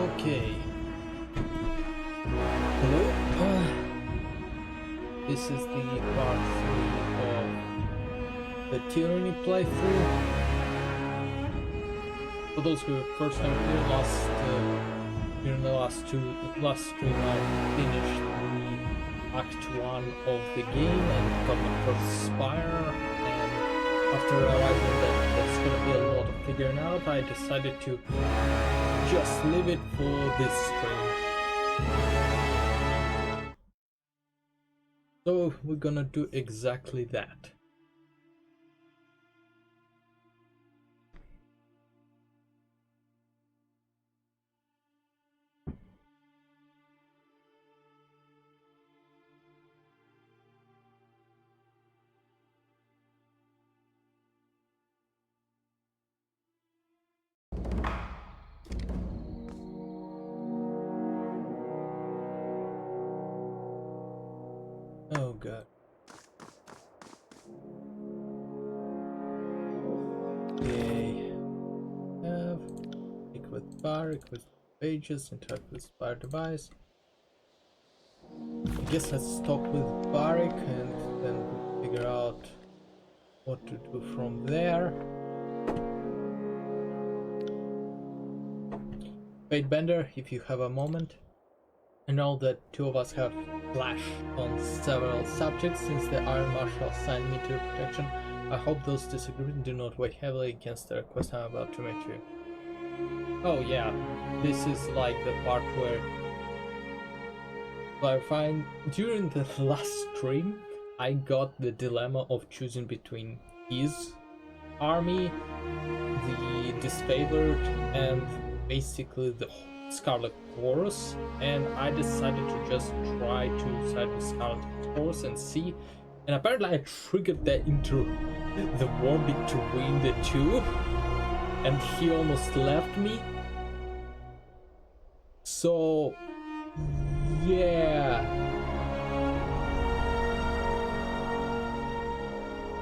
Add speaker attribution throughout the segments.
Speaker 1: Okay. Hello. This is the part 3 of the Tyranny playthrough. For those who are first time here, during the last stream, I finished the Act 1 of the game and got my first Spire. And after realizing that there's gonna be a lot of figuring out, I decided to just leave it for this stream. So we're gonna do exactly that. Oh god. Okay. Equip bar, equip pages, interact with Spire device. I guess let's talk with Barik and then we'll figure out what to do from there. Wait, Bender, if you have a moment. I know that two of us have flashed on several subjects since the Iron Marshal assigned me to protection. I hope those disagreements do not weigh heavily against the request I'm about to make to you. Oh yeah, this is like the part where clarifying during the last stream I got the dilemma of choosing between his army, the disfavored, and basically the Scarlet Chorus, and I decided to just try to side with Scarlet Chorus and see, and apparently I triggered the war between the two, and he almost left me. So yeah,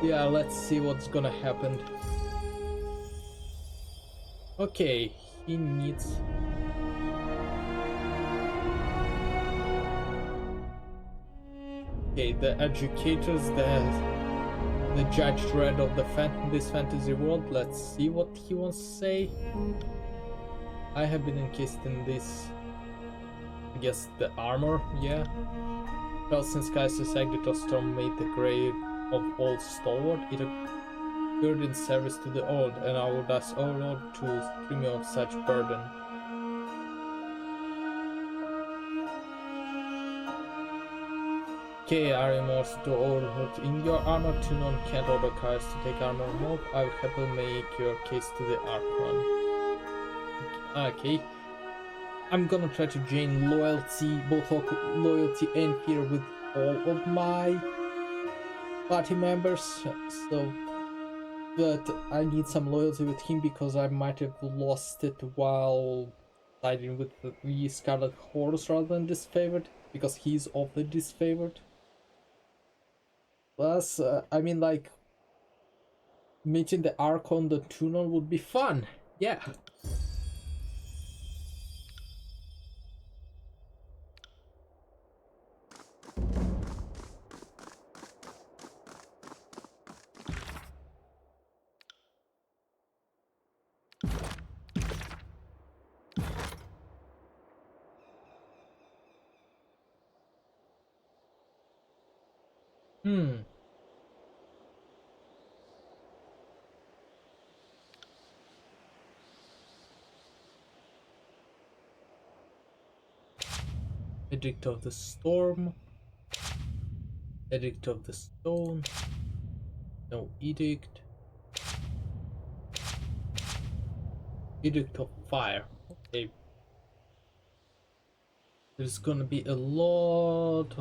Speaker 1: let's see what's gonna happen. Okay, he needs the educators, the Judge Dredd of this fantasy world. Let's see what he wants to say. I have been encased in this, I guess, the armor, yeah. Well, since Kaiser's Agritor Storm made the grave of old stalwart, it appeared in service to the old, and I would ask, O Lord, to free me of such burden. Okay, I remorse to order in your armor to none can't order cars to take armor remote. I will happily make your case to the Archon. Okay. I'm gonna try to gain loyalty, both loyalty and fear with all of my party members. So but I need some loyalty with him because I might have lost it while siding with the Scarlet Horse rather than disfavored, because he's of the disfavored. Plus, I mean, like, meeting the Archon, the Tunon would be fun. Yeah. Edict of the Storm. Edict of the Stone. No edict. Edict of Fire. Okay. There's gonna be a lot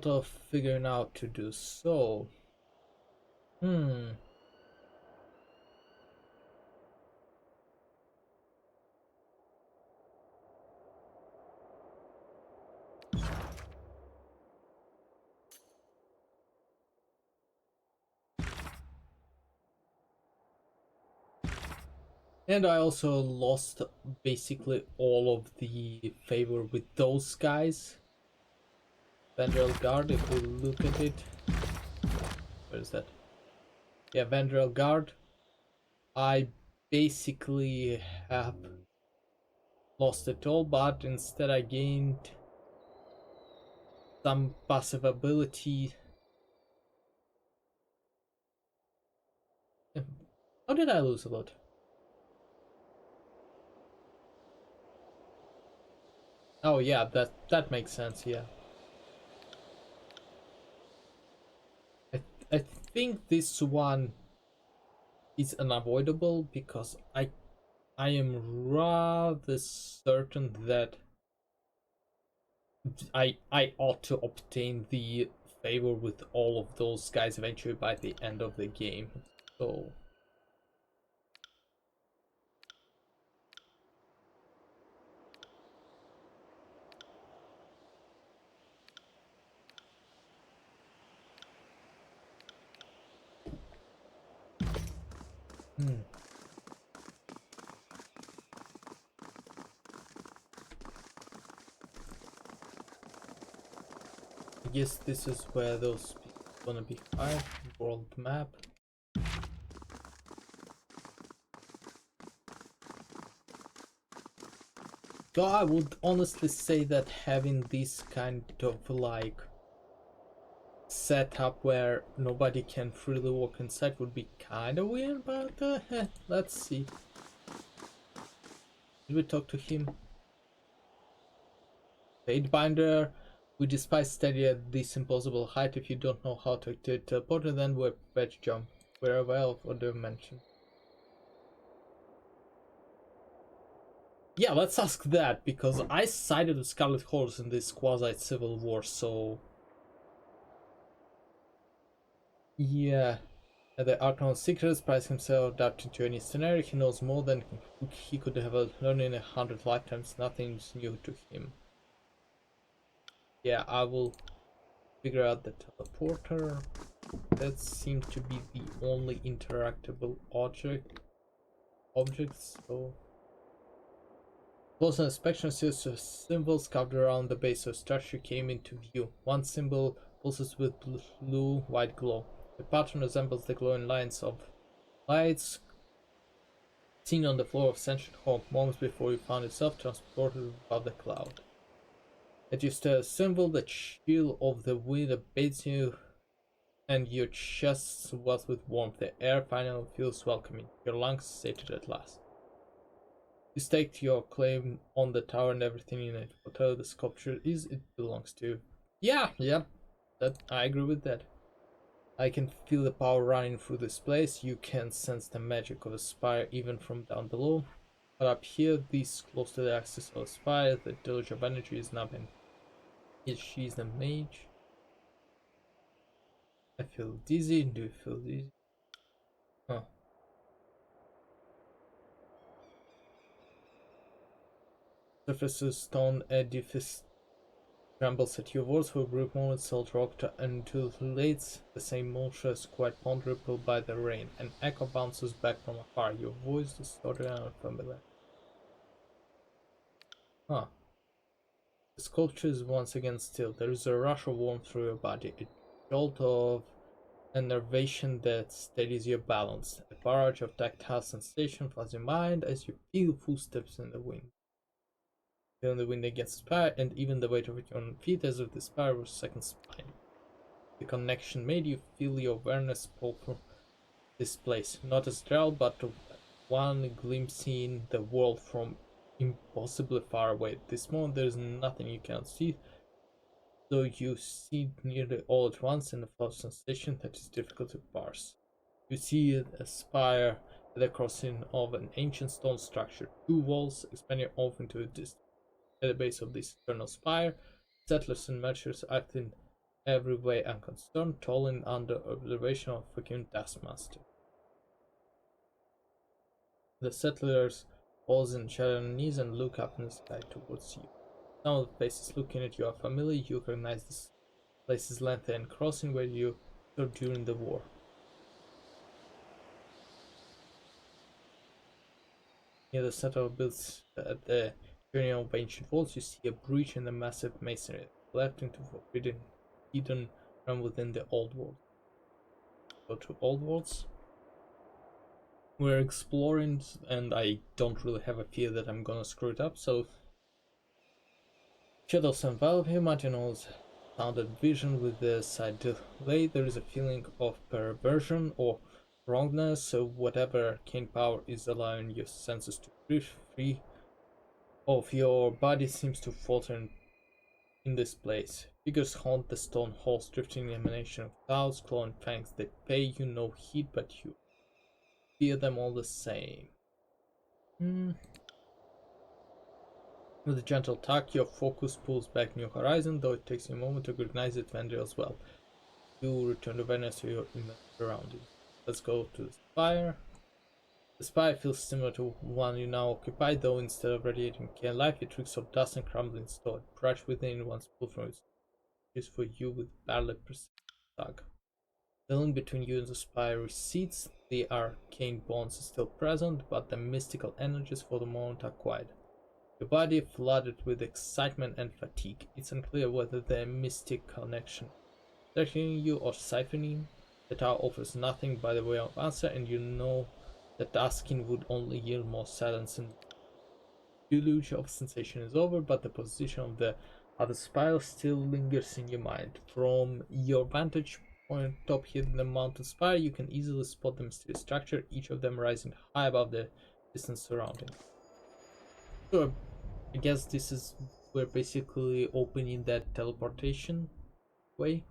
Speaker 1: of figuring out to do. So And I also lost basically all of the favor with those guys. Vandal Guard, if we look at it. Where is that? Yeah, Vandal Guard. I basically have lost it all, but instead I gained some passive ability. How did I lose a lot? Oh yeah, that makes sense, yeah. I, I think this one is unavoidable because I am rather certain that I ought to obtain the favor with all of those guys eventually by the end of the game. So hmm. I guess this is where those people gonna be fired. World map. So I would honestly say that having this kind of like setup where nobody can freely walk inside would be kind of weird, but let's see. Did we talk to him? Fatebinder, we despise steady at this impossible height. If you don't know how to teleport, then we're prepared to jump. We're aware of what they've mentioned. Yeah, let's ask that, because I sided with Scarlet Horse in this quasi-civil war, so... Yeah. The Archon's secrets, price himself adapting to any scenario. He knows more than he could have learned in 100 lifetimes. Nothing's new to him. Yeah, I will figure out the teleporter. That seems to be the only interactable objects, so... Close inspection sees a symbol carved around the base of the structure came into view. One symbol pulses with blue-white glow. The pattern resembles the glowing lines of lights seen on the floor of ancient home moments before you found yourself transported above the cloud. It is the symbol, the chill of the wind that bathes you and your chest swells with warmth. The air finally feels welcoming. Your lungs sated at last. You staked your claim on the tower and everything in it. Whatever the sculpture is, it belongs to you. Yeah, that I agree with that. I can feel the power running through this place. You can sense the magic of the spire even from down below. But up here, this close to the axis of the spire, the deluge of energy is numbing. Is she the mage? I feel dizzy. Do you feel dizzy? Huh. Surfaces stone edifice trembles at your words for a brief moment, salt rock undulates, the same motion as quite ponderable by the rain. An echo bounces back from afar. Your voice distorted and unfamiliar. Huh. The sculpture is once again still. There is a rush of warmth through your body, a jolt of enervation that steadies your balance. A barrage of tactile sensation floods your mind as you feel footsteps in the wind. Feeling the wind against the spire and even the weight of your own feet as if the spire was second spine. The connection made you feel your awareness pull from this place, not as real, but one glimpsing the world from impossibly far away. At this moment, there is nothing you cannot see, though you see nearly all at once in a flow of sensation that is difficult to parse. You see a spire at the crossing of an ancient stone structure, two walls expanding off into the distance. At the base of this eternal spire, settlers and merchants act in every way unconcerned, toiling under observation of a freaking taskmaster. The settlers pause in shallow knees and look up in the sky towards you. Some of the faces looking at you are familiar. You recognize this place's length and crossing where you served during the war. Near the center of builds at the journey of ancient walls, you see a breach in the massive masonry, left into forbidden hidden from within the old world. Go to old worlds. We're exploring, and I don't really have a fear that I'm gonna screw it up, so shadows envelop him. Martin's sounded vision with the side delay. There is a feeling of perversion or wrongness, so whatever arcane power is allowing your senses to breathe free of your body seems to falter in this place. Figures haunt the stone halls, drifting emanation of clouds, clawing fangs. They pay you no heed, but you fear them all the same. With a gentle tug, your focus pulls back new horizon, though it takes you a moment to recognize it vendor as well. You return to awareness to your surroundings. Let's go to the spire. The spire feels similar to one you now occupy, though instead of radiating cane life, it reeks of dust and crumbling stone. Brush within once pulled from its is for you with barely perceived tug. The link between you and the spire recedes. The arcane bonds is still present, but the mystical energies for the moment are quiet. Your body flooded with excitement and fatigue. It's unclear whether the mystic connection threatening you or siphoning. The tower offers nothing by the way of answer, and you know that asking would only yield more silence and deluge of sensation is over, but the position of the other spire still lingers in your mind. From your vantage point top hitting the mountain spire, you can easily spot the mysterious structure, each of them rising high above the distant surrounding. So I guess this is we're basically opening that teleportation way.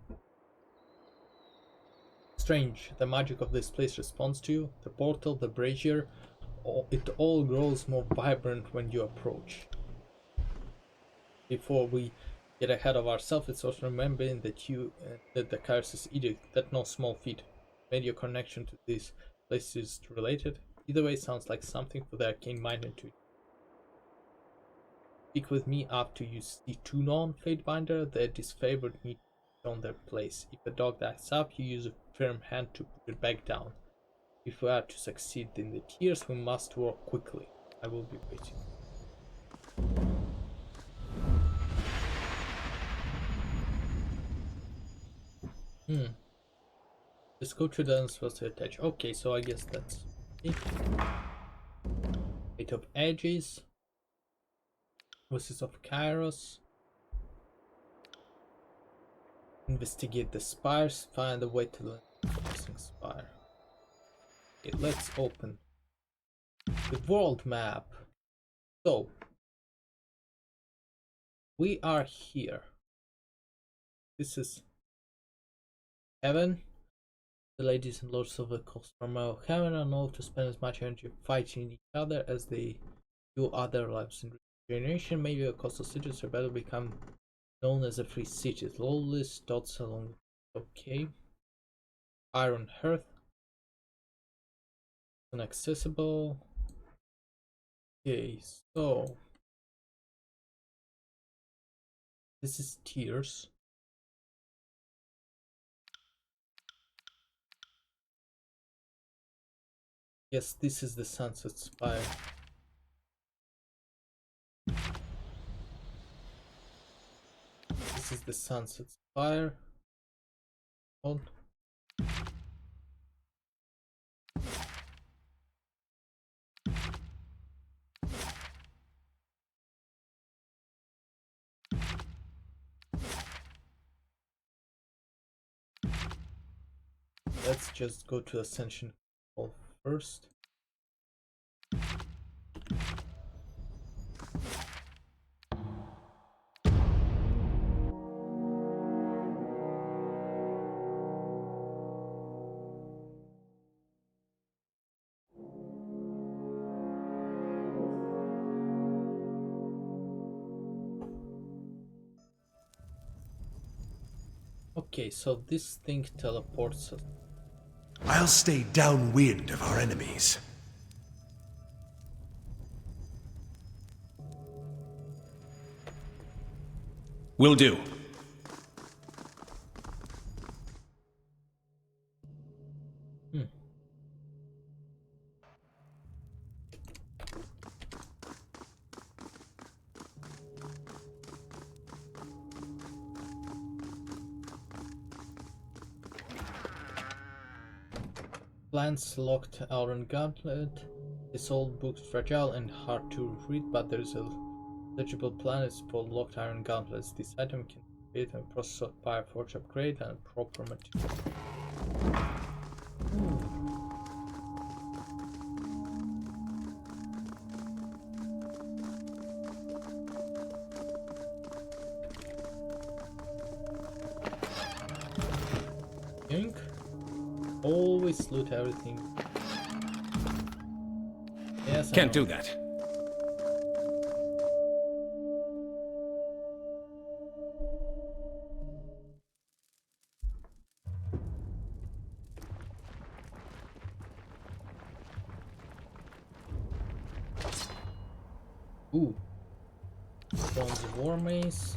Speaker 1: Strange, the magic of this place responds to you. The portal, the brazier, it all grows more vibrant when you approach. Before we get ahead of ourselves, it's also remembering that that the Kairos' edict, that no small feat made your connection to this place is related. Either way, sounds like something for the arcane mind to speak with me after you see two non Fatebinder that disfavored me on their place. If a dog acts up, you use a firm hand to put it back down. If we are to succeed in the tiers, we must work quickly. I will be waiting. Let's go to the supposed to attach. Okay, so I guess that's it. Eight of Edges. Voices of Kairos. Investigate the spires. Find a way to the missing spire. Okay, let's open the world map. So we are here. This is heaven. The ladies and lords of the coastal heaven are known to spend as much energy fighting each other as they do other lives in regeneration. Maybe the coastal cities are better become known as a free city. Lawless dots along. Okay. Iron Hearth. Inaccessible. Okay, so this is tiers. Yes, this is the Sunset Spire. This is the Sunset Spire. On. Let's just go to Ascension Hall first. Okay, so this thing teleports us.
Speaker 2: I'll stay downwind of our enemies. Will do.
Speaker 1: Plans locked Iron Gauntlet. This old book's fragile and hard to read, but there's a legible plan for locked Iron Gauntlets. This item can create a process of Fireforge upgrade and proper material. Always loot everything. Yes,
Speaker 3: Can't do that.
Speaker 1: Ooh. Bronze War Mace.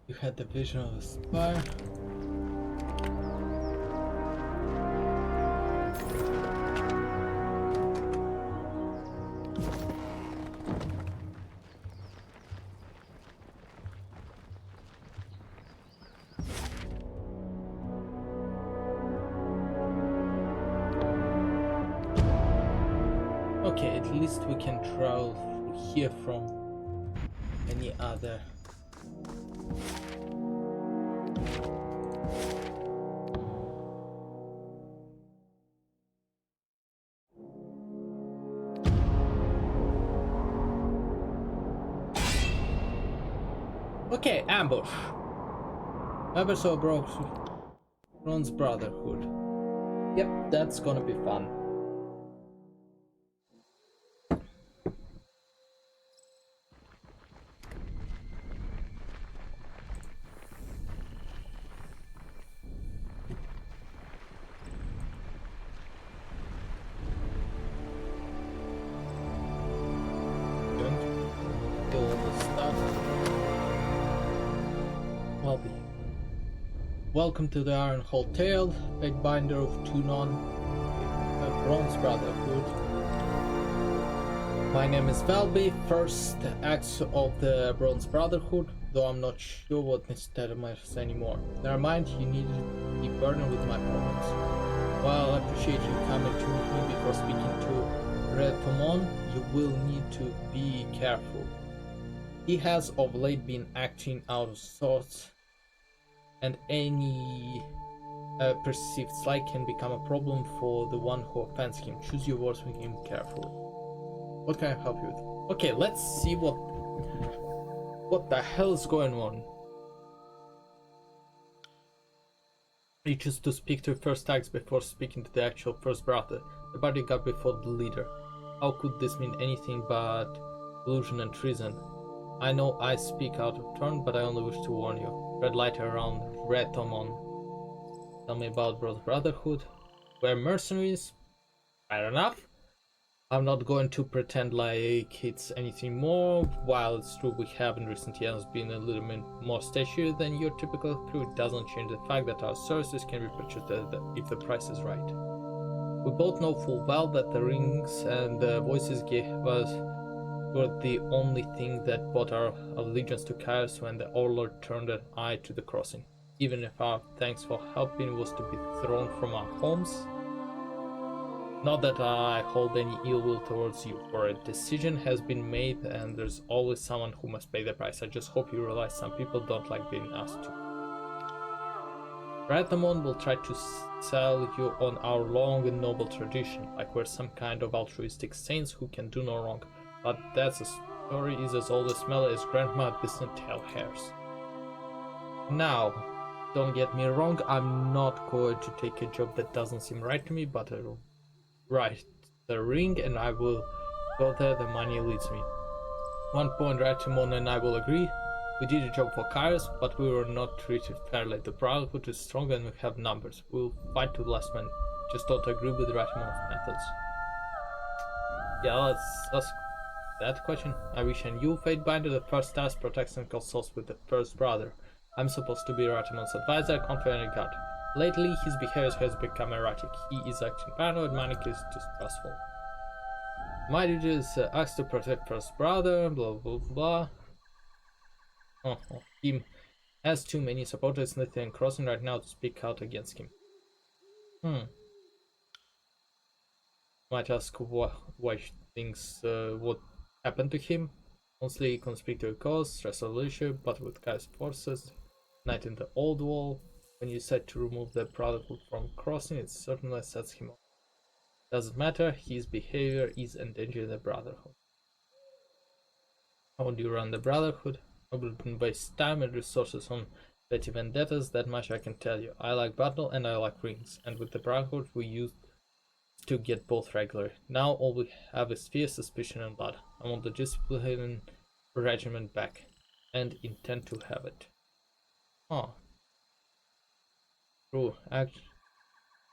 Speaker 1: You had the vision of a spire. Okay, at least we can travel through here from any other. Okay, ambush. Members of Bronze Brotherhood. Yep, that's gonna be fun. Welcome to the Ironhold Tale, Fatebinder of Tunon, Bronze Brotherhood. My name is Valby, first axe of the Bronze Brotherhood, though I'm not sure what this determines anymore. Never mind, you need to be burdened with my problems. While I appreciate you coming to meet me before speaking to Retomon, you will need to be careful. He has of late been acting out of sorts, and any perceived slight can become a problem for the one who offends him. Choose your words with him carefully. What can I help you with? Okay, let's see what the hell is going on. You choose to speak to first axe before speaking to the actual first brother, the bodyguard before the leader. How could this mean anything but collusion and treason? I know I speak out of turn, but I only wish to warn you. Red light around Retomon. Tell me about Brotherhood. We're mercenaries. Fair enough. I'm not going to pretend like it's anything more. While it's true we have in recent years been a little bit more stashier than your typical crew, it doesn't change the fact that our services can be purchased if the price is right. We both know full well that the rings and the voices gave us were the only thing that brought our allegiance to Chaos when the Overlord turned an eye to the crossing. Even if our thanks for helping was to be thrown from our homes. Not that I hold any ill will towards you, for a decision has been made and there's always someone who must pay the price. I just hope you realize some people don't like being asked to. Ratamon will try to sell you on our long and noble tradition, like we're some kind of altruistic saints who can do no wrong. But that's a story is as old as smell as grandma distant tale hairs. Now, Don't get me wrong, I'm not going to take a job that doesn't seem right to me, but right the ring and I will go there the money leads me. One point Ratimon and I will agree. We did a job for Kairos, but we were not treated fairly. The Brotherhood is strong and we have numbers. We'll fight to the last man. Just don't agree with Ratimon's methods. Yeah, let's ask that question. I wish I knew Fatebinder. The first task protects and consults with the first brother. I'm supposed to be Ratimon's advisor, confident in God. Lately, his behavior has become erratic. He is acting paranoid, manic, is distrustful. My duty is asked to protect first brother, blah blah blah. He has too many supporters in the crossing right now to speak out against him. Might ask why she thinks what happened to him. Mostly conspicuous cause, stress of leadership, but with Kai's forces, night in the old wall. When you decide to remove the Brotherhood from crossing, it certainly sets him off. Doesn't matter, his behavior is endangering the Brotherhood. How do you run the Brotherhood? I wouldn't waste time and resources on petty vendettas, that much I can tell you. I like battle and I like rings, and with the Brotherhood we used to get both regularly. Now all we have is fear, suspicion, and blood. I want the discipline regiment back, and intend to have it. Oh, true.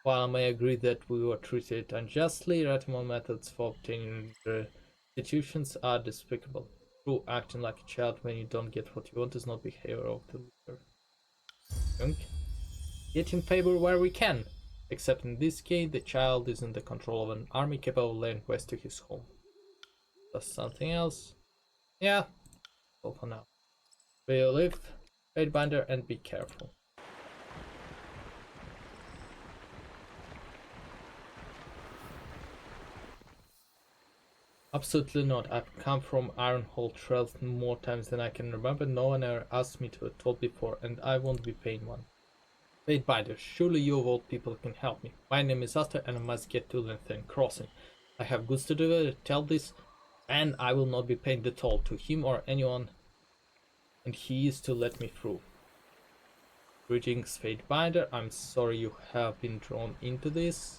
Speaker 1: While I may agree that we were treated unjustly, Ratimon methods for obtaining restitutions are despicable. True, acting like a child when you don't get what you want is not behavior of the leader. Junk. Get in favor where we can. Except in this case, the child is in the control of an army capable of laying waste to his home. Does something else? Yeah, all for now. Be live, Fatebinder, and be careful. Absolutely not. I've come from Ironhold Trails more times than I can remember. No one ever asked me to a toll before, and I won't be paying one. Fatebinder, surely you of all people can help me. My name is Aster, and I must get to Lengthen Crossing. I have goods to deliver, tell this, and I will not be paying the toll to him or anyone, and he is to let me through. Greetings, Fatebinder. I'm sorry you have been drawn into this.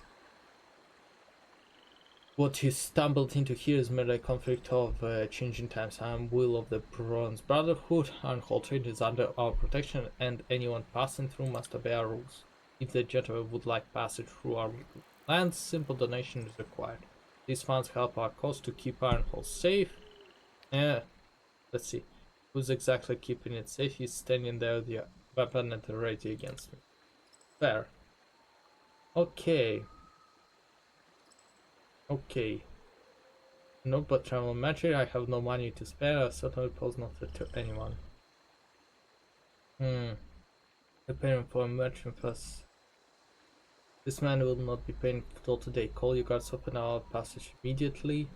Speaker 1: What he stumbled into here is merely a conflict of changing times. I am will of the Bronze Brotherhood. Ironhold Trade is under our protection, and anyone passing through must obey our rules. If the gentleman would like passage through our lands, simple donation is required. These funds help our cause to keep Ironhold safe. Let's see. Who's exactly keeping it safe? He's standing there with the weapon at the ready against me. Fair. Okay. Okay. No, but travel magic, I have no money to spare. I certainly pose no threat to anyone. The payment for a merchant plus. This man will not be paying till today. Call your guards, open our passage immediately.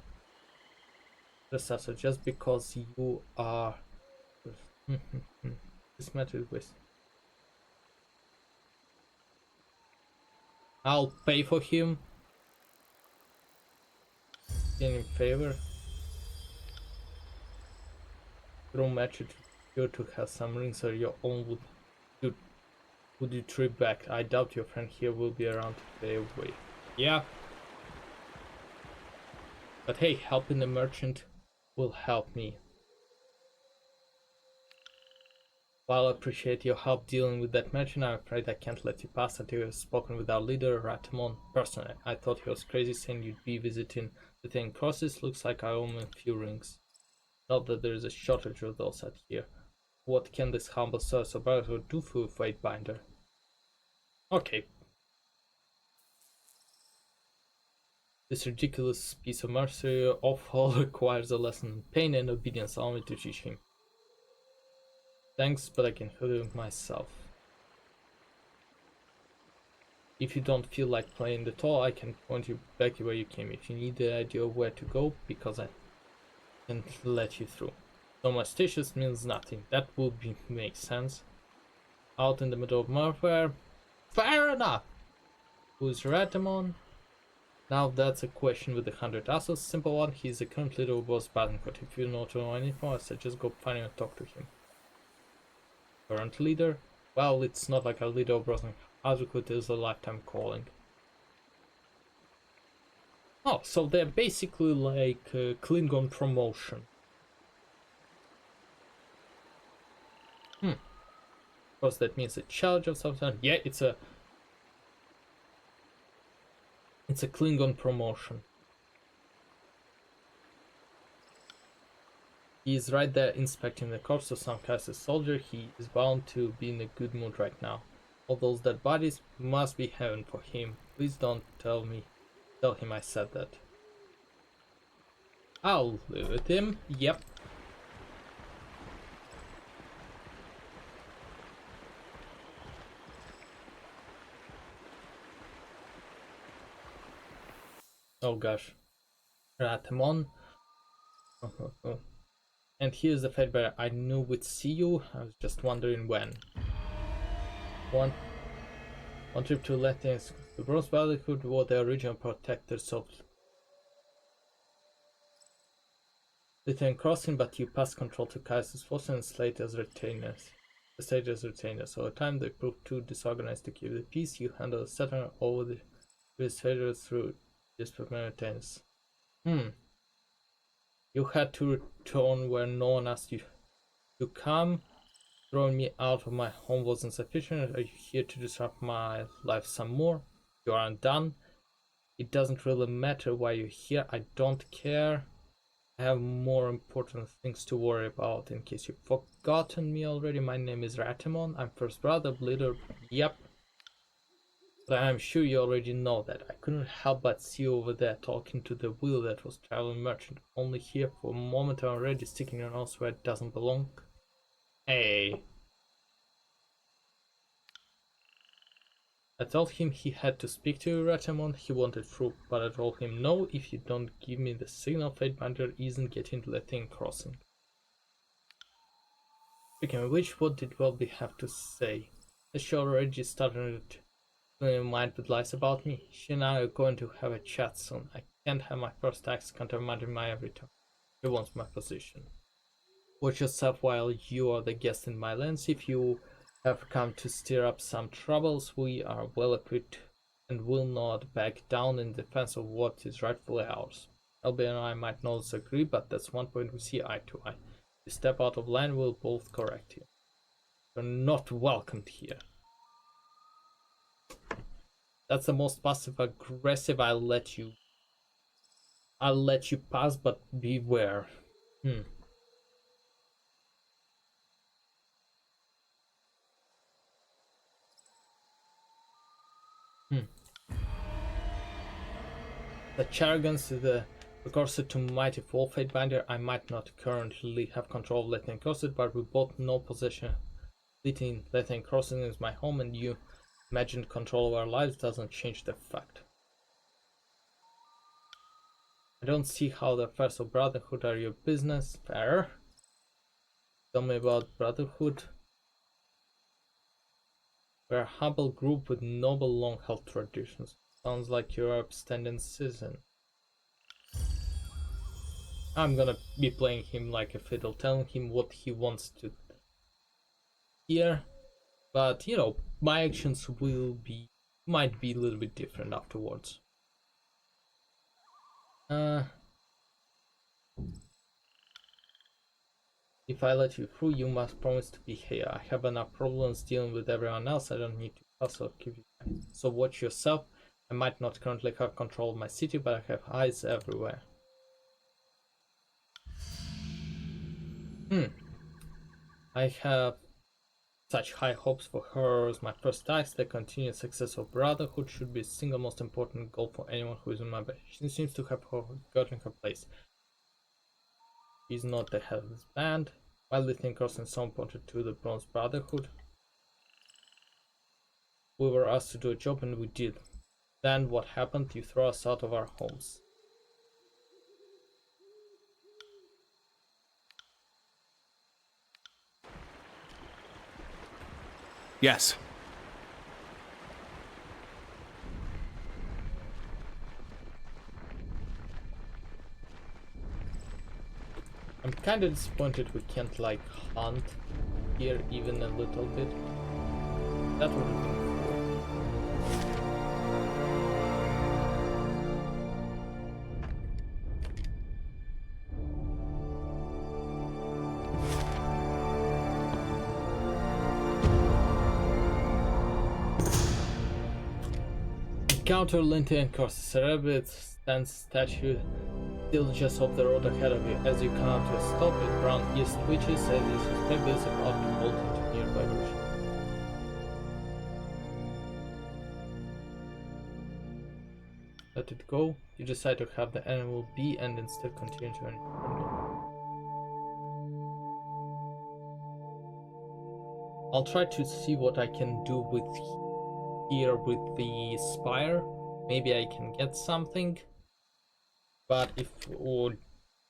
Speaker 1: Just because you are. This matter is waste. I'll pay for him. In favor. Throw match it here to have some rings or your own would you trip back? I doubt your friend here will be around to pay away. Yeah. But hey, helping the merchant will help me. While I appreciate your help dealing with that merchant, I'm afraid I can't let you pass until you've spoken with our leader, Ratimon, personally. I thought he was crazy saying you'd be visiting the thing crosses. Looks like I owe him a few rings. Not that there is a shortage of those out here. What can this humble source of Brotherhood do for a Fatebinder? Okay. This ridiculous piece of mercy offal requires a lesson in pain and obedience. Allow me to teach him. Thanks, but I can handle it myself. If you don't feel like playing at all, I can point you back where you came. If you need the idea of where to go, because I can let you through. So my status means nothing. That would make sense. Out in the middle of nowhere. Fair enough! Who's Ratimon? Now that's a question with 100 answers. Simple one, he's the current leader of Boss Battlefield. If you know to know anything, I suggest go find him and talk to him. Current leader? Well, it's not like a leader brother. Advocate is a lifetime calling. Oh, so they're basically like Klingon promotion. Of course, that means a challenge of some sort. Yeah, it's a Klingon promotion. He is right there inspecting the corpse of some kind of soldier. He is bound to be in a good mood right now. All those dead bodies must be heaven for him. Please don't tell him I said that. I'll live with him. Yep. Oh gosh. Ratamon. And here's the fact that I knew we'd see you. I was just wondering when. One trip to Latin's. The Bronze Brotherhood were the original protectors of Lithium Crossing, but you passed control to Kaiser's forces and Slate as retainers. The state as retainers. Over time, they proved too disorganized to keep the peace. You handled Saturn over the Crusaders through desperate retainers. You had to return where no one asked you to come. Throwing me out of my home wasn't sufficient. Are you here to disrupt my life some more? You aren't done. It doesn't really matter why you're here. I don't care. I have more important things to worry about. In case you've forgotten me already, my name is Ratamon. I'm first brother, leader. Yep. But I'm sure you already know that. I couldn't help but see you over there talking to the wheel that was traveling merchant. Only here for a moment and already sticking your nose where it doesn't belong. Hey. I told him he had to speak to you, Ratamon. He wanted proof, but I told him no, if you don't give me the signal, Fatebinder isn't getting to the thing crossing. Speaking of which, what did Welby have to say? Has she already started filling your mind with lies about me? She and I are going to have a chat soon. I can't have my first acts countermanding my every turn. She wants my position. Watch yourself while you are the guest in my lands. If you have come to stir up some troubles, we are well equipped and will not back down in defense of what is rightfully ours. Elby and I might not disagree, but that's one point we see eye to eye. If you step out of line, we'll both correct you. You're not welcomed here. That's the most passive aggressive. I'll let you pass, but beware. The Chargans is the precursor to mighty full Fatebinder. I might not currently have control of Letting Crossing, but we both know possession. Letting Crossing is my home, and you imagined control of our lives doesn't change the fact. I don't see how the affairs of Brotherhood are your business. Fair. Tell me about Brotherhood. We're a humble group with noble long-held traditions. Sounds like you're upstanding citizen. I'm gonna be playing him like a fiddle, telling him what he wants to hear. But, you know, my actions might be a little bit different afterwards. If I let you through, you must promise to be here. I have enough problems dealing with everyone else. I don't need to hustle. Keep you time. So watch yourself. I might not currently have control of my city, but I have eyes everywhere. I have such high hopes for her as my first task. The continued success of Brotherhood should be the single most important goal for anyone who is in my bed. She seems to have gotten her place. She's not the head of this band. While the thing crossing so important to the Bronze Brotherhood. We were asked to do a job and we did. Then what happened? You throw us out of our homes.
Speaker 2: Yes.
Speaker 1: I'm kind of disappointed we can't like hunt here even a little bit. That would have been cool. Encounter Linty and cross the Cerebit stands statue still just off the road ahead of you. As you come to a stop, it brown east twitches as you suspect this is about to bolt into nearby version. Let it go. You decide to have the animal be and instead continue to earn. I'll try to see what I can do with here with the spire. Maybe I can get something. But if, oh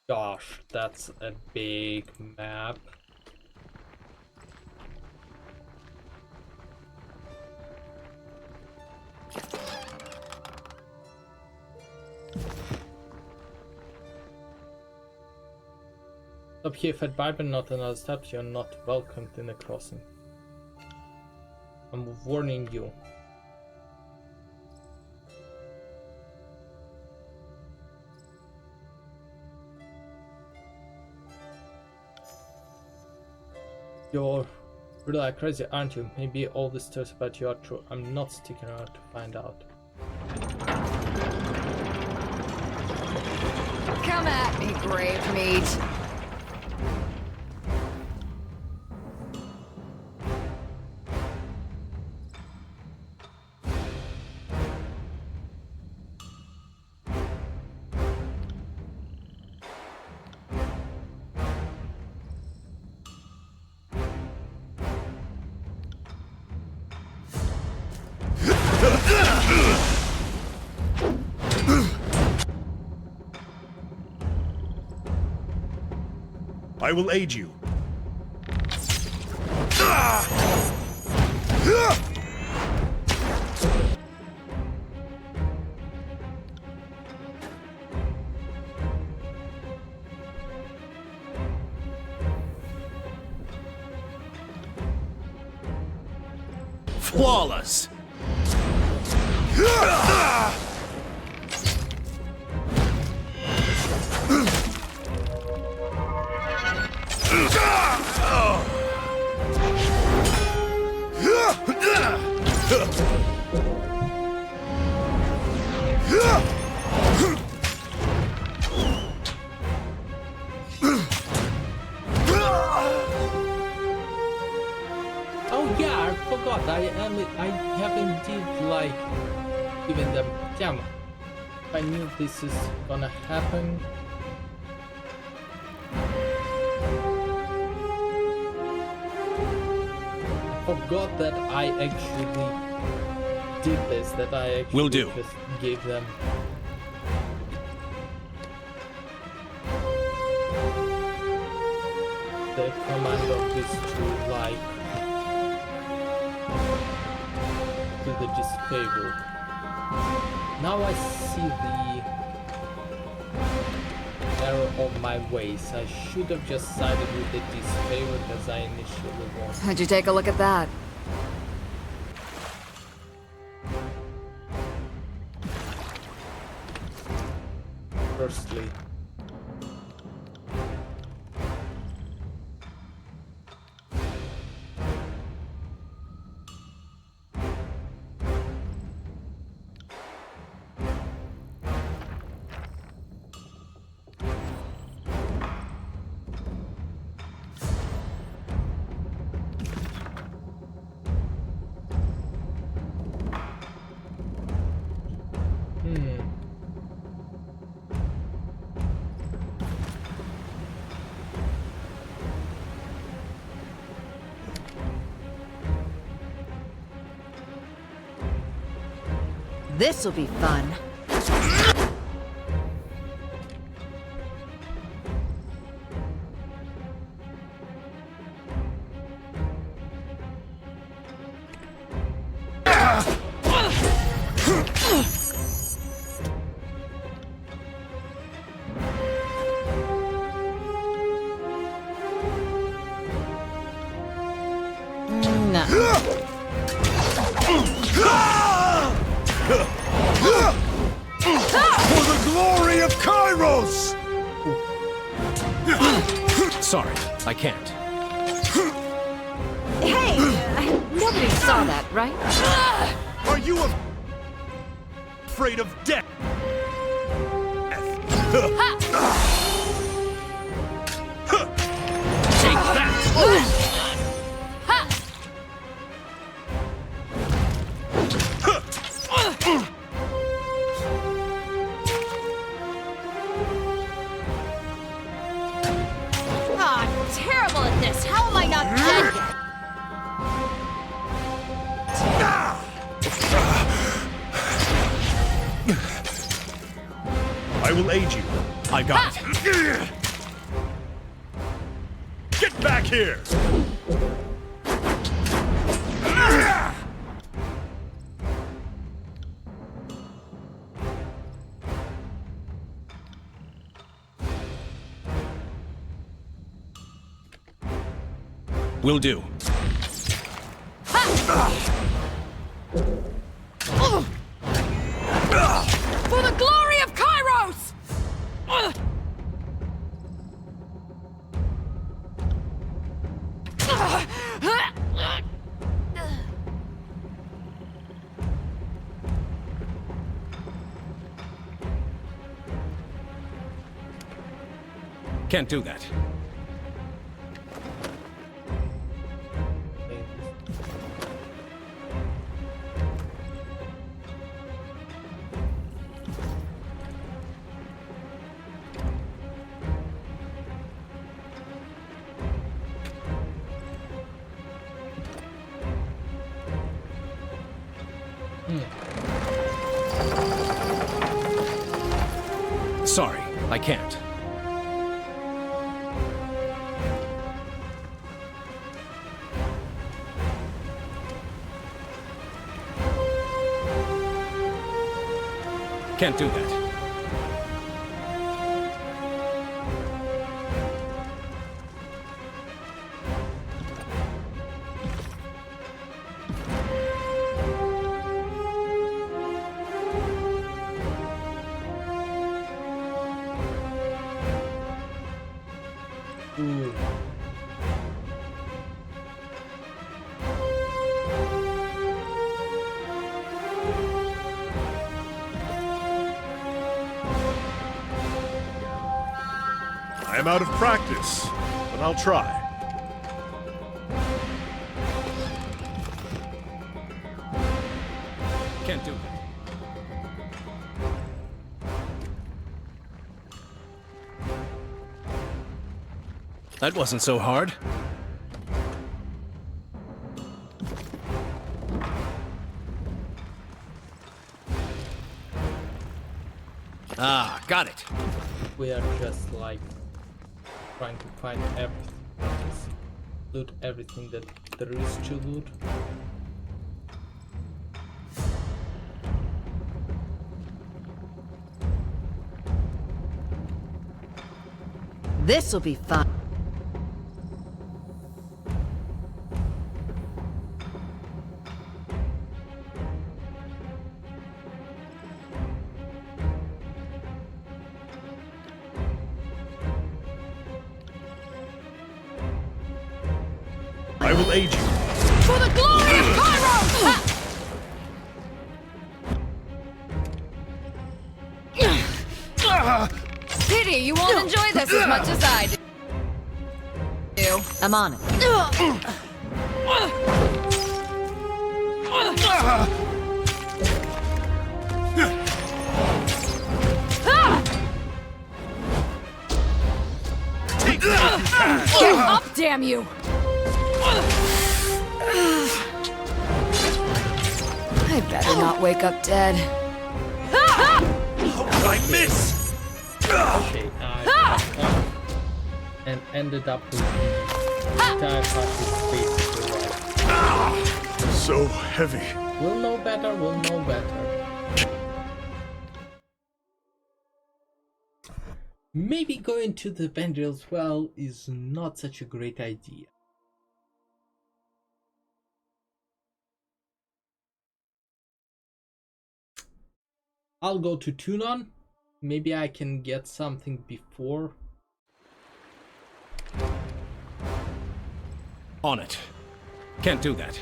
Speaker 1: gosh, that's a big map. Up here, if I'd Bible not another step, you're not welcomed in the crossing. I'm warning you. You're really crazy, aren't you? Maybe all the stories about you are true. I'm not sticking around to find out.
Speaker 3: Come at me, grave meat.
Speaker 2: I will aid you. Flawless.
Speaker 1: Oh yeah, I forgot. I have indeed like given them. Damn. I knew this is gonna happen. I forgot that I actually did this. That I actually
Speaker 2: Will do.
Speaker 1: just gave them. The command of this to like to the disfavored. Now I see the error of my ways. I should have just sided with the disfavored as I initially wanted.
Speaker 3: How'd you take a look at that?
Speaker 1: Firstly,
Speaker 3: This'll be fun. No.
Speaker 2: For the glory of Kairos!
Speaker 4: Sorry, I can't.
Speaker 3: Hey! Nobody saw that, right?
Speaker 2: Are you afraid of death?
Speaker 4: Take that!
Speaker 3: Ah, terrible at this. How am I not dead yet?
Speaker 2: I will aid you.
Speaker 4: I got it.
Speaker 2: Get back here!
Speaker 4: Will do.
Speaker 3: For the glory of Kairos!
Speaker 4: Can't do that. Sorry, I can't. Can't do that.
Speaker 1: Ooh.
Speaker 2: I am out of practice, but I'll try.
Speaker 4: Can't do that. That wasn't so hard. Ah, got it.
Speaker 1: We are just like trying to find everything. Just loot everything that there is to loot.
Speaker 3: This'll be fun.
Speaker 2: I will aid you.
Speaker 3: For the glory of Kairos! Pity you won't enjoy this as much as I do. I'm on it. Get up, damn you! I better not wake up dead.
Speaker 2: I miss!
Speaker 1: Okay, and ended up with the entire party basically right.
Speaker 2: So heavy.
Speaker 1: We'll know better, we'll know better. Maybe going to the Vandal's well is not such a great idea. I'll go to Tunon. Maybe I can get something before.
Speaker 4: On it. Can't do that.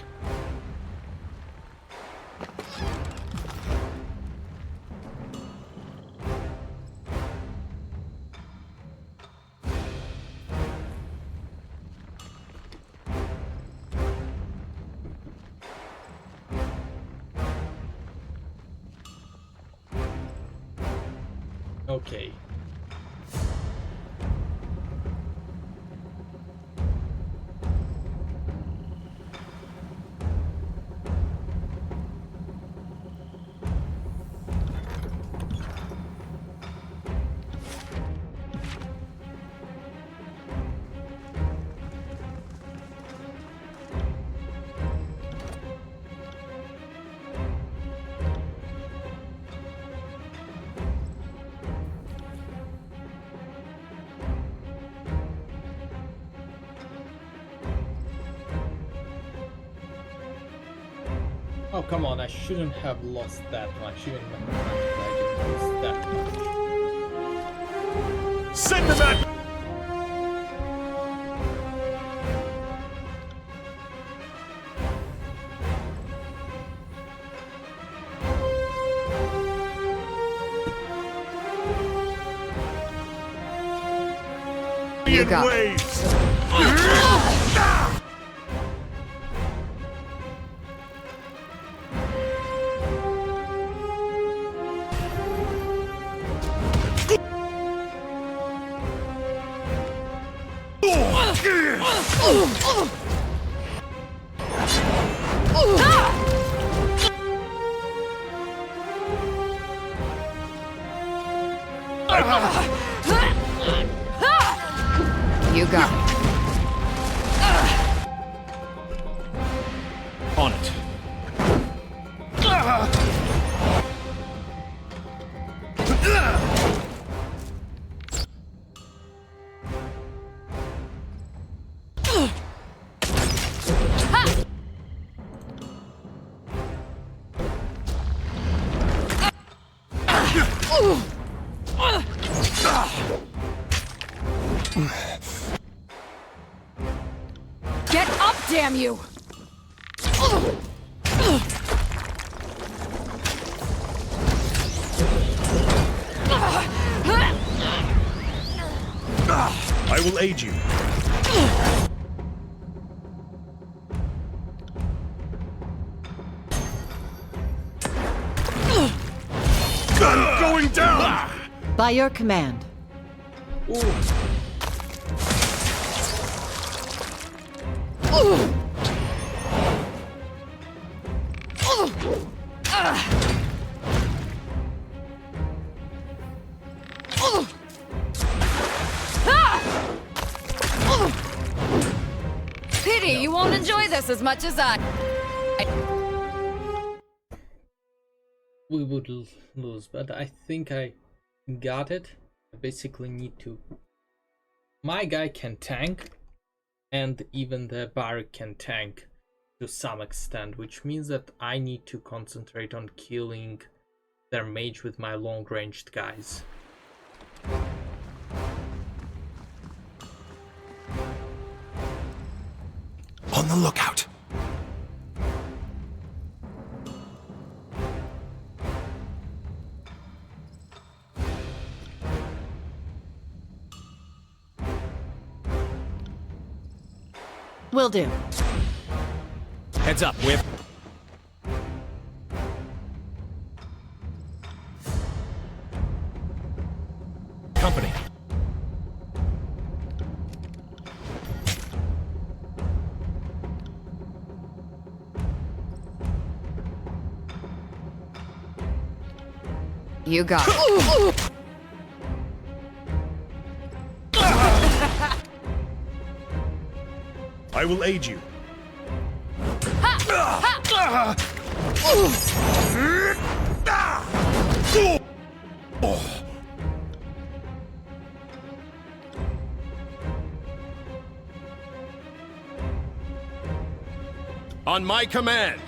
Speaker 1: Okay. Oh, come on, I shouldn't have lost that much, even though I didn't lose that much.
Speaker 2: Send them at
Speaker 3: You got it.
Speaker 2: waves!
Speaker 3: You got it.
Speaker 4: On it.
Speaker 3: Get up, damn you!
Speaker 2: I will aid you. Gun going down!
Speaker 3: By your command.
Speaker 1: Ooh.
Speaker 3: Pity you won't enjoy this as much as I.
Speaker 1: We would lose, but I think I got it. I basically need to... My guy can tank, and even the barrack can tank to some extent, which means that I need to concentrate on killing their mage with my long-ranged guys.
Speaker 2: On the lookout.
Speaker 3: Will do.
Speaker 4: Heads up, Whip. Company.
Speaker 3: You got it.
Speaker 2: I will aid you.
Speaker 4: On my command.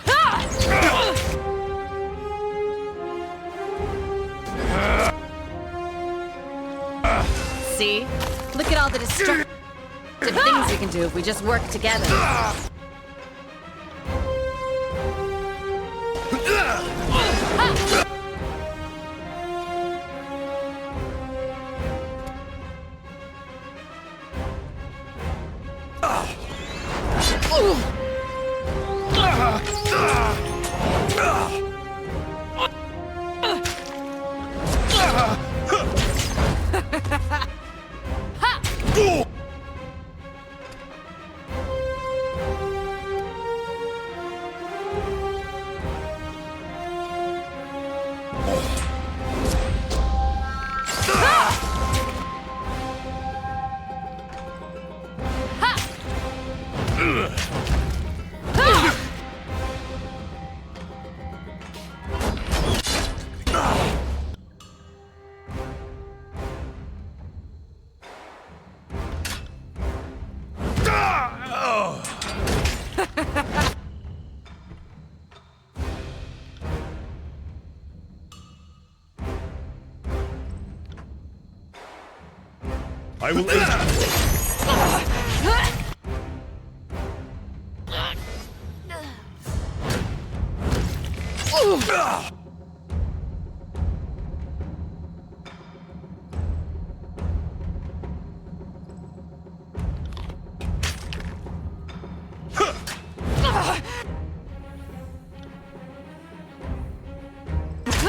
Speaker 3: see? Look at all the destructive things we can do if we just work together.
Speaker 2: I will aid you.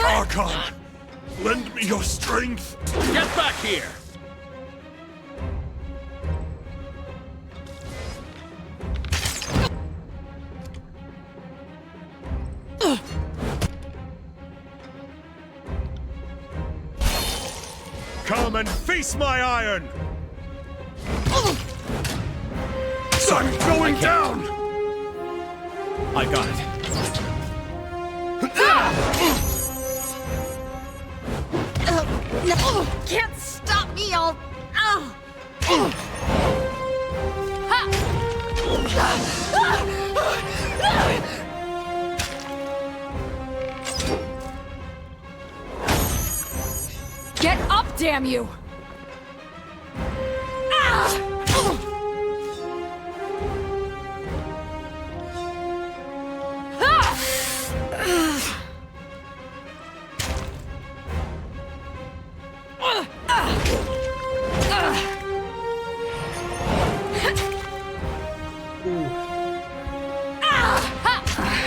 Speaker 2: Archon, lend me your strength.
Speaker 4: Get back here!
Speaker 2: Come and face my iron! Sun going down!
Speaker 4: I got it.
Speaker 3: No, can't stop me, all. Get up, damn you!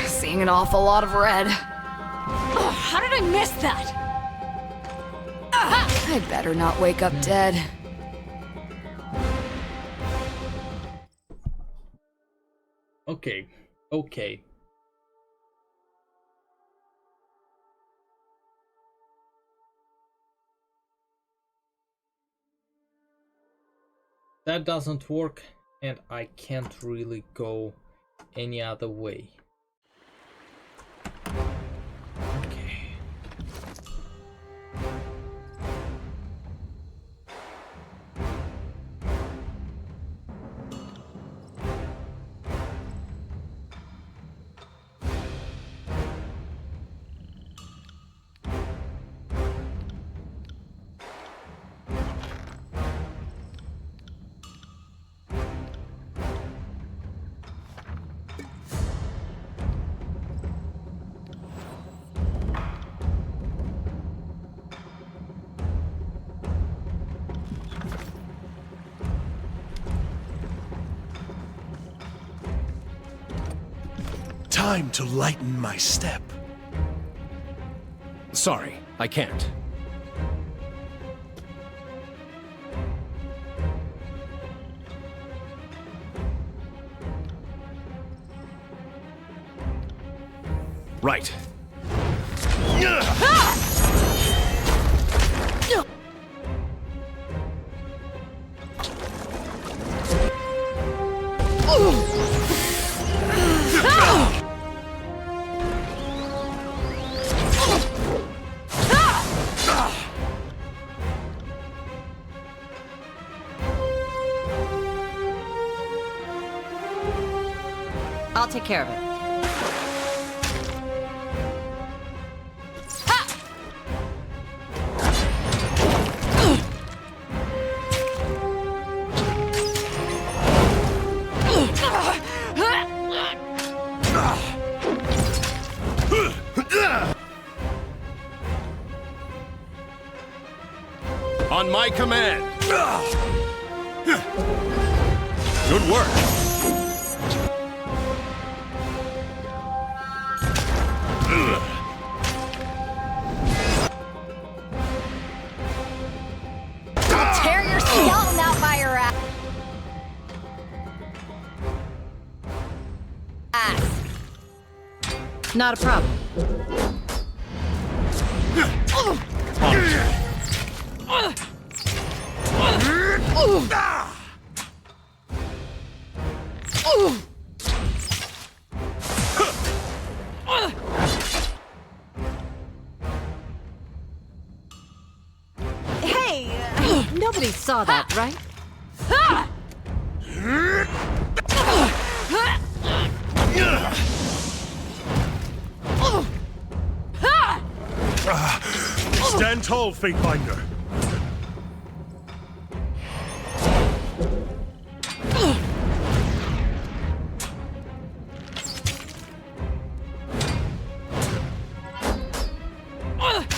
Speaker 3: Seeing an awful lot of red. How did I miss that? I'd better not wake up dead.
Speaker 1: Okay, okay. That doesn't work, and I can't really go any other way. Okay.
Speaker 2: Time to lighten my step.
Speaker 4: Sorry, I can't. Right.
Speaker 3: I'll take care of it.
Speaker 4: On my command. Good work.
Speaker 3: I'll tear your skeleton out by your ass. Not a problem. Hey, nobody saw that, right?
Speaker 2: Stand tall, Fatebinder.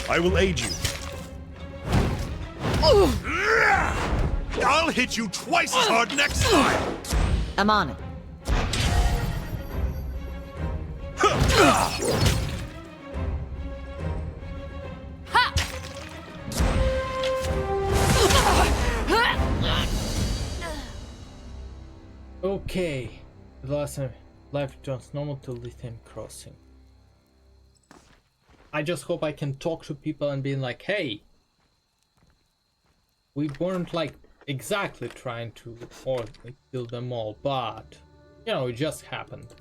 Speaker 2: I will aid you. I'll hit you twice as hard next time!
Speaker 3: I'm on it.
Speaker 1: Okay, the last time life returns normal to Lithium Crossing. I just hope I can talk to people and be like, hey, we weren't like exactly trying to or kill them all, but you know, it just happened.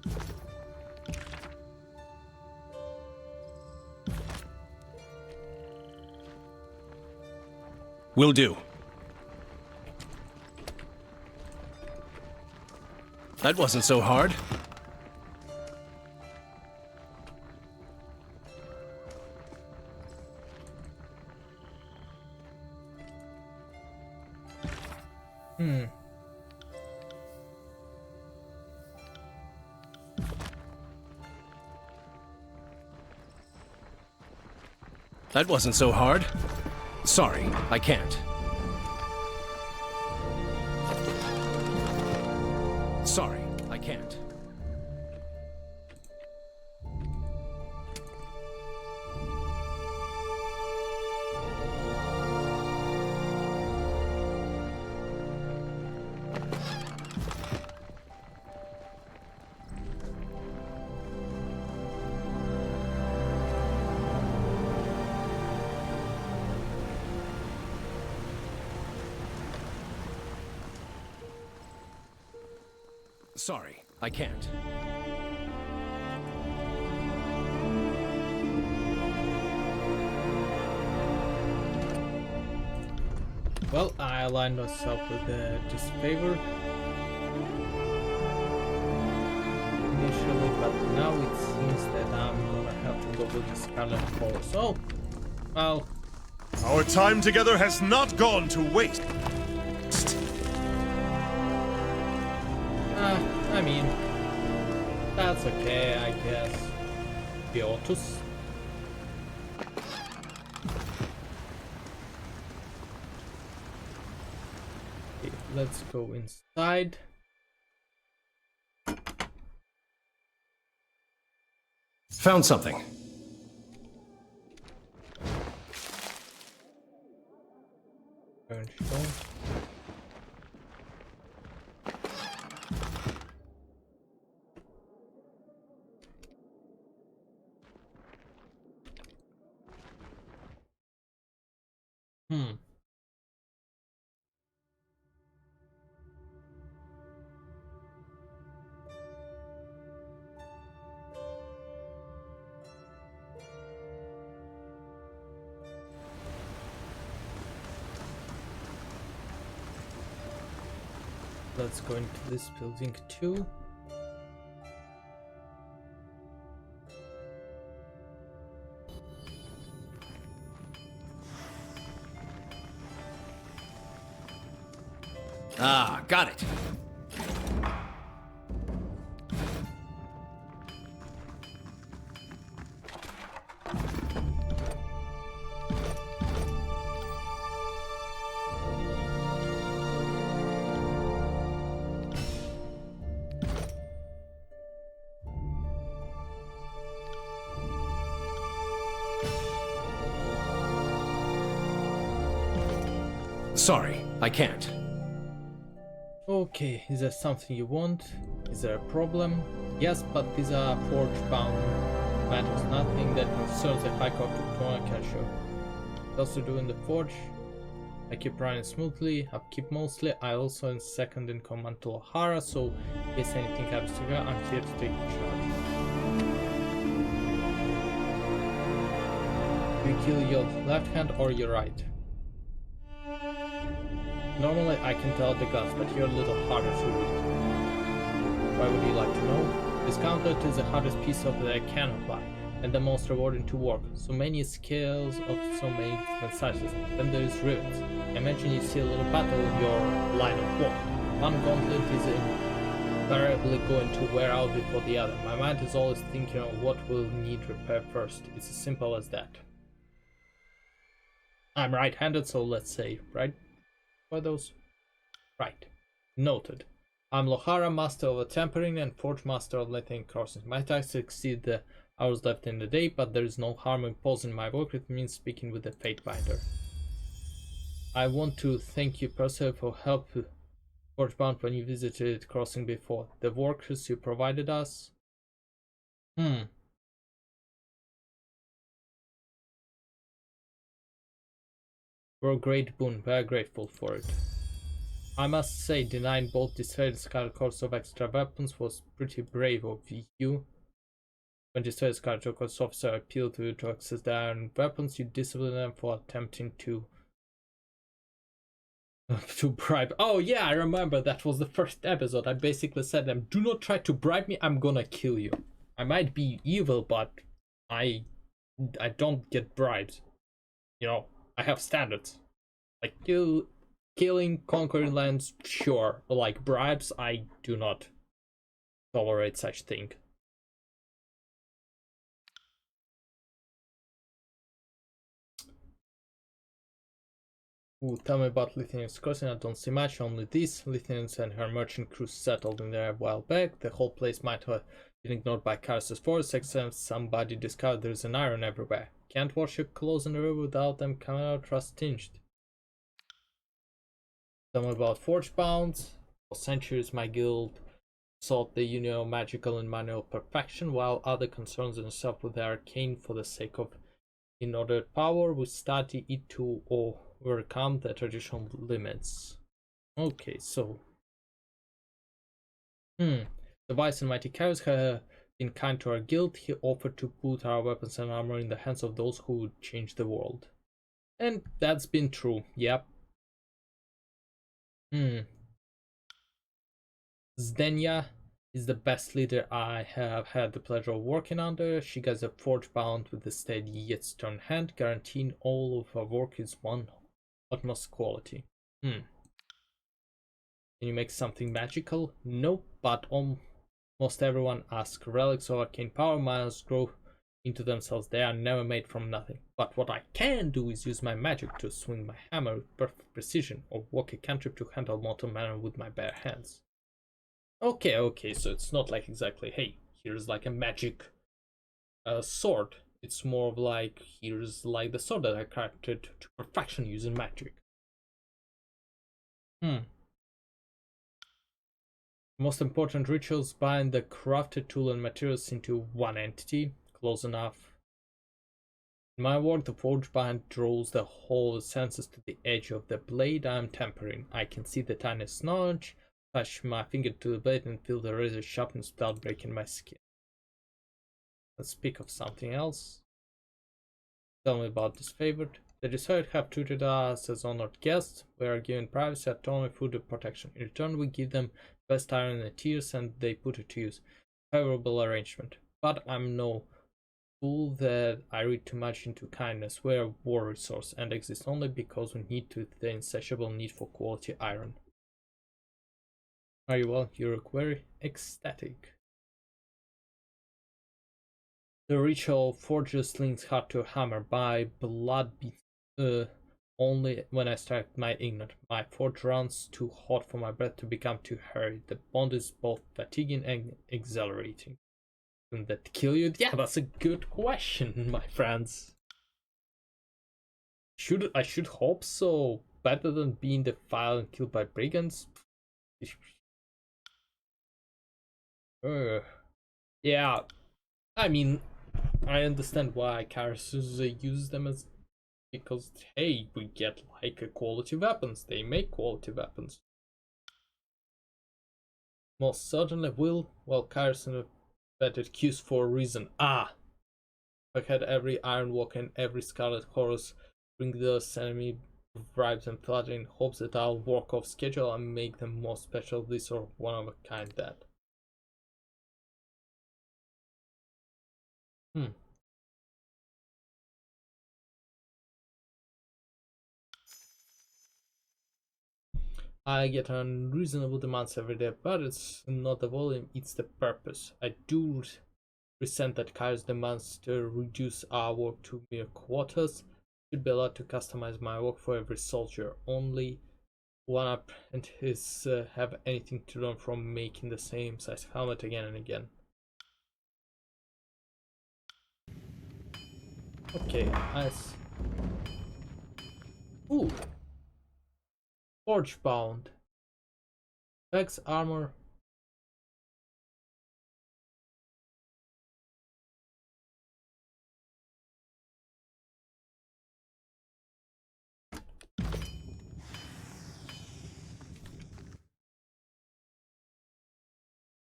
Speaker 4: Will do. That wasn't so hard. That wasn't so hard. Sorry, I can't. Sorry, I can't. Sorry, I can't.
Speaker 1: Well, I aligned myself with the disfavor initially, but now it seems that I'm gonna have to go with the Scarlet Force. So, well,
Speaker 2: Our time together has not gone to waste.
Speaker 1: I mean, that's okay, I guess. Biotus. Okay, let's go inside.
Speaker 4: Found something.
Speaker 1: Turn show. Let's go into this building too.
Speaker 4: Ah, got it. Sorry, I can't.
Speaker 1: Okay, is there something you want? Is there a problem? Yes, but these are forge-bound matters, nothing that concerns the High Court of Tucson can show. What's to do in the forge? I keep running smoothly, upkeep mostly. I also am second in command to O'Hara, so in case anything happens to her, I'm here to take charge. You kill your left hand or your right? Normally I can tell the guns, but you're a little harder to read. Why would you like to know? This gauntlet is the hardest piece of that I can apply, and the most rewarding to work. So many scales of so many different sizes. Then there is rivets. Imagine you see a little battle in your line of work. One gauntlet is invariably going to wear out before the other. My mind is always thinking of what will need repair first. It's as simple as that. I'm right-handed, so let's say, right? What are those? Right. Noted. I'm Lohara, master of tempering and forge master of letting crossing. My tasks exceed the hours left in the day, but there is no harm in pausing my work. It means speaking with the Fate Binder. I want to thank you personally for help Forgebound when you visited crossing before. The workers you provided us. We're a great boon. Very grateful for it. I must say, denying both Destroyed and Scarlet Corps of extra weapons was pretty brave of you. When Destroyed Scarlet Corps officer appealed to you to access their iron weapons, you disciplined them for attempting to bribe. Oh yeah, I remember that was the first episode. I basically said them, do not try to bribe me, I'm gonna kill you. I might be evil, but I don't get bribes. You know, I have standards. Like killing, conquering lands, sure. But like bribes, I do not tolerate such thing. Ooh, tell me about Lithuania's crossing. I don't see much, only this. Lithuanians and her merchant crew settled in there a while back. The whole place might have been ignored by Kars's force, except somebody discovered there's an iron everywhere. Can't wash your clothes in the river without them coming out rust-tinged. Tell me about forge bounds. For centuries my guild sought the union of magical and manual perfection, while other concerns themselves with the arcane for the sake of in-ordered power. We study it to overcome the traditional limits. Okay, so the wise and mighty Chaos have been kind to our guild. He offered to put our weapons and armor in the hands of those who would change the world. And that's been true, yep. Zdenya is the best leader I have had the pleasure of working under. She gets a forge bound with a steady yet stern hand, guaranteeing all of her work is one utmost quality. Can you make something magical? Nope, but almost everyone asks. Relics of arcane power mines grow into themselves. They are never made from nothing. But what I can do is use my magic to swing my hammer with perfect precision, or walk a cantrip to handle mortal matter with my bare hands. Okay, so it's not like exactly, hey, here's like a magic sword. It's more of like, here's like the sword that I crafted to perfection using magic. Most important rituals bind the crafted tool and materials into one entity. Close enough. In my work, the forge bind draws the whole senses to the edge of the blade I'm tempering. I can see the tiniest notch, touch my finger to the blade and feel the razor sharpness without breaking my skin. Let's speak of something else. Tell me about this favorite. The Destroyed have treated us as honored guests. We are given privacy, autonomy, food, and protection. In return, we give them best iron and tears, and they put it to use. Favorable arrangement. But I'm no fool that I read too much into kindness. We're a war resource and exist only because we need to the insatiable need for quality iron. Very well, you're very ecstatic. The ritual forges links hard to a hammer by blood only when I strike my ignorant. My forge runs too hot for my breath to become too hurried. The bond is both fatiguing and exhilarating. Wouldn't that kill you? Yeah, that's a good question, my friends. I should hope so. better than being defiled and killed by brigands. Yeah, I mean, I understand why characters use them as, because hey, we get like a quality weapons. They make quality weapons. Most certainly will. Well, Carson have better cues for a reason. Ah, I had every Iron Walker and every Scarlet Horse bring those enemy bribes and plunder in hopes that I'll work off schedule and make them more special, this or one of a kind that. I get unreasonable demands every day, but it's not the volume, it's the purpose. I do resent that Kyle's demands to reduce our work to mere quarters. Should be allowed to customize my work for every soldier. Only one apprentice have anything to learn from making the same size helmet again and again. Okay, nice. Ooh. Forge bound. Specs, armor.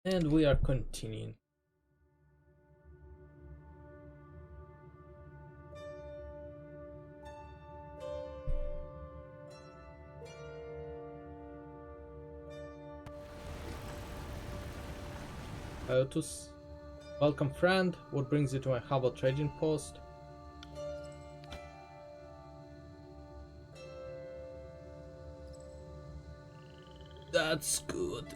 Speaker 1: And we are continuing. Iotus. Welcome friend, what brings you to my humble trading post? That's good.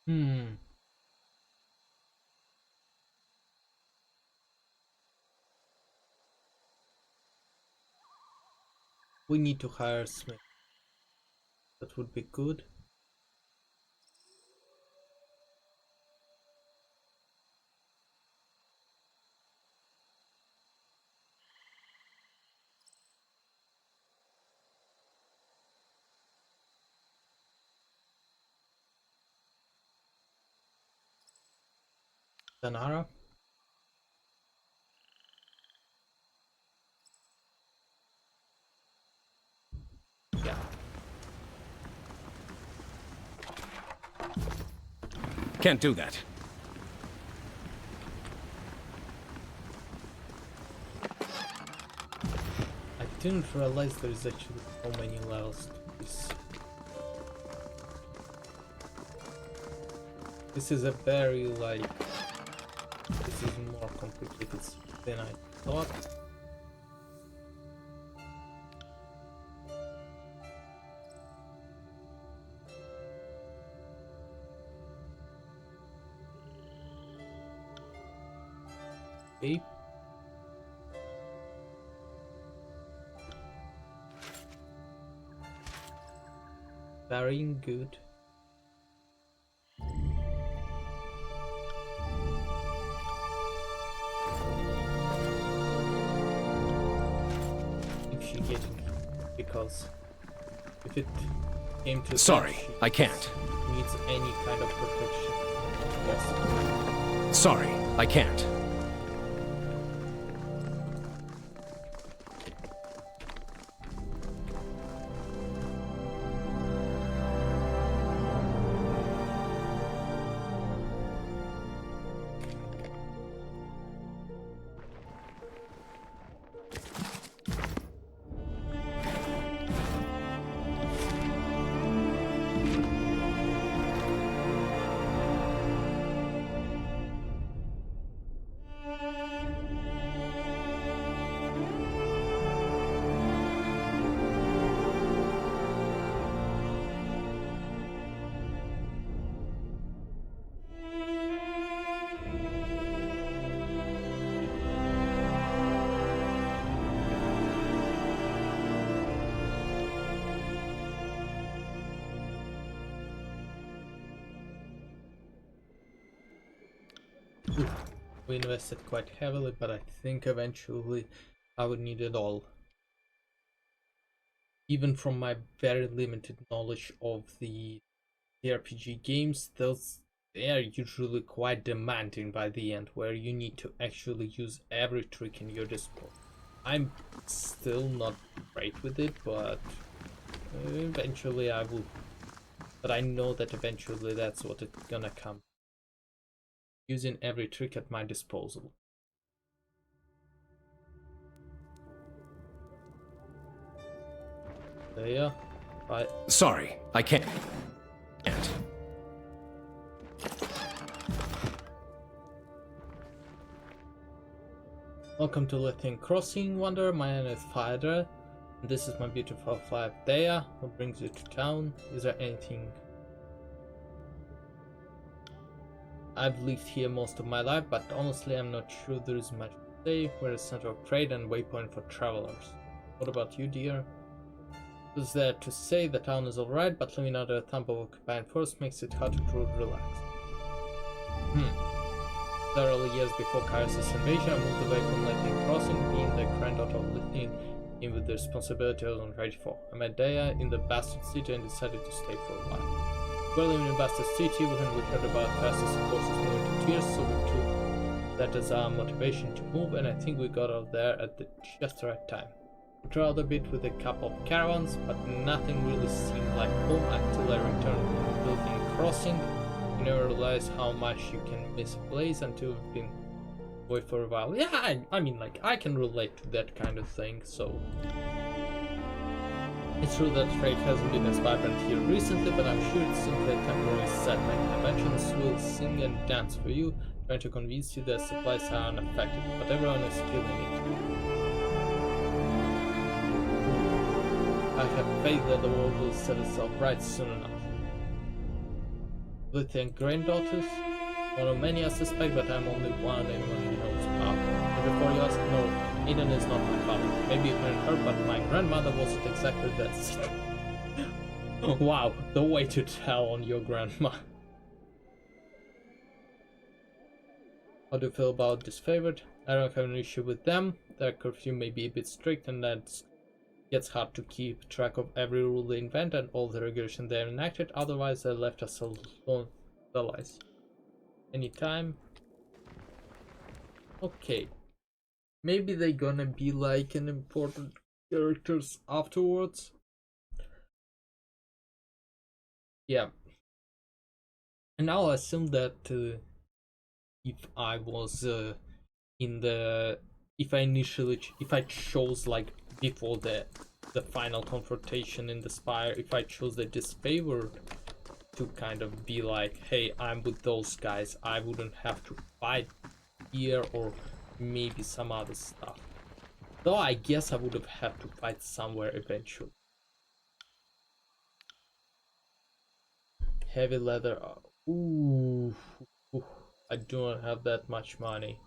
Speaker 1: Hmm. We need to hire Smith. That would be good. Danara. Yeah.
Speaker 4: Can't do that.
Speaker 1: I didn't realize there is actually so many levels to this. This is a very like, this is more complicated than I thought. Okay. Very good. If she getting, because if it came to
Speaker 4: Sorry,
Speaker 1: that,
Speaker 4: I can't.
Speaker 1: she needs any kind of protection. Yes.
Speaker 4: Sorry, I can't.
Speaker 1: We invested quite heavily, but I think eventually I would need it all. Even from my very limited knowledge of the RPG games, they are usually quite demanding by the end, where you need to actually use every trick in your disposal. I'm still not great with it, but eventually I will. But I know that eventually that's what it's gonna come. Using every trick at my disposal. There, bye.
Speaker 4: Sorry, I can't.
Speaker 1: Welcome to Lithium Crossing, Wanderer. My name is Fider, and this is my beautiful wife Dea. What brings you to town? Is there anything? I've lived here most of my life, but honestly I'm not sure there is much to say. We're a center of trade and waypoint for travelers. What about you, dear? What's there to say? The town is alright, but living under the thumb of occupied force makes it hard to truly relax. Several years before Kairos' invasion, I moved away from Lithium Crossing. Being the granddaughter of Lithium came with the responsibility I wasn't ready for. I met Dea in the Bastard City and decided to stay for a while. While living in Bastard City, when we heard about Kairos' forces moving to Tears, so we took that as our motivation to move, and I think we got out there at just the right time. We traveled a bit with a couple of caravans, but nothing really seemed like home until I returned to Lithium Crossing. You never realize how much you can miss a place until you've been away for a while. Yeah, I mean, like, I can relate to that kind of thing, so... It's true that trade hasn't been as vibrant here recently, but I'm sure it's simply a temporary setback. Conventions will sing and dance for you, trying to convince you that supplies are unaffected, but everyone is feeling it. I have faith that the world will set itself right soon enough. Lithium granddaughters? One of many I suspect, but I'm only one anyone knows about. And before you ask, no, Aiden is not my father. Maybe you heard her, but my grandmother wasn't exactly that. Wow, the way to tell on your grandma. How do you feel about this favorite? I don't have an issue with them. Their curfew may be a bit strict, and that gets hard to keep track of every rule they invent and all the regulation they have enacted. Otherwise, they left us alone. Allies. Anytime. Okay. Maybe they're gonna be like an important characters afterwards. Yeah. And I'll assume that if I was in the if I chose like before the final confrontation in the spire, if I chose the disfavored to kind of be like, hey, I'm with those guys, I wouldn't have to fight here, or maybe some other stuff. Though I guess I would have had to fight somewhere eventually. Heavy leather. Ooh, ooh, I do not have that much money.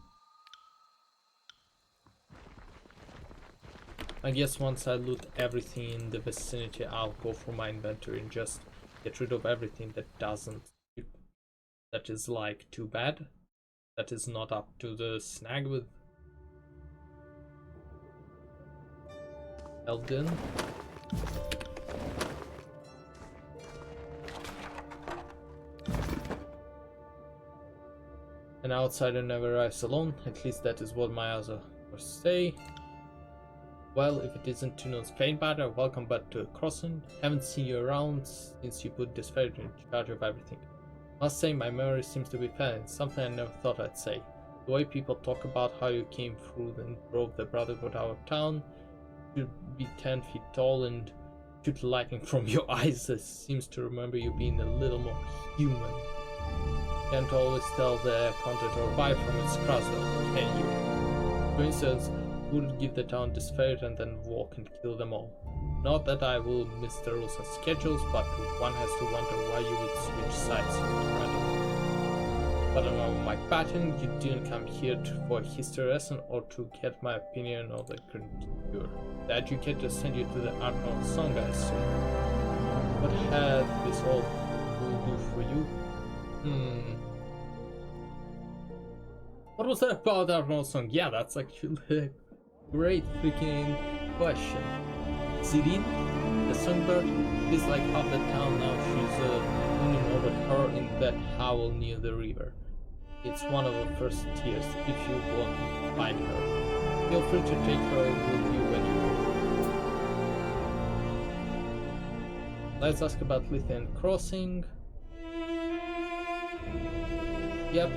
Speaker 1: I guess once I loot everything in the vicinity, I'll go through my inventory and just get rid of everything that is like too bad, that is not up to the snag with Elden. An outsider never arrives alone, at least that is what my other say. Well, if it isn't Tunon's pain batter, welcome back to the crossing. Haven't seen you around since you put this ferret in charge of everything. Must say my memory seems to be failing, something I never thought I'd say. The way people talk about how you came through and drove the Brotherhood out of town, should be 10 feet tall and shoot lightning from your eyes, seems to remember you being a little more human. Can't always tell the content or vibe from its crust though, can you? For instance, who would give the town this ferret and then walk and kill them all? Not that I will miss the rules and schedules, but one has to wonder why you would switch sides randomly. But on my pattern, you didn't come here for a history lesson or to get my opinion on the current cure. The educator sent you to the Arcanum Song, I assume. What had this all do for you? What was that about Arcanum Song? Yeah, that's actually a great freaking question. Sirin, the songbird, is like half the town now. She's leaning over her in that hovel near the river. It's one of the first tiers if you want to find her. Feel free to take her with you when you go. Let's ask about Lithian Crossing. Yep,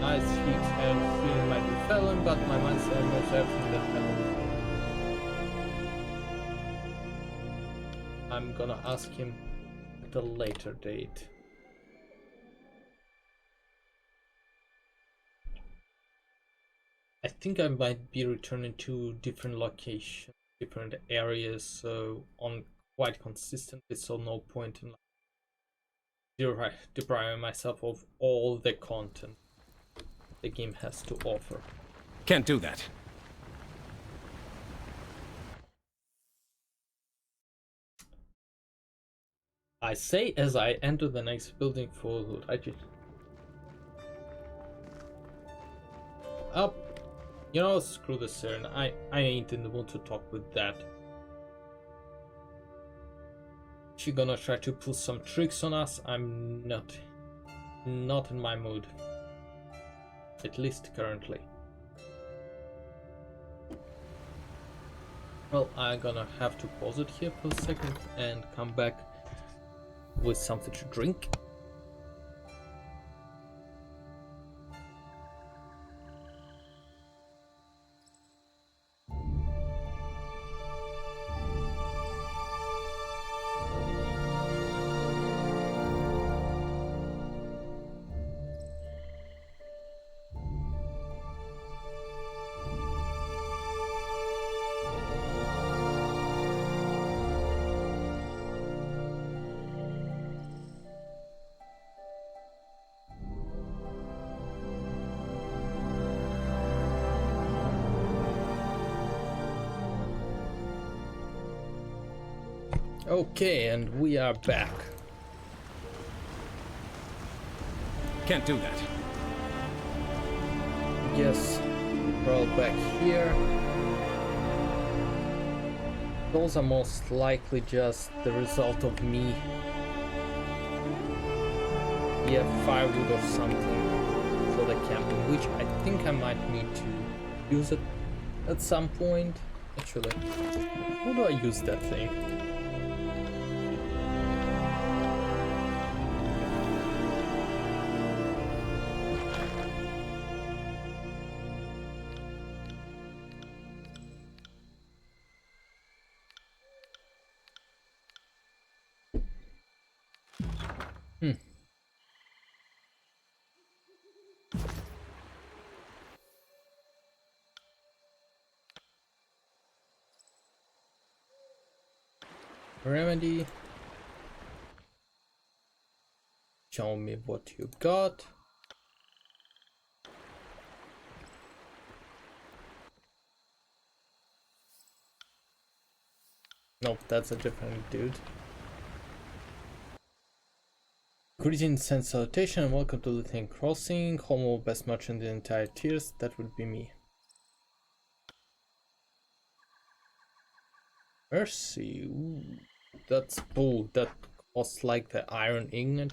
Speaker 1: nice heat and feeling might be felon, but my mindset knows everything that happened. I'm gonna ask him at a later date. I think I might be returning to different locations, different areas, so on quite consistently, so no point in depriving myself of all the content the game has to offer.
Speaker 4: Can't do that.
Speaker 1: I say as I enter the next building for loot. Up. You know, screw the Siren. I ain't in the mood to talk with that. She gonna try to pull some tricks on us. I'm not in my mood. At least currently. Well, I'm gonna have to pause it here for a second and come back with something to drink. Okay, and we are back.
Speaker 4: Can't do that.
Speaker 1: Yes, we're all back here. Those are most likely just the result of me. Yeah, firewood or something for the camping, which I think I might need to use it at some point. Actually, how do I use that thing? Remedy. Show me what you got. Nope, that's a different dude. Greetings and salutation and welcome to Lithium Crossing, home of best merchant in the entire tiers. That would be me. Mercy, ooh, that's bull. That costs like the iron ingot.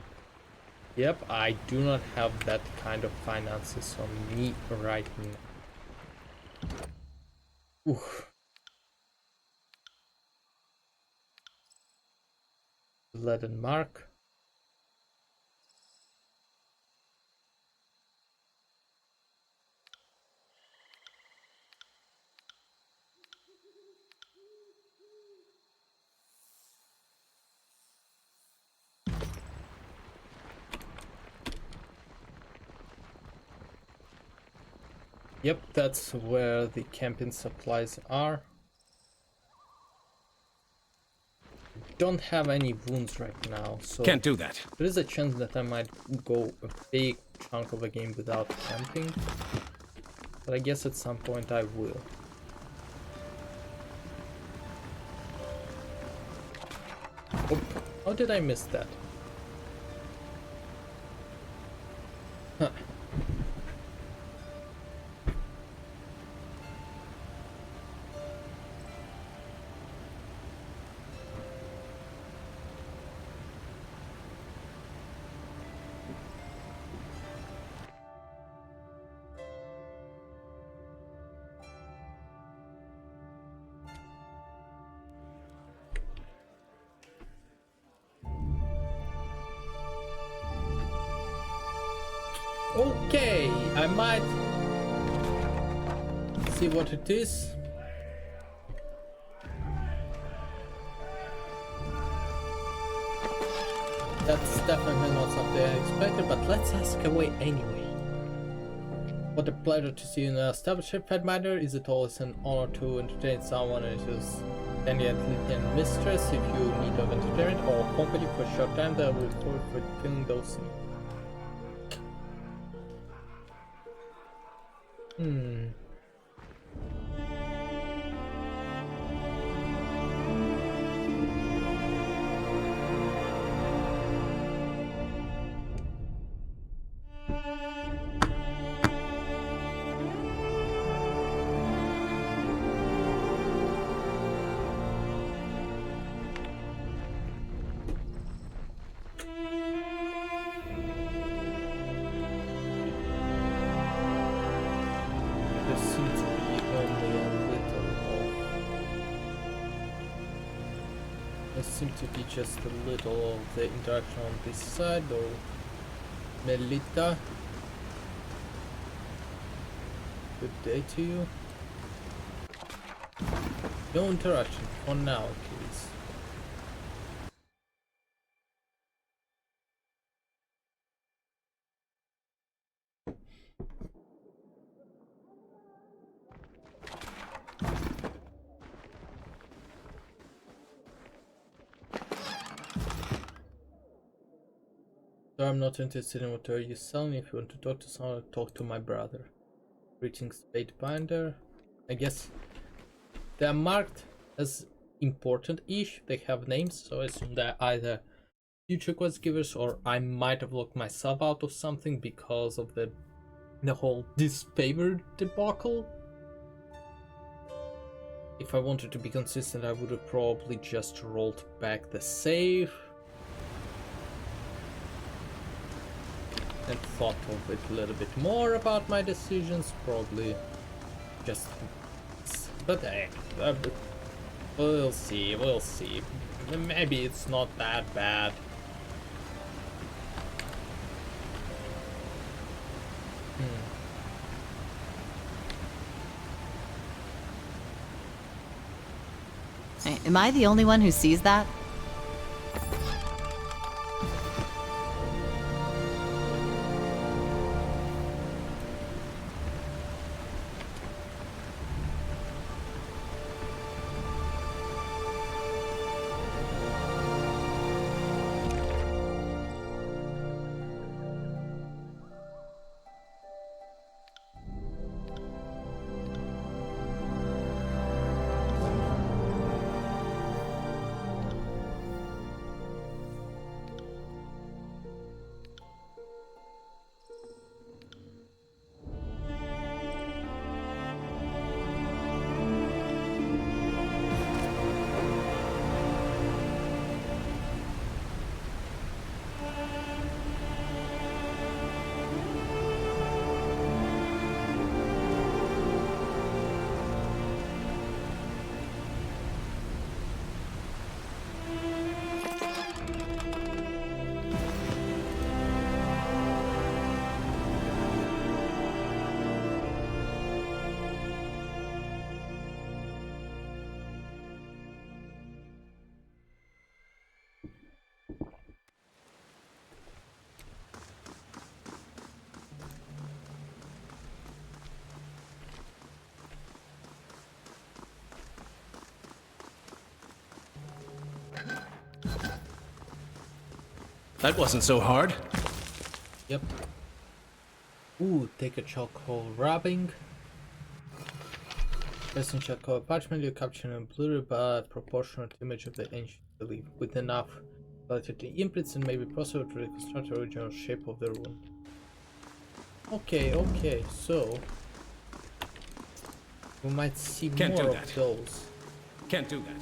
Speaker 1: Yep, I do not have that kind of finances on me right now. Ooh. Leaden mark. Yep, that's where the camping supplies are. Don't have any wounds right now, so
Speaker 4: Can't do that.
Speaker 1: there is a chance that I might go a big chunk of a game without camping, but I guess at some point I will. Oh, how did I miss that? Huh. Okay, I might see what it is. That's definitely not something I expected, but let's ask away anyway. What a pleasure to see you in an established Fedminder. Is it always an honor to entertain someone and his Lithian mistress? If you need of entertainment or company for a short time, then I will look forward for filling those needs. There seems to be only a little of... There seems to be just a little of the interaction on this side, though. Melita. Good day to you. No interaction for now, please. So I'm not interested in what you're selling. If you want to talk to someone, talk to my brother. Greetings, Spade Binder. I guess they're marked as important-ish. They have names, so I assume they're either future quest givers or I might have locked myself out of something because of the whole disfavored debacle. If I wanted to be consistent, I would have probably just rolled back the save and thought of it a little bit more about my decisions, probably just... But we'll see, we'll see. Maybe it's not that bad.
Speaker 3: Hey, am I the only one who sees that?
Speaker 4: That wasn't so hard.
Speaker 1: Yep. Ooh, take a charcoal rubbing. Pressing charcoal parchment, you capture a blurry but proportionate image of the ancient belief, with enough qualitative imprints and maybe possible to reconstruct the original shape of the rune. Okay, so we might see
Speaker 4: Can't
Speaker 1: more
Speaker 4: do
Speaker 1: of
Speaker 4: that.
Speaker 1: those.
Speaker 4: Can't do that.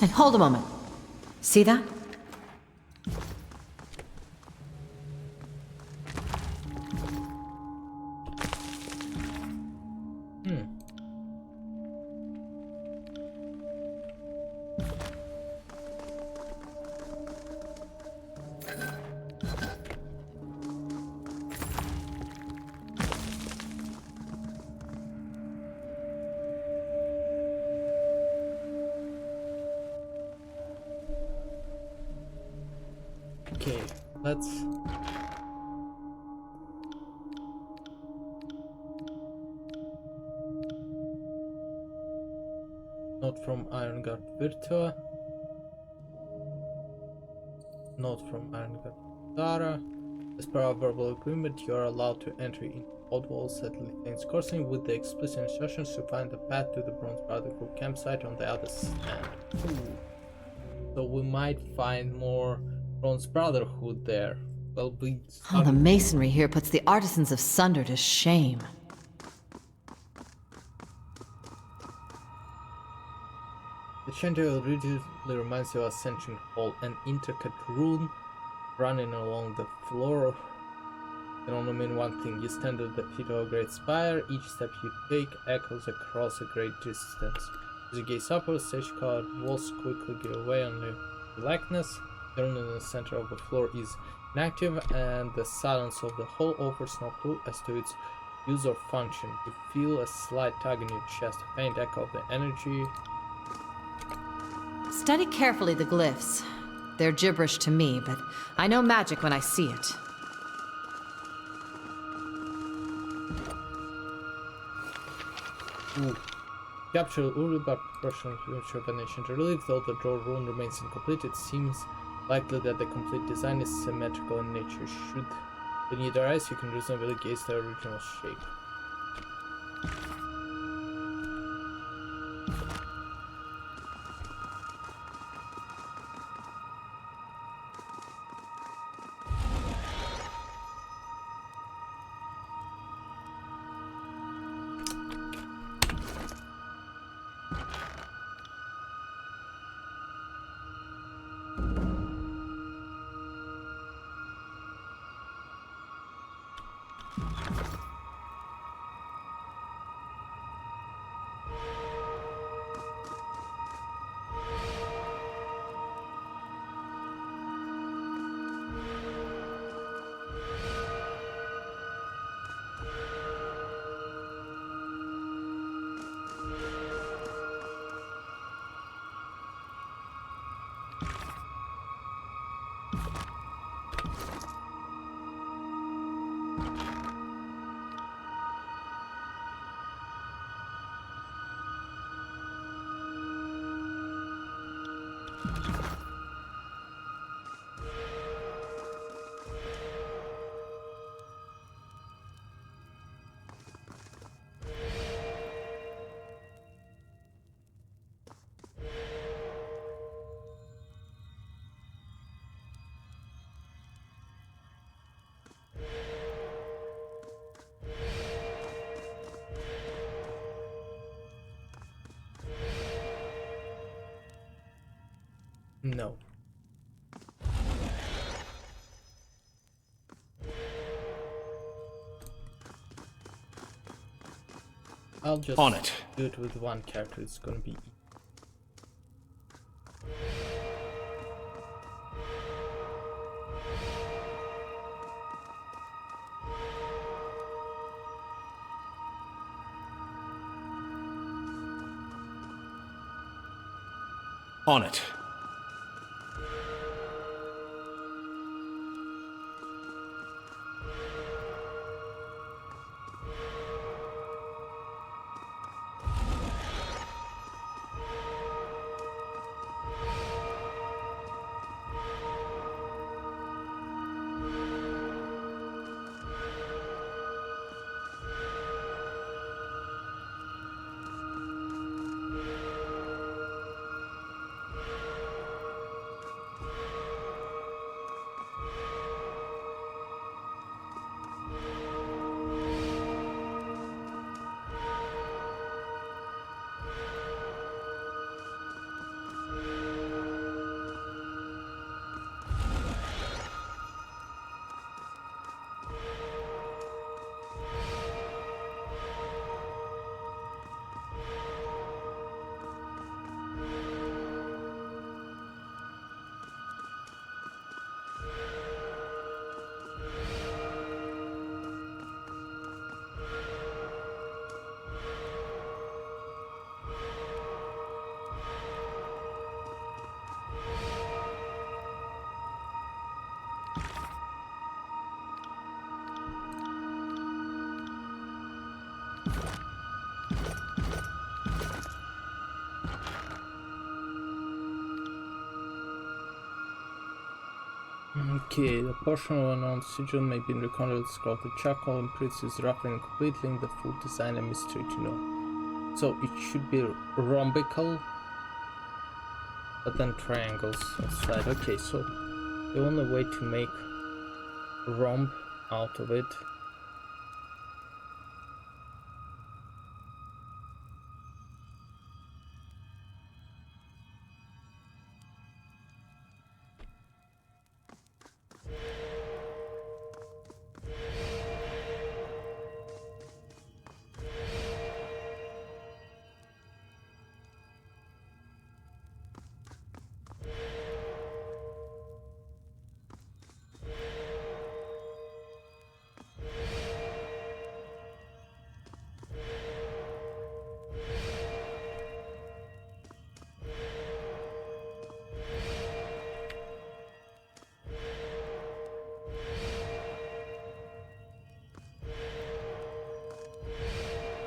Speaker 3: And hold a moment. See that?
Speaker 1: Okay, let's not from Iron Guard Virtua, not from Iron Guard Zara. As per our verbal agreement, you are allowed to enter into old walls at Lithane's Crossing with the explicit instructions to find the path to the Bronze Brotherhood campsite on the other stand. Ooh. So we might find more Bronze Brotherhood there. Well, we
Speaker 3: Oh, the masonry here puts the artisans of Sunder to shame.
Speaker 1: The chandelier originally reminds you of Ascension Hall, an intricate rune running along the floor. Can only mean one thing: you stand at the feet of a great spire. Each step you take echoes across a great distance. As you gaze upwards, sage-colored walls quickly give way under blackness. The rune in the center of the floor is inactive, and the silence of the hall offers no clue as to its use or function. You feel a slight tug in your chest, a faint echo of the energy.
Speaker 3: Study carefully the glyphs. They're gibberish to me, but I know magic when I see it.
Speaker 1: Ooh. Capture Uri by proportional to of an ancient relief. Though the draw rune remains incomplete, it seems likely that the complete design is symmetrical in nature. Should you need your eyes, you can reasonably gaze the original shape. No. I'll just
Speaker 4: On it.
Speaker 1: do it with one character. It's gonna be
Speaker 4: On it.
Speaker 1: Okay, the portion of an unknown sigil may be recounted scroll the charcoal and prints is roughly and completely the full design and mystery to know. So it should be rhombical, but then triangles outside. Okay, so the only way to make a rhomb out of it.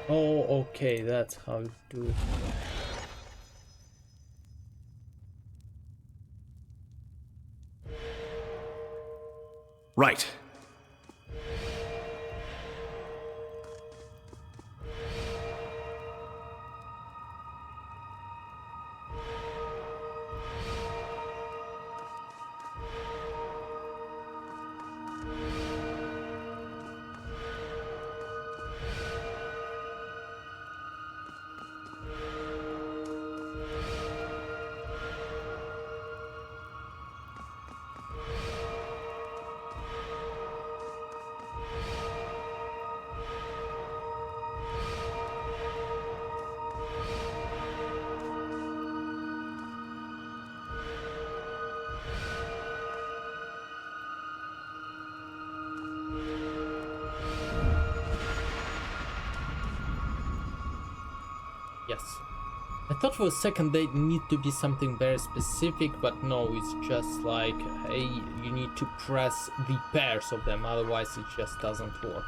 Speaker 1: Oh, okay, that's how you do it.
Speaker 2: Right.
Speaker 1: Yes. I thought for a second they need to be something very specific, but no, it's just like, hey, you need to press the pairs of them, otherwise it just doesn't work.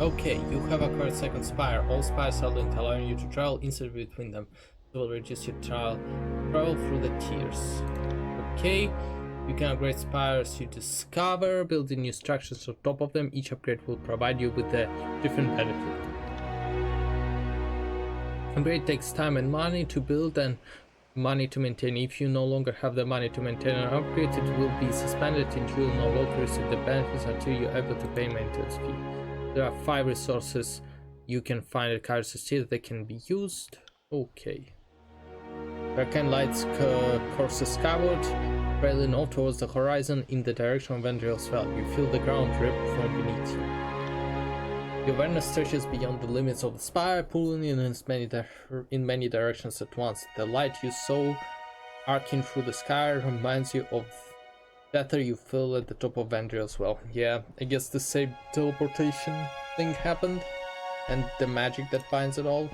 Speaker 1: Okay, you have acquired second spire. All spires are linked, allowing you to travel instantly between them. It will reduce your travel through the tiers. Okay, you can upgrade spires you discover, building new structures on top of them. Each upgrade will provide you with a different benefit. Upgrade takes time and money to build and money to maintain. If you no longer have the money to maintain an upgrade, it will be suspended and you will no longer receive the benefits until you're able to pay maintenance fee. There are 5 resources you can find at Kairos Steel that can be used. Okay. Arcane Lights courses skyward, trailing off towards the horizon in the direction of Vendriel's Well. You feel the ground rip from beneath you. Your awareness stretches beyond the limits of the spire, pulling you in many directions at once. The light you saw arcing through the sky reminds you of that you feel at the top of Vendriel's Well. Yeah, I guess the same teleportation thing happened, and the magic that binds it all.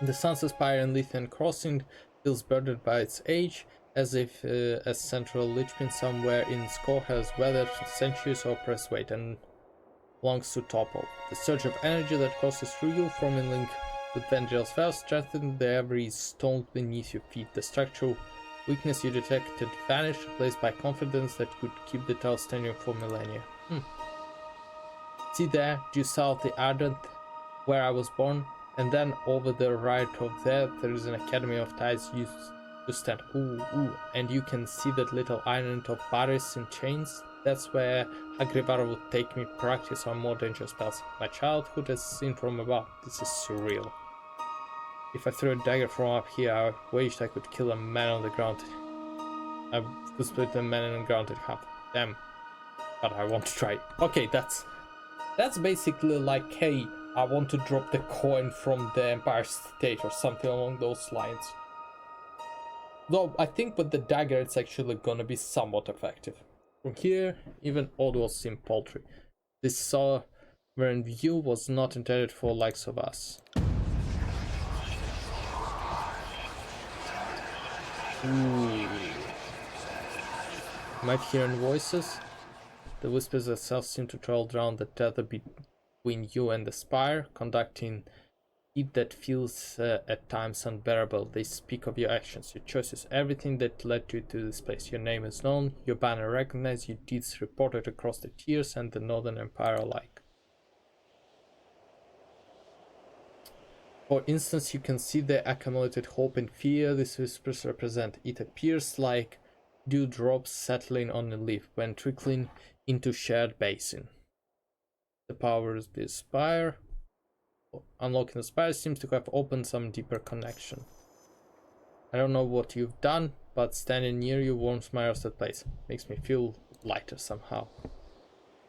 Speaker 1: The Sunset Spire and Lithian Crossing feels burdened by its age, as if a central linchpin somewhere in Score has weathered centuries of press weight and longs to topple. The surge of energy that courses through you, forming link with Vendriel's Well, strengthened the every stone beneath your feet. The structural weakness you detected vanished, replaced by confidence that could keep the tale standing for millennia. See there, due south the Ardent, where I was born, and then over the right of there is an Academy of Tides used to stand. Ooh, and you can see that little island of Paris in chains. That's where Agrivara would take me practice on more dangerous spells. My childhood is seen from above. This is surreal. If I threw a dagger from up here, I wished I could kill a man on the ground. I could split a man in the ground in half. Damn. But I want to try. Okay, that's basically like, hey, I want to drop the coin from the Empire State or something along those lines. Though I think with the dagger it's actually gonna be somewhat effective. From here, even all will seem paltry. This sovereign view was not intended for likes of us. Ooh. Might hearing voices. The whispers themselves seem to travel around the tether between you and the spire, conducting heat that feels at times unbearable. They speak of your actions, your choices, everything that led you to this place. Your name is known, your banner recognized, your deeds reported across the tiers and the Northern Empire alike. For instance, you can see the accumulated hope and fear these whispers represent. It appears like dewdrops settling on a leaf when trickling into shared basin. The power of the spire. Unlocking the spire seems to have opened some deeper connection. I don't know what you've done, but standing near you warms my rusted place. Makes me feel lighter somehow.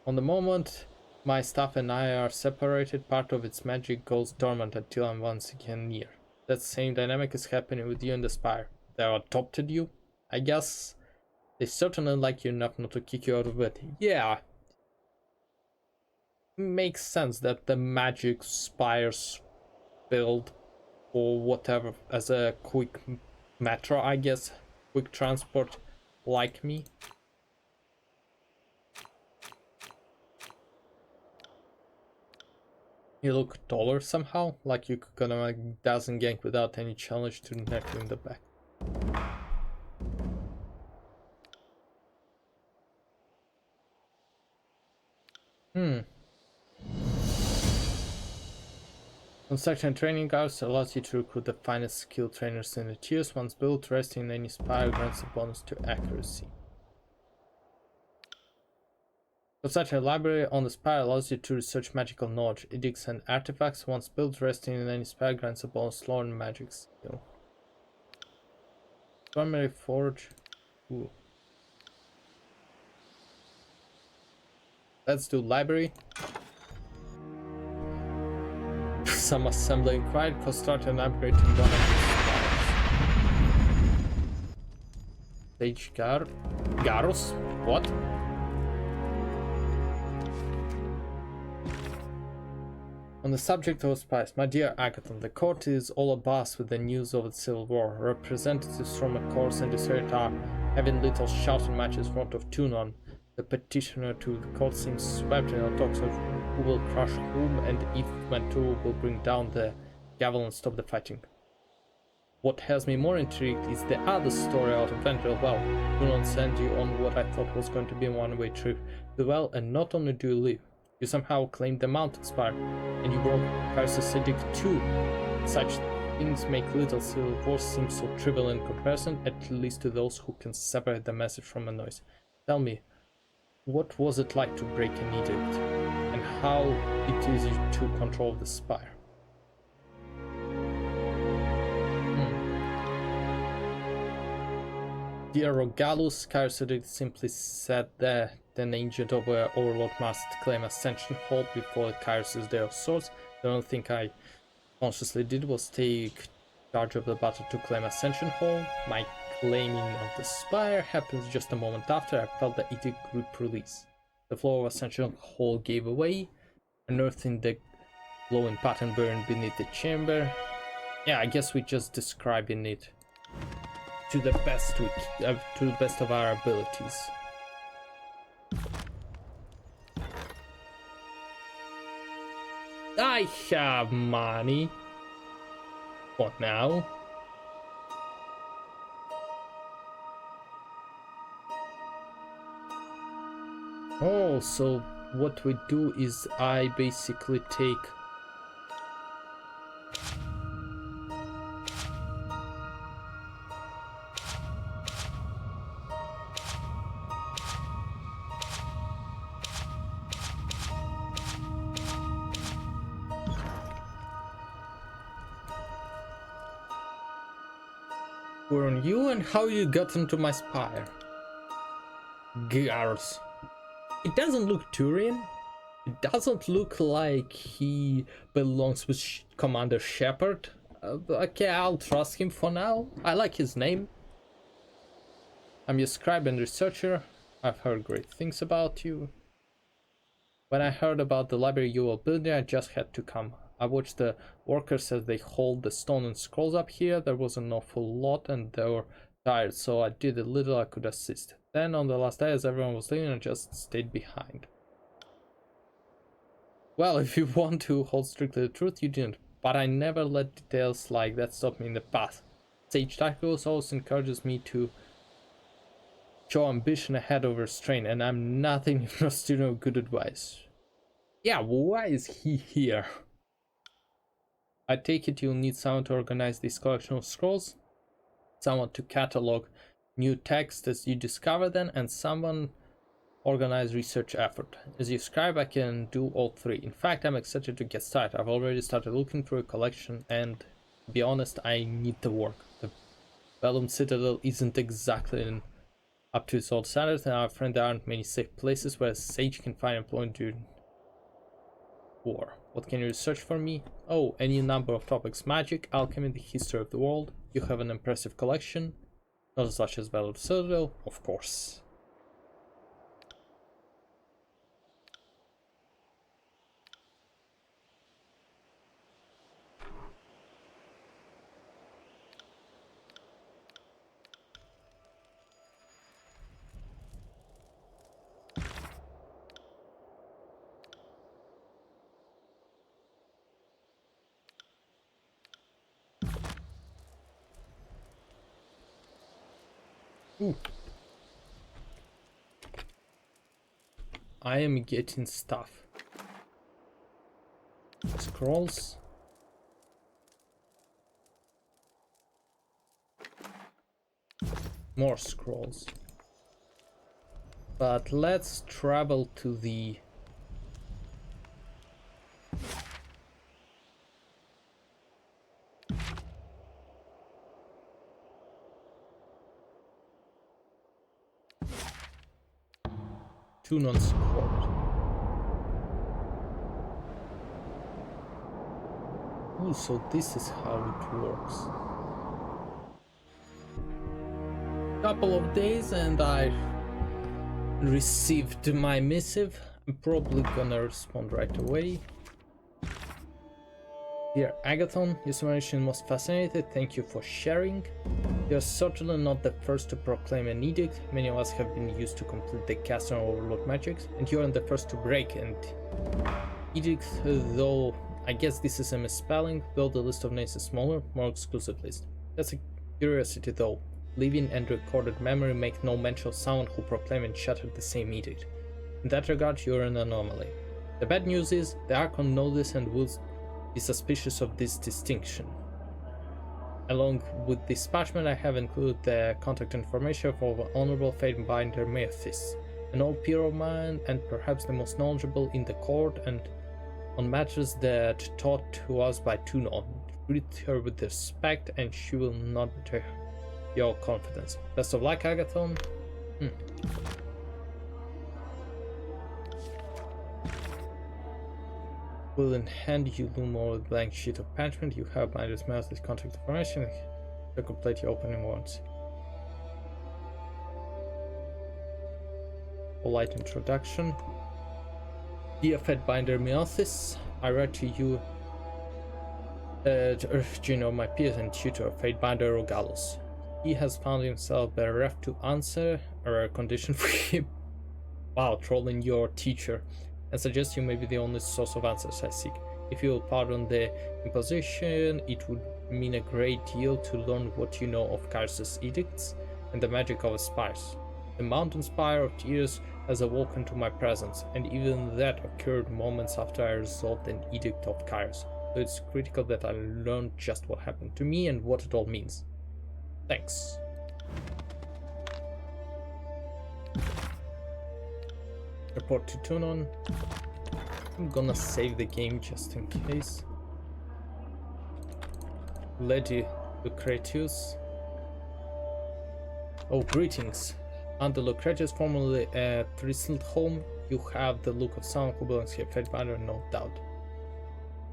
Speaker 1: On the moment my staff and I are separated, part of its magic goes dormant until I'm once again near. That same dynamic is happening with you and the spire. They adopted you, I guess. They certainly like you enough not to kick you out of bed. Yeah. Makes sense that the magic spires build or whatever as a quick metro, I guess. Quick transport like me. You look taller somehow, like you could gonna make dozen gank without any challenge to neck you in the back. Construction training guards allows you to recruit the finest skilled trainers in the tiers. Once built, resting in any spire grants a bonus to accuracy. Construction library on the spire allows you to research magical knowledge, edicts, and artifacts. Once built, resting in any spire grants a bonus to learn magic skill. Primary forge. Ooh. Let's do library. Some assembly required. Construct and upgrade to one of these spires. Sage Garros? What? On the subject of spies, my dear Agathon, the court is all abuzz with the news of the civil war. Representatives from the courts and district are having little shouting matches in front of Tunon. The petitioner to the court seems swept in the talks of who will crush whom and if Mantua will bring down the gavel and stop the fighting. What has me more intrigued is the other story out of Ventrell. Well, Tunon sent you on what I thought was going to be a one-way trip to well, and not only do you leave, you somehow claimed the mountain spire, and you broke Pyrrhus' edict too. Such things make little civil wars seem so trivial in comparison, at least to those who can separate the message from the noise. Tell me, what was it like to break an edict, and how it is to control the spire? The Rogalus Carcidic simply said that an agent of Overlord must claim Ascension Hall before the Kyrus' Day of Swords. The only thing I consciously did was take charge of the battle to claim Ascension Hall. My claiming of the spire happens just a moment after I felt the edict grip release. The floor of Ascension Hall gave away, unearthing the glowing pattern burned beneath the chamber. Yeah, I guess we're just describing it to the best of our abilities. I have money. What now? Oh, so what we do is I basically take we're on you and how you got into my spire. Girls. It doesn't look Turian. It doesn't look like he belongs with Commander Shepard. Okay, I'll trust him for now. I like his name. I'm your scribe and researcher. I've heard great things about you. When I heard about the library you were building, I just had to come. I watched the workers as they hauled the stone and scrolls up here. There was an awful lot and they were tired, so I did the little I could assist. Then on the last day, as everyone was leaving, I just stayed behind. Well, if you want to hold strictly the truth, you didn't. But I never let details like that stop me in the path. Sage Tychus always encourages me to show ambition ahead of restraint, and I'm nothing if not a student of good advice. Yeah, why is he here? I take it you'll need someone to organize this collection of scrolls, someone to catalog new texts as you discover them, and someone organize research effort. As your scribe, I can do all three. In fact, I'm excited to get started. I've already started looking through a collection, and to be honest, I need the work. The Vellum Citadel isn't exactly up to its old standards, and I'm afraid there aren't many safe places where a sage can find employment during war. What can you research for me? Oh, any number of topics: magic, alchemy, the history of the world. You have an impressive collection. Not as much as Vellum Citadel, of course. Ooh. I am getting stuff. Scrolls. More scrolls. But let's travel to the Tunon's court. Oh, so this is how it works. Couple of days and I received my missive. I'm probably gonna respond right away. Dear Agathon, your summation was fascinating. Thank you for sharing. You're certainly not the first to proclaim an edict. Many of us have been used to complete the caster and overload magics, and you aren't the first to break an edict, though I guess this is a misspelling, though the list of names is smaller, more exclusive list. That's a curiosity though. Living and recorded memory make no mention of someone who proclaimed and shattered the same edict. In that regard, you're an anomaly. The bad news is, the Archon knows this and will be suspicious of this distinction. Along with this parchment, I have included the contact information for the Honorable Fatebinder Meathis, an old peer of mine and perhaps the most knowledgeable in the court and on matters that taught to us by Tunon. Treat her with respect and she will not betray your confidence. Best of luck, Agathon. Will hand you loom over the blank sheet of parchment. You have my Meathis contact information to complete your opening words. Polite introduction. Dear Fatebinder Meathis, I write to you to urge you know my peers and tutor, Fatebinder Rogalus. He has found himself bereft to answer a rare condition for him. Wow, trolling your teacher. And suggest you may be the only source of answers I seek. If you will pardon the imposition, it would mean a great deal to learn what you know of Kyrus' edicts and the magic of spires. The mountain spire of tears has awoken to my presence, and even that occurred moments after I resolved an edict of Kyrus. So it's critical that I learn just what happened to me and what it all means. Thanks. Report to Tunon. I'm gonna save the game just in case. Lady Lucretius. Oh, greetings. Under Lucretius, formerly at recent home, you have the look of someone who belongs here. Fatebinder, no doubt.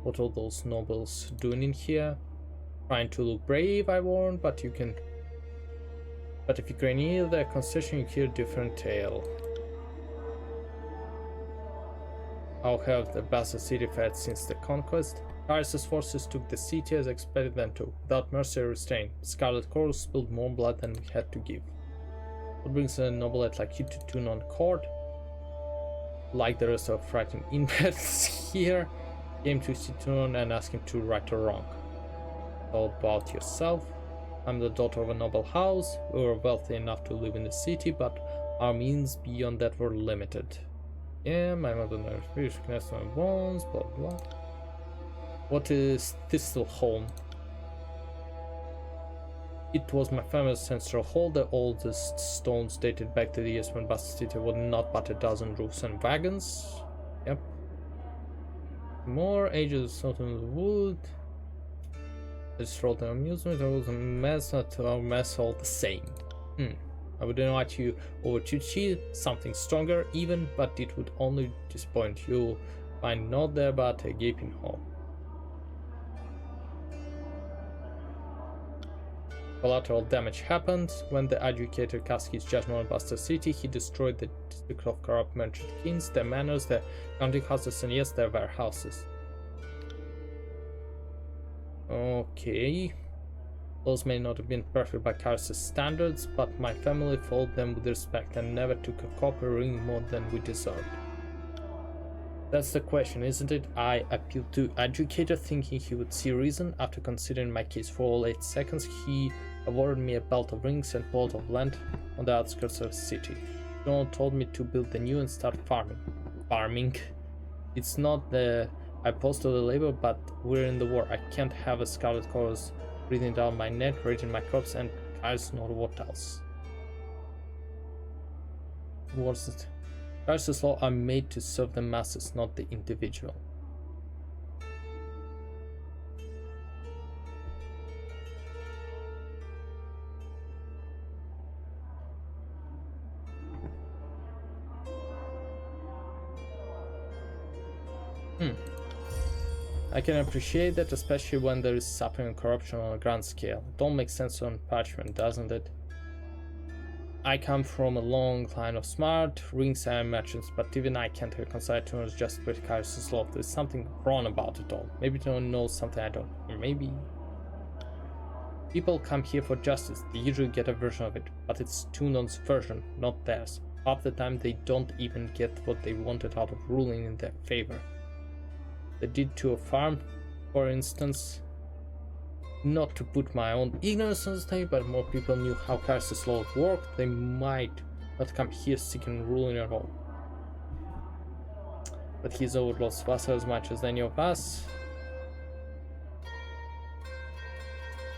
Speaker 1: What are those nobles doing in here? Trying to look brave, I warn, but But if you grenade the concession, you hear a different tale. How have the Bastard City fared since the conquest? Darius' forces took the city as expected them to, without mercy or restraint. Scarlet Chorus spilled more blood than we had to give. What brings a nobleite like you to tune on court? Like the rest of frightened inmates here, came to Citron and asked him to right a wrong. All about yourself. I'm the daughter of a noble house. We were wealthy enough to live in the city, but our means beyond that were limited. Yeah, my mother knows British connects my bones, blah blah. What is Thistleholm? It was my family's ancestral hall. The oldest stones dated back to the years when Bastard City was not but a dozen roofs and wagons. Yep. More ages of southern wood. This rolled an amusement. There was a mess, not a mess, all the same. I would invite you over to cheat something stronger, even, but it would only disappoint you. Find not there but a gaping hole. Collateral damage happened. When the adjudicator cast his judgment on Bastard City, he destroyed the district of corrupt merchant kings, their manors, their counting houses, and yes, their warehouses. Okay. Those may not have been perfect by Kairos' standards, but my family followed them with respect and never took a copper ring more than we deserved. That's the question, isn't it? I appealed to Adjudicator thinking he would see reason. After considering my case for all 8 seconds, he awarded me a belt of rings and plot of land on the outskirts of the city. John told me to build the new and start farming. Farming? It's not the opposed to the labor, but we're in the war. I can't have a Scarlet Chorus breathing down my neck, raiding my crops, and guys know what else. What's it? Kairos' law are made to serve the masses, not the individual. I can appreciate that, especially when there is suffering and corruption on a grand scale. It all makes sense on parchment, doesn't it? I come from a long line of smart, ring-savvy merchants, but even I can't reconcile too much just with Kairos' law. There's something wrong about it all. Maybe they don't know something I don't. Or maybe... People come here for justice. They usually get a version of it, but it's Tunon's version, not theirs. Half the time they don't even get what they wanted out of ruling in their favor. They did to a farm, for instance. Not to put my own ignorance on the stage, but more people knew how Kairos' law worked, they might not come here seeking ruling at all. But he's overlost us as much as any of us.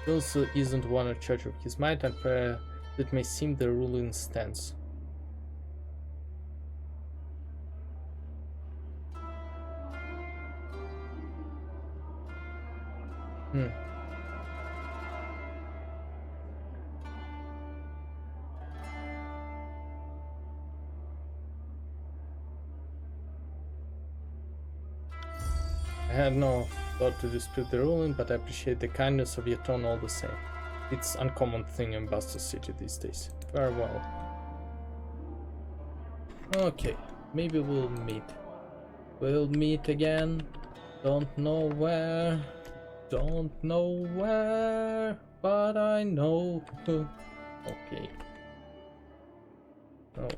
Speaker 1: He also isn't one a church of his might, and it may seem the ruling stands. I had no thought to dispute the ruling, but I appreciate the kindness of your tone all the same. It's an uncommon thing in Bastard City these days. Farewell. Okay, maybe we'll meet. We'll meet again. Don't know where. Don't know where. But I know. Okay. Oh.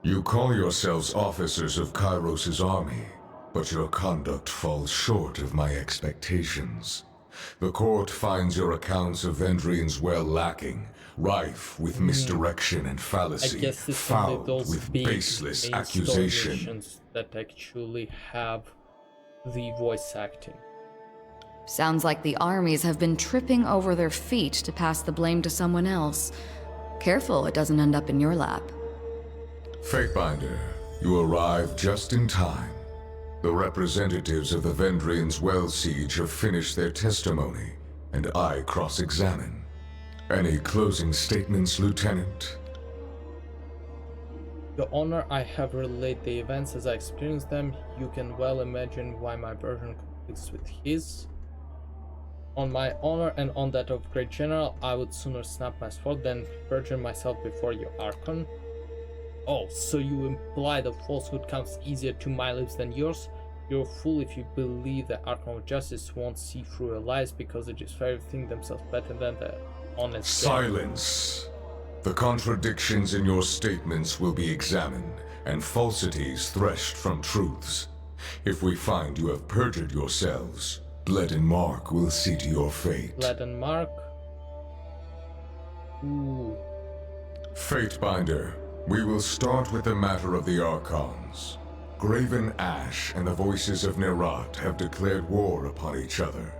Speaker 2: You call yourselves officers of Kairos' army, but your conduct falls short of my expectations. The court finds your accounts of Vendrian's well lacking, rife with misdirection and fallacy, fouled with baseless accusation.
Speaker 1: That actually have the voice acting.
Speaker 3: Sounds like the armies have been tripping over their feet to pass the blame to someone else. Careful it doesn't end up in your lap.
Speaker 2: Fatebinder, you arrived just in time. The representatives of the Vendrian's well siege have finished their testimony, and I cross-examine. Any closing statements, Lieutenant?
Speaker 1: Your Honor, I have relayed the events as I experienced them. You can well imagine why my version conflicts with his. On my honor and on that of great general, I would sooner snap my sword than perjure myself before you, Archon. Oh, so you imply that falsehood comes easier to my lips than yours? You're a fool if you believe the Archon of Justice won't see through your lies because it is fair to think themselves better than the honest
Speaker 2: Silence! The contradictions in your statements will be examined, and falsities threshed from truths. If we find you have perjured yourselves, Bled and Mark will see to your fate.
Speaker 1: Bled and Mark? Ooh.
Speaker 2: Fatebinder, we will start with the matter of the Archons. Graven Ash and the Voices of Nerat have declared war upon each other.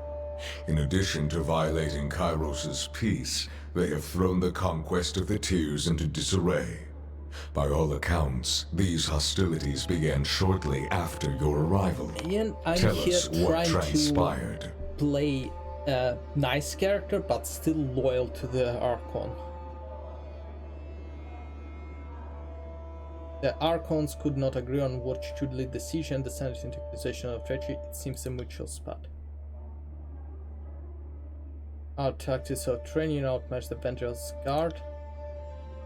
Speaker 2: In addition to violating Kairos' peace, they have thrown the conquest of the Tears into disarray. By all accounts, these hostilities began shortly after your arrival.
Speaker 1: Ian, I'm
Speaker 2: Tell
Speaker 1: here
Speaker 2: us what
Speaker 1: trying
Speaker 2: transpired.
Speaker 1: to play a nice character, but still loyal to the Archon. The Archons could not agree on what should lead the siege and descended into accusation of treachery. It seems a mutual spot. Our tactics of training outmatched the Vengeance Guard.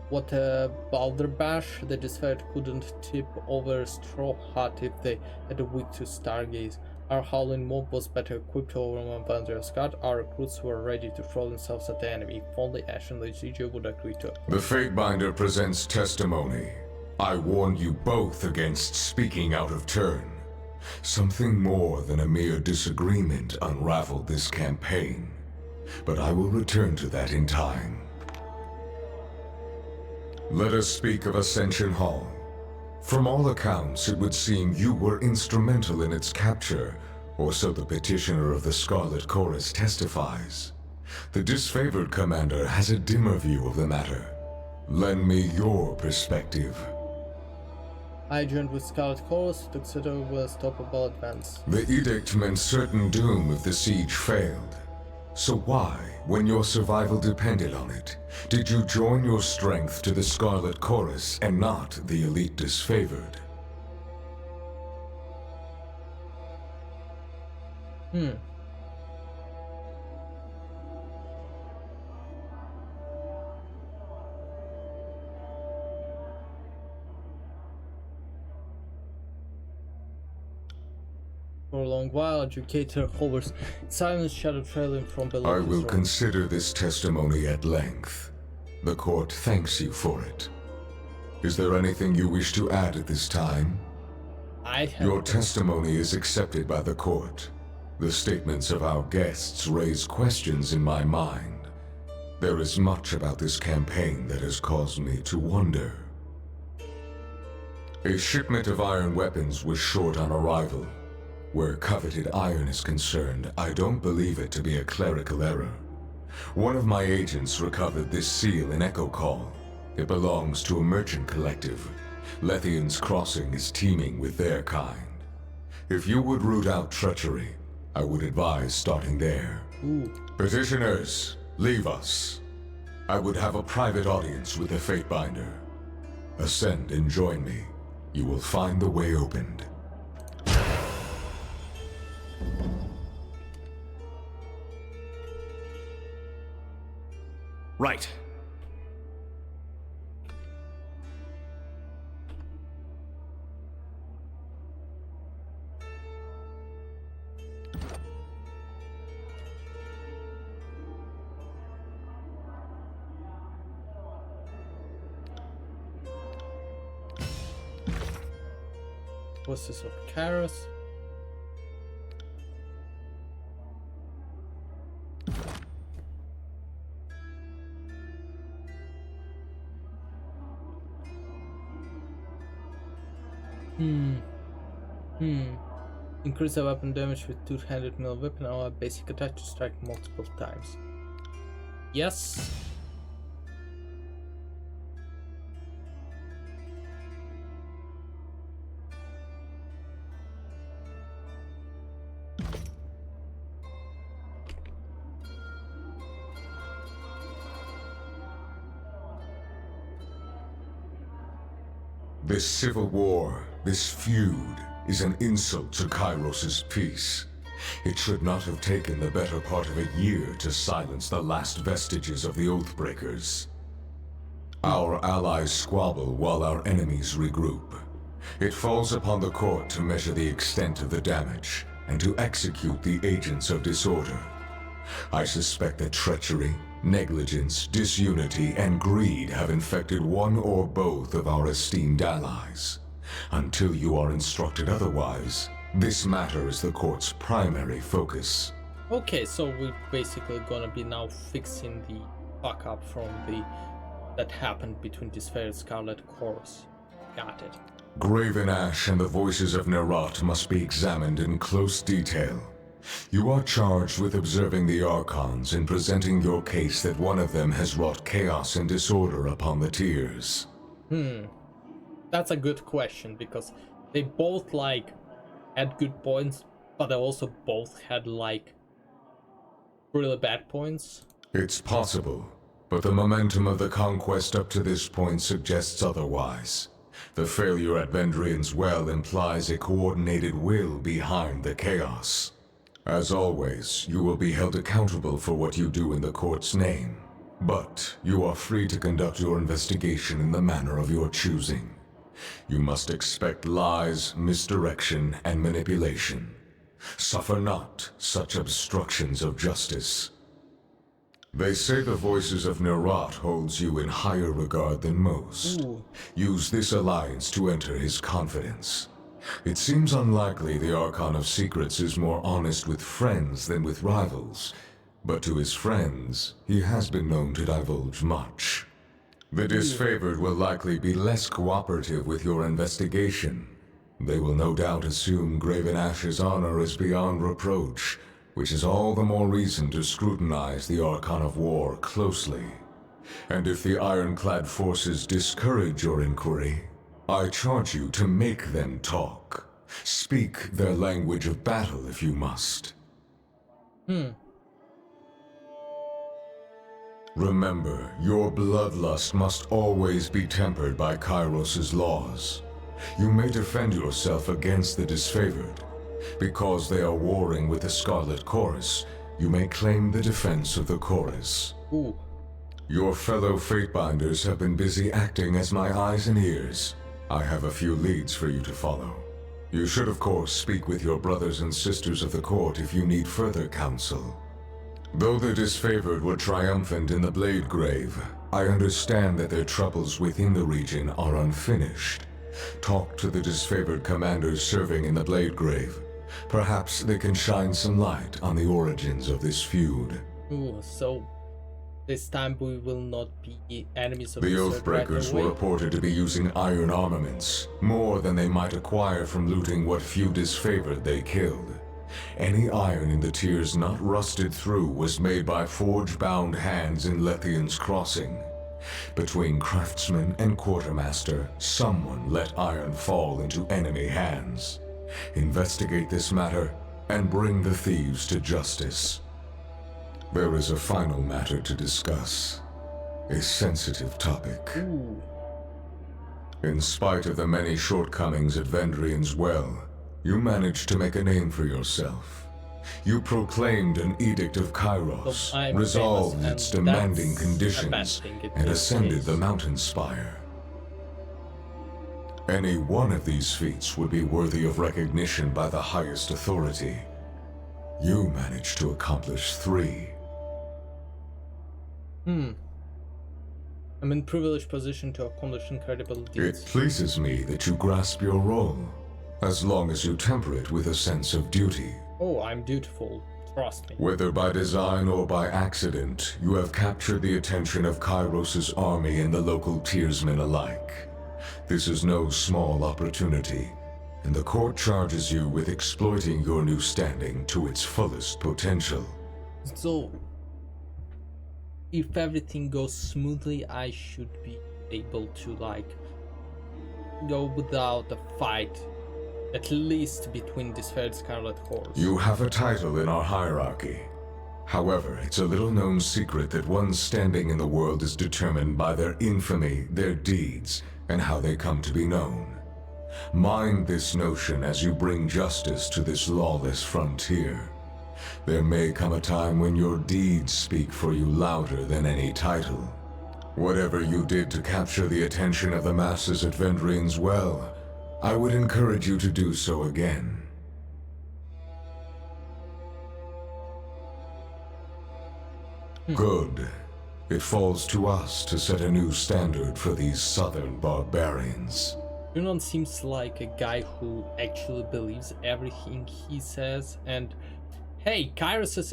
Speaker 1: What a balderbash! They decided couldn't tip over a straw hat if they had a week to stargaze. Our howling mob was better equipped to overwhelm Vander's Guard. Our recruits were ready to throw themselves at the enemy. If only Ash and Legion would agree to it.
Speaker 2: The Fatebinder presents testimony. I warn you both against speaking out of turn. Something more than a mere disagreement unraveled this campaign. But I will return to that in time. Let us speak of Ascension Hall. From all accounts, it would seem you were instrumental in its capture, or so the petitioner of the Scarlet Chorus testifies. The disfavored commander has a dimmer view of the matter. Lend me your perspective.
Speaker 1: I joined with Scarlet Chorus, took Citadel with a stoppable advance.
Speaker 2: The edict meant certain doom if the siege failed. So why, when your survival depended on it, did you join your strength to the Scarlet Chorus and not the elite disfavored?
Speaker 1: For a long while, Educator hovers in silence, shadow trailing from below.
Speaker 2: I
Speaker 1: his
Speaker 2: will
Speaker 1: robe.
Speaker 2: consider this testimony at length. The court thanks you for it. Is there anything you wish to add at this time?
Speaker 1: I have
Speaker 2: Your testimony is accepted by the court. The statements of our guests raise questions in my mind. There is much about this campaign that has caused me to wonder. A shipment of iron weapons was short on arrival. Where coveted iron is concerned, I don't believe it to be a clerical error. One of my agents recovered this seal in Echo Call. It belongs to a merchant collective. Lethian's Crossing is teeming with their kind. If you would root out treachery, I would advise starting there. Petitioners, leave us. I would have a private audience with the Fatebinder. Ascend and join me. You will find the way opened.
Speaker 4: Right.
Speaker 1: Voices of Kairos. Increase the weapon damage with 200 mil weapon or a basic attack to strike multiple times. Yes.
Speaker 2: This civil war, this feud, is an insult to Kairos' peace. It should not have taken the better part of a year to silence the last vestiges of the Oathbreakers. Our allies squabble while our enemies regroup. It falls upon the court to measure the extent of the damage and to execute the agents of disorder. I suspect that treachery, negligence, disunity, and greed have infected one or both of our esteemed allies. Until you are instructed otherwise, this matter is the court's primary focus.
Speaker 1: Okay, so we're basically gonna be now fixing the fuck up from that happened between this fair Scarlet Chorus. Got it.
Speaker 2: Graven Ash and the voices of Nerat must be examined in close detail. You are charged with observing the Archons and presenting your case that one of them has wrought chaos and disorder upon the tiers.
Speaker 1: That's a good question, because they both, had good points, but they also both had, really bad points.
Speaker 2: It's possible, but the momentum of the conquest up to this point suggests otherwise. The failure at Vendrian's Well implies a coordinated will behind the chaos. As always, you will be held accountable for what you do in the court's name, but you are free to conduct your investigation in the manner of your choosing. You must expect lies, misdirection, and manipulation. Suffer not such obstructions of justice. They say the voices of Nerat holds you in higher regard than most. Use this alliance to enter his confidence. It seems unlikely the Archon of Secrets is more honest with friends than with rivals, but to his friends, he has been known to divulge much. The disfavored will likely be less cooperative with your investigation. They will no doubt assume Graven Ash's honor is beyond reproach, which is all the more reason to scrutinize the Archon of War closely. And if the ironclad forces discourage your inquiry, I charge you to make them talk. Speak their language of battle if you must. Remember, your bloodlust must always be tempered by Kairos' laws. You may defend yourself against the disfavored. Because they are warring with the Scarlet Chorus, you may claim the defense of the Chorus. Your fellow Fatebinders have been busy acting as my eyes and ears. I have a few leads for you to follow. You should, of course, speak with your brothers and sisters of the court if you need further counsel. Though the disfavored were triumphant in the Blade Grave, I understand that their troubles within the region are unfinished. Talk to the disfavored commanders serving in the Blade Grave. Perhaps they can shine some light on the origins of this feud.
Speaker 1: So this time we will not be enemies of
Speaker 2: the
Speaker 1: Sword
Speaker 2: Oathbreakers
Speaker 1: right
Speaker 2: were
Speaker 1: away.
Speaker 2: reported to be using iron armaments, more than they might acquire from looting what few disfavored they killed. Any iron in the tiers not rusted through was made by forge-bound hands in Lethian's Crossing. Between craftsman and quartermaster, someone let iron fall into enemy hands. Investigate this matter and bring the thieves to justice. There is a final matter to discuss. A sensitive topic. In spite of the many shortcomings at Vendrian's Well, you managed to make a name for yourself. You proclaimed an Edict of Kairos,
Speaker 1: So I'm
Speaker 2: resolved
Speaker 1: famous,
Speaker 2: its
Speaker 1: and
Speaker 2: demanding
Speaker 1: that's a bad
Speaker 2: conditions,
Speaker 1: thing in
Speaker 2: and
Speaker 1: this
Speaker 2: ascended
Speaker 1: case.
Speaker 2: the mountain spire. Any one of these feats would be worthy of recognition by the highest authority. You managed to accomplish 3.
Speaker 1: I'm in privileged position to accomplish incredible
Speaker 2: It
Speaker 1: deeds.
Speaker 2: pleases me that you grasp your role, as long as you temper it with a sense of duty.
Speaker 1: Oh, I'm dutiful. Trust me.
Speaker 2: Whether by design or by accident, you have captured the attention of Kairos' army and the local tiersmen alike. This is no small opportunity, and the court charges you with exploiting your new standing to its fullest potential.
Speaker 1: So, if everything goes smoothly, I should be able to, go without a fight. At least between this fair Scarlet Horse.
Speaker 2: You have a title in our hierarchy. However, it's a little-known secret that one's standing in the world is determined by their infamy, their deeds, and how they come to be known. Mind this notion as you bring justice to this lawless frontier. There may come a time when your deeds speak for you louder than any title. Whatever you did to capture the attention of the masses at Vendrian's Well, I would encourage you to do so again. Good. It falls to us to set a new standard for these southern barbarians.
Speaker 1: Junon seems like a guy who actually believes everything he says, and hey, Kairos is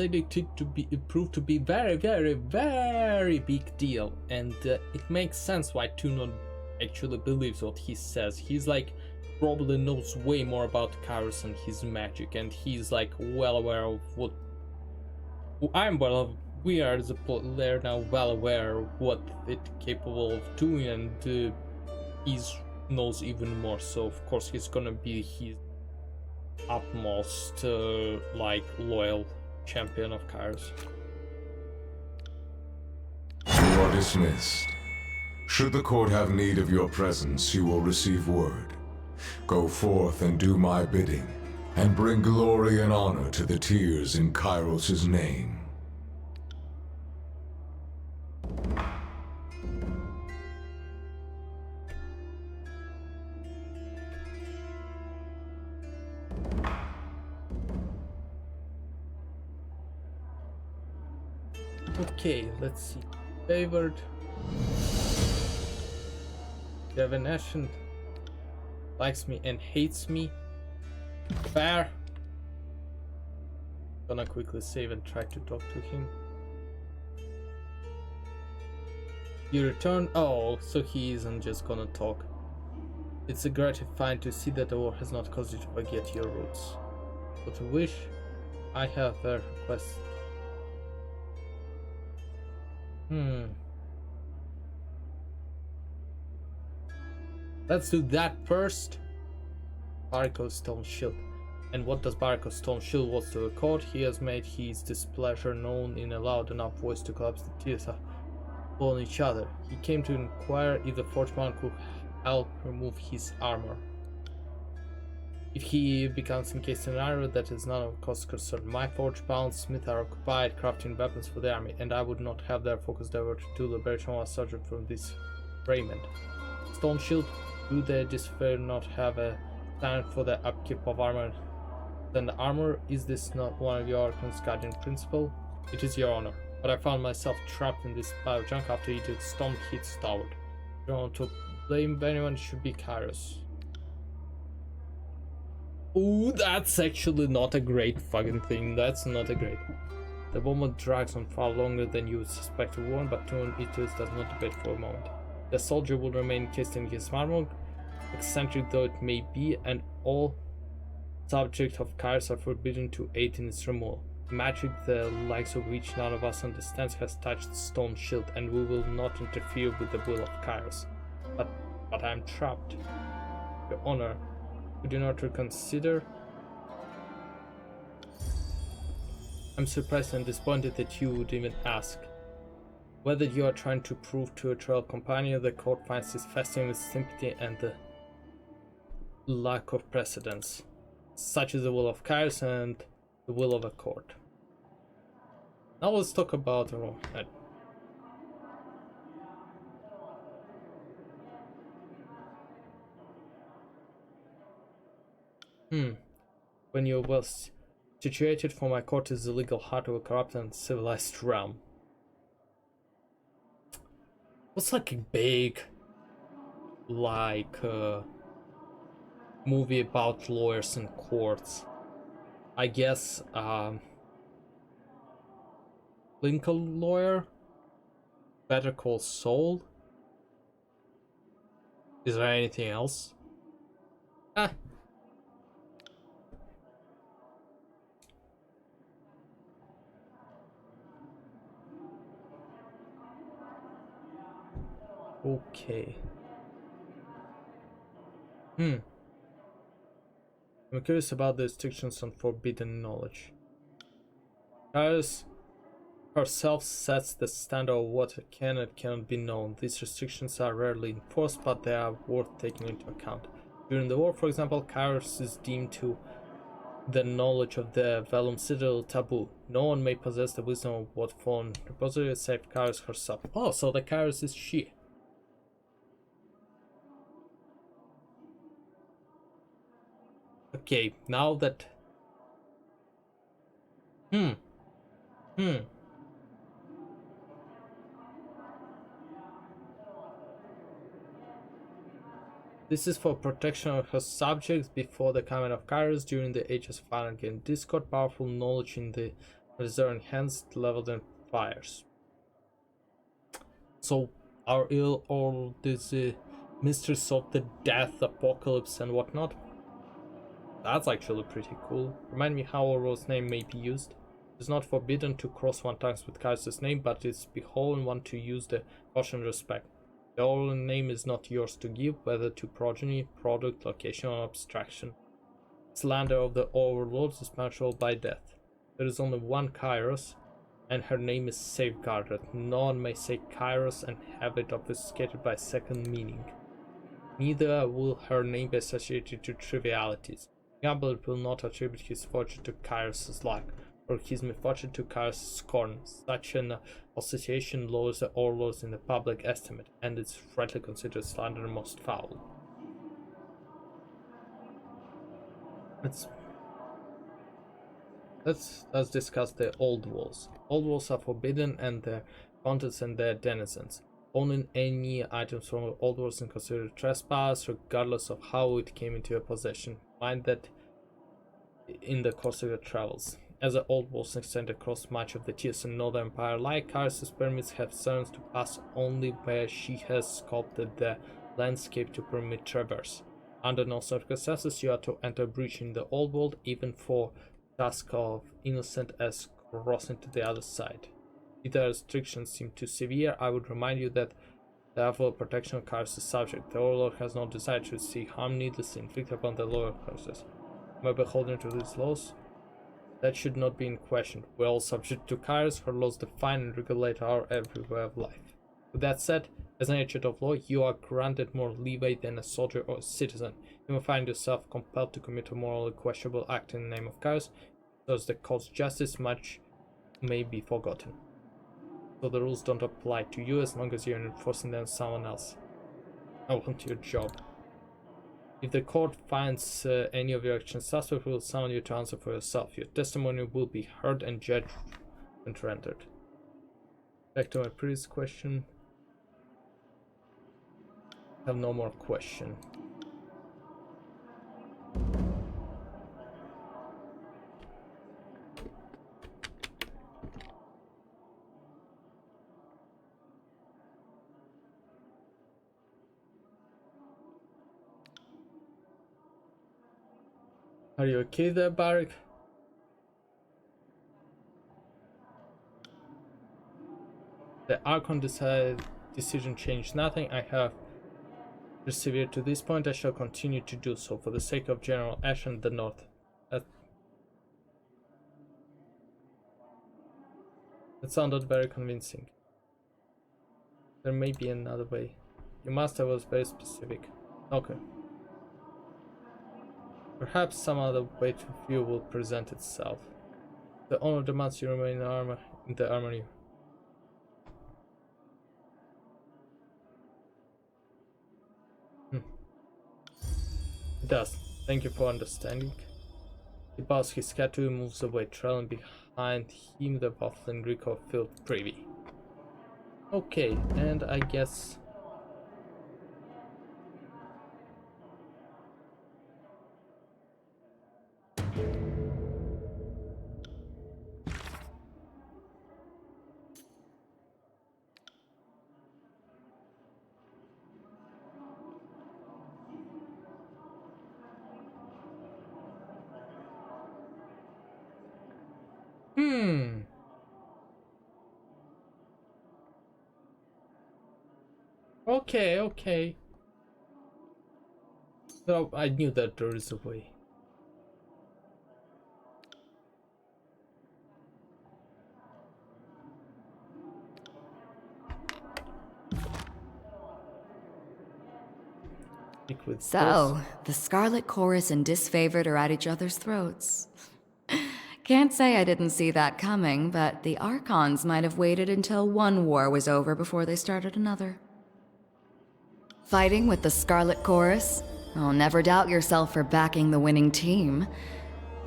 Speaker 1: proved to be very, very, very big deal, and it makes sense why Junon actually believes what he says. He's like probably knows way more about Kairos and his magic, and he's like well aware of what we are as a player now well aware of what it's capable of doing, and he knows even more. So of course he's gonna be his utmost like loyal champion of Kairos.
Speaker 2: You are dismissed. Should the court have need of your presence, you will receive word. Go forth and do my bidding, and bring glory and honor to the tears in Kairos' name.
Speaker 1: Okay, let's see. Favored. Divination likes me and hates me. Fair. Gonna quickly save and try to talk to him. You return. Oh, so he isn't just gonna talk. It's gratifying to see that the war has not caused you to forget your roots. But I wish I have a request. Let's do that first. Bariko's Stone Shield. And what does Bariko's Stone Shield want to record? He has made his displeasure known in a loud enough voice to collapse the tears upon each other. He came to inquire if the Forgeman could help remove his armor. If he becomes encased in armor, that is none of cause concern. My forge-bound smiths are occupied crafting weapons for the army, and I would not have their focus diverted to liberation of a soldier from this raiment. Stone Shield, do they despair not have a stand for the upkeep of armor? Then the armor, is this not one of your Archon's guardian principle? It is your honor, but I found myself trapped in this pile of junk after eating storm hit starboard. I don't want to blame anyone, it should be Kairos. Ooh, that's actually not a great fucking thing. That's not a great. The moment drags on far longer than you would suspect a war, but Tuon does not debate for a moment. The soldier will remain encased in his armor, eccentric though it may be, and all subjects of Kairos are forbidden to aid in its removal. Magic, the likes of which none of us understands, has touched the Stone Shield, and we will not interfere with the will of Kairos. But I am trapped. Your honor, would you not reconsider? I'm surprised and disappointed that you would even ask. Whether you are trying to prove to a trial companion, the court finds this fascinating with sympathy and the lack of precedence. Such is the will of Kairos and the will of a court. Now let's talk about when you're well situated, for my court is the legal heart of a corrupt and civilized realm. What's like a big, movie about lawyers and courts? I guess, Lincoln Lawyer? Better Call Saul? Is there anything else? Ah. Okay. I'm curious about the restrictions on forbidden knowledge. Kairos herself sets the standard of what can and cannot be known. These restrictions are rarely enforced, but they are worth taking into account. During the war, for example, Kairos is deemed to the knowledge of the Velum Citadel taboo. No one may possess the wisdom of what phone repository except Kairos herself. Oh, so the Kairos is she. Okay, now that... Hmm. This is for protection of her subjects before the coming of Kairos during the Ages of Anarchy and Discord. Powerful knowledge in the reserve enhanced leveled and fires. So are all these mysteries of the death, apocalypse, and whatnot? That's actually pretty cool. Remind me how Aurora's name may be used. It's not forbidden to cross one tongues with Kairos' name, but it's beholden one to use the caution and respect. The Aurora name is not yours to give, whether to progeny, product, location, or abstraction. Slander of the overlords is punishable by death. There is only one Kairos, and her name is safeguarded. No one may say Kairos and have it obfuscated by second meaning. Neither will her name be associated to trivialities. Gambler will not attribute his fortune to Kairos' luck, or his misfortune to Kairos' scorn. Such an association lowers the overlords in the public estimate, and is rightly considered slander most foul. Let's discuss the old walls. Old walls are forbidden and their contents and their denizens. Owning any items from the old walls is considered trespass, regardless of how it came into your possession. Mind that in the course of your travels. As the old walls extend across much of the Tears and Northern Empire, like Kairos' pyramids have zones to pass only where she has sculpted the landscape to permit traverse. Under no circumstances you are to enter a breach in the old world, even for task of innocent as crossing to the other side. If the restrictions seem too severe, I would remind you that the level of protection of Kairos' subject. The Overlord has no desire to see harm needlessly inflicted upon the lower classes. Am I beholden to these laws? That should not be in question. We are all subject to Kairos. Her laws define and regulate our every way of life. With that said, as an agent of law, you are granted more leeway than a soldier or a citizen. You may find yourself compelled to commit a morally questionable act in the name of Kairos, so as the court's justice much may be forgotten. So the rules don't apply to you as long as you're enforcing them on someone else. I want your job. If the court finds any of your actions suspect, we will summon you to answer for yourself. Your testimony will be heard and judged and rendered. Back to my previous question. I have no more question. Are you okay there, Barik? The Archon decision changed nothing. I have persevered to this point. I shall continue to do so for the sake of General Ash and the North. That sounded very convincing. There may be another way. Your master was very specific. Okay. Perhaps some other way to view will present itself. The owner demands you remain in the armory. It does. Thank you for understanding. He bows his head to him, moves away, trailing behind him the baffling reek of filled privy. Okay, and I guess... Okay, okay. So I knew that there is a way. Stick with
Speaker 3: So, the Scarlet Chorus and Disfavored are at each other's throats. Can't say I didn't see that coming, but the Archons might have waited until one war was over before they started another. Fighting with the Scarlet Chorus? I'll never doubt yourself for backing the winning team.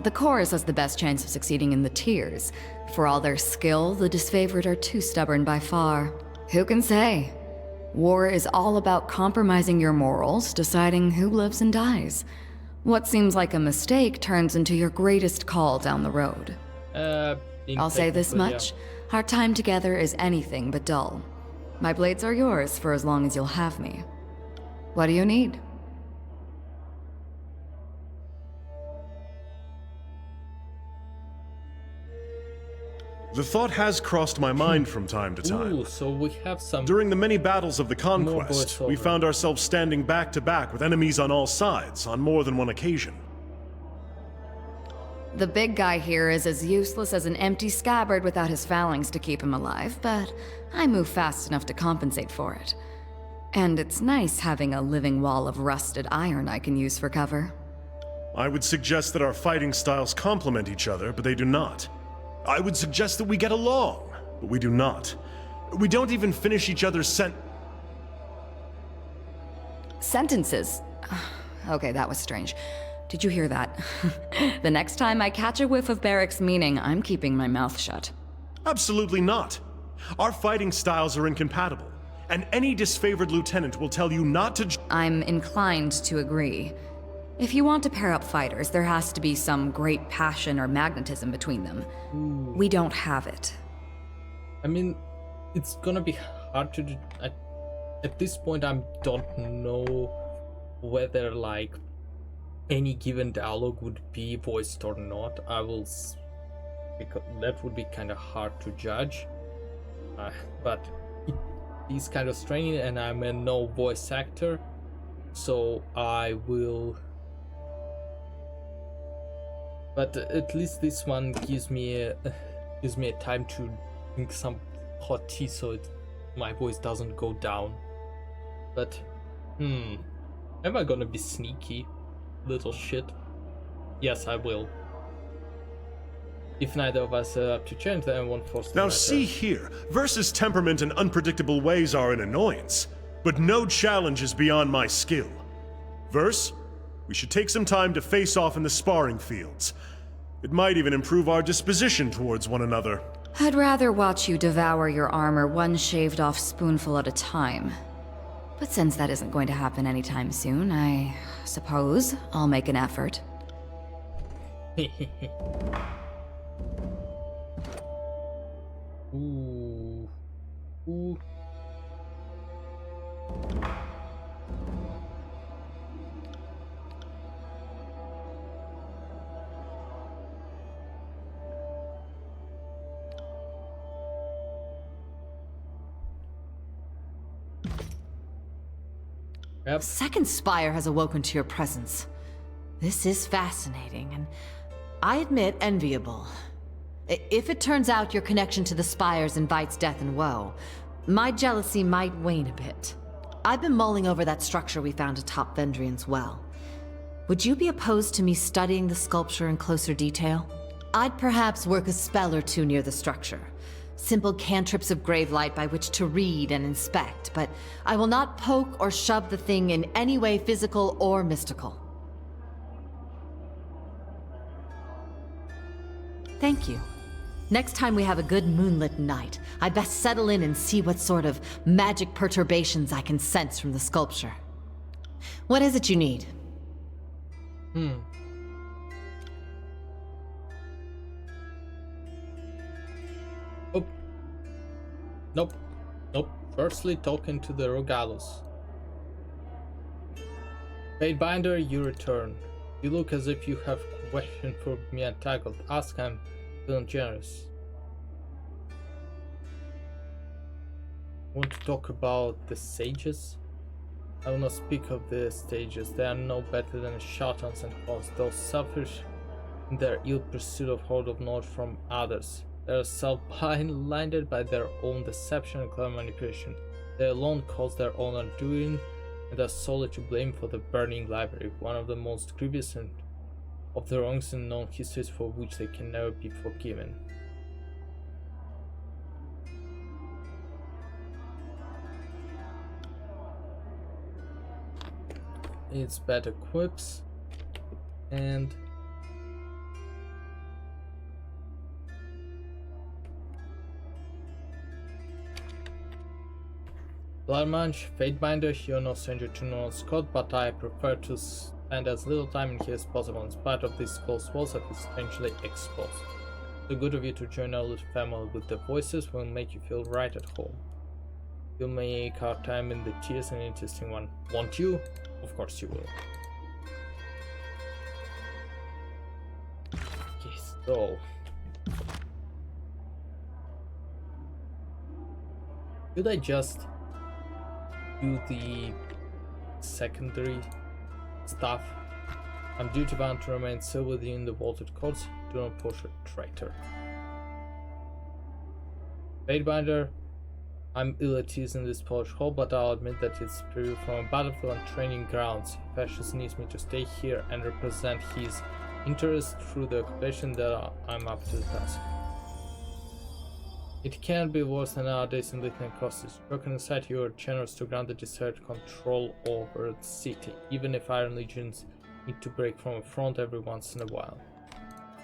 Speaker 3: The Chorus has the best chance of succeeding in the tiers. For all their skill, the Disfavored are too stubborn by far. Who can say? War is all about compromising your morals, deciding who lives and dies. What seems like a mistake turns into your greatest call down the road. I'll say this much. Our time together is anything but dull. My blades are yours for as long as you'll have me. What do you need?
Speaker 5: The thought has crossed my mind from time to time.
Speaker 1: Ooh, so we have some...
Speaker 5: During the many battles of the
Speaker 1: voiceover.
Speaker 5: conquest, we found ourselves standing back to back with enemies on all sides on more than one occasion.
Speaker 3: The big guy here is as useless as an empty scabbard without his phalanx to keep him alive, but I move fast enough to compensate for it. And it's nice having a living wall of rusted iron I can use for cover.
Speaker 5: I would suggest that our fighting styles complement each other, but they do not. I would suggest that we get along, but we do not. We don't even finish each other's
Speaker 3: Sentences. Okay, that was strange. Did you hear that? The next time I catch a whiff of Barrick's meaning, I'm keeping my mouth shut.
Speaker 5: Absolutely not. Our fighting styles are incompatible, and any disfavored lieutenant will tell you not to...
Speaker 3: I'm inclined to agree. If you want to pair up fighters, there has to be some great passion or magnetism between them. We don't have it.
Speaker 1: I mean, it's gonna be hard to do. At this point, I don't know whether, like, any given dialogue would be voiced or not. Because that would be kind of hard to judge. But it is kind of strange, and I'm a no voice actor, so I will... But at least this one gives me a time to drink some hot tea so my voice doesn't go down. But, am I gonna be sneaky, little shit? Yes, I will. If neither of us are up to change, then I won't force the
Speaker 5: Now
Speaker 1: matter.
Speaker 5: see here, Versus temperament and unpredictable ways are an annoyance, but no challenge is beyond my skill. Verse, we should take some time to face off in the sparring fields. It might even improve our disposition towards one another.
Speaker 3: I'd rather watch you devour your armor one shaved off spoonful at a time. But since that isn't going to happen anytime soon, I suppose I'll make an effort.
Speaker 1: Ooh. Ooh. Yep.
Speaker 6: Second Spire has awoken to your presence. This is fascinating, and I admit enviable. If it turns out your connection to the Spires invites death and woe, my jealousy might wane a bit. I've been mulling over that structure we found atop Vendrian's well. Would you be opposed to me studying the sculpture in closer detail? I'd perhaps work a spell or two near the structure. Simple cantrips of Gravelight by which to read and inspect, but I will not poke or shove the thing in any way physical or mystical. Thank you. Next time we have a good moonlit night, I'd best settle in and see what sort of magic perturbations I can sense from the sculpture. What is it you need?
Speaker 1: Oh. Nope. Nope. Firstly, talking to the Rogalus. Fatebinder, you return. You look as if you have a question for me untackled. Ask, I'm feeling generous. Want to talk about the sages? I will not speak of the sages. They are no better than charlatans and hosts. Those selfish in their ill pursuit of hold of knowledge from others. They are self-blinded by their own deception and clever manipulation. They alone cause their own undoing. and are solely to blame for the burning library, one of the most grievous and of the wrongs in known histories for which they can never be forgiven. It's bad equips and Bloodmunch, Fatebinder, you're no stranger to Nolan Scott, but I prefer to spend as little time in here as possible in spite of these close walls that is strangely exposed. So good of you to join our little family with the voices will make you feel right at home. You'll make our time in the tears an interesting one. Won't you? Of course you will. Okay, so... Should I just do the secondary stuff? I'm duty bound to remain still with you in the vaulted courts. Do not push a traitor. Fatebinder, I'm ill at ease in this Polish hall, but I'll admit that it's preview from a battlefield and training grounds. Fascist needs me to stay here and represent his interests through the occupation that I'm up to the task. It can't be worse than nowadays in Lieutenant Kostis. Broken inside, you are generous to grant the desired control over the city, even if Iron Legions need to break from a front every once in a while.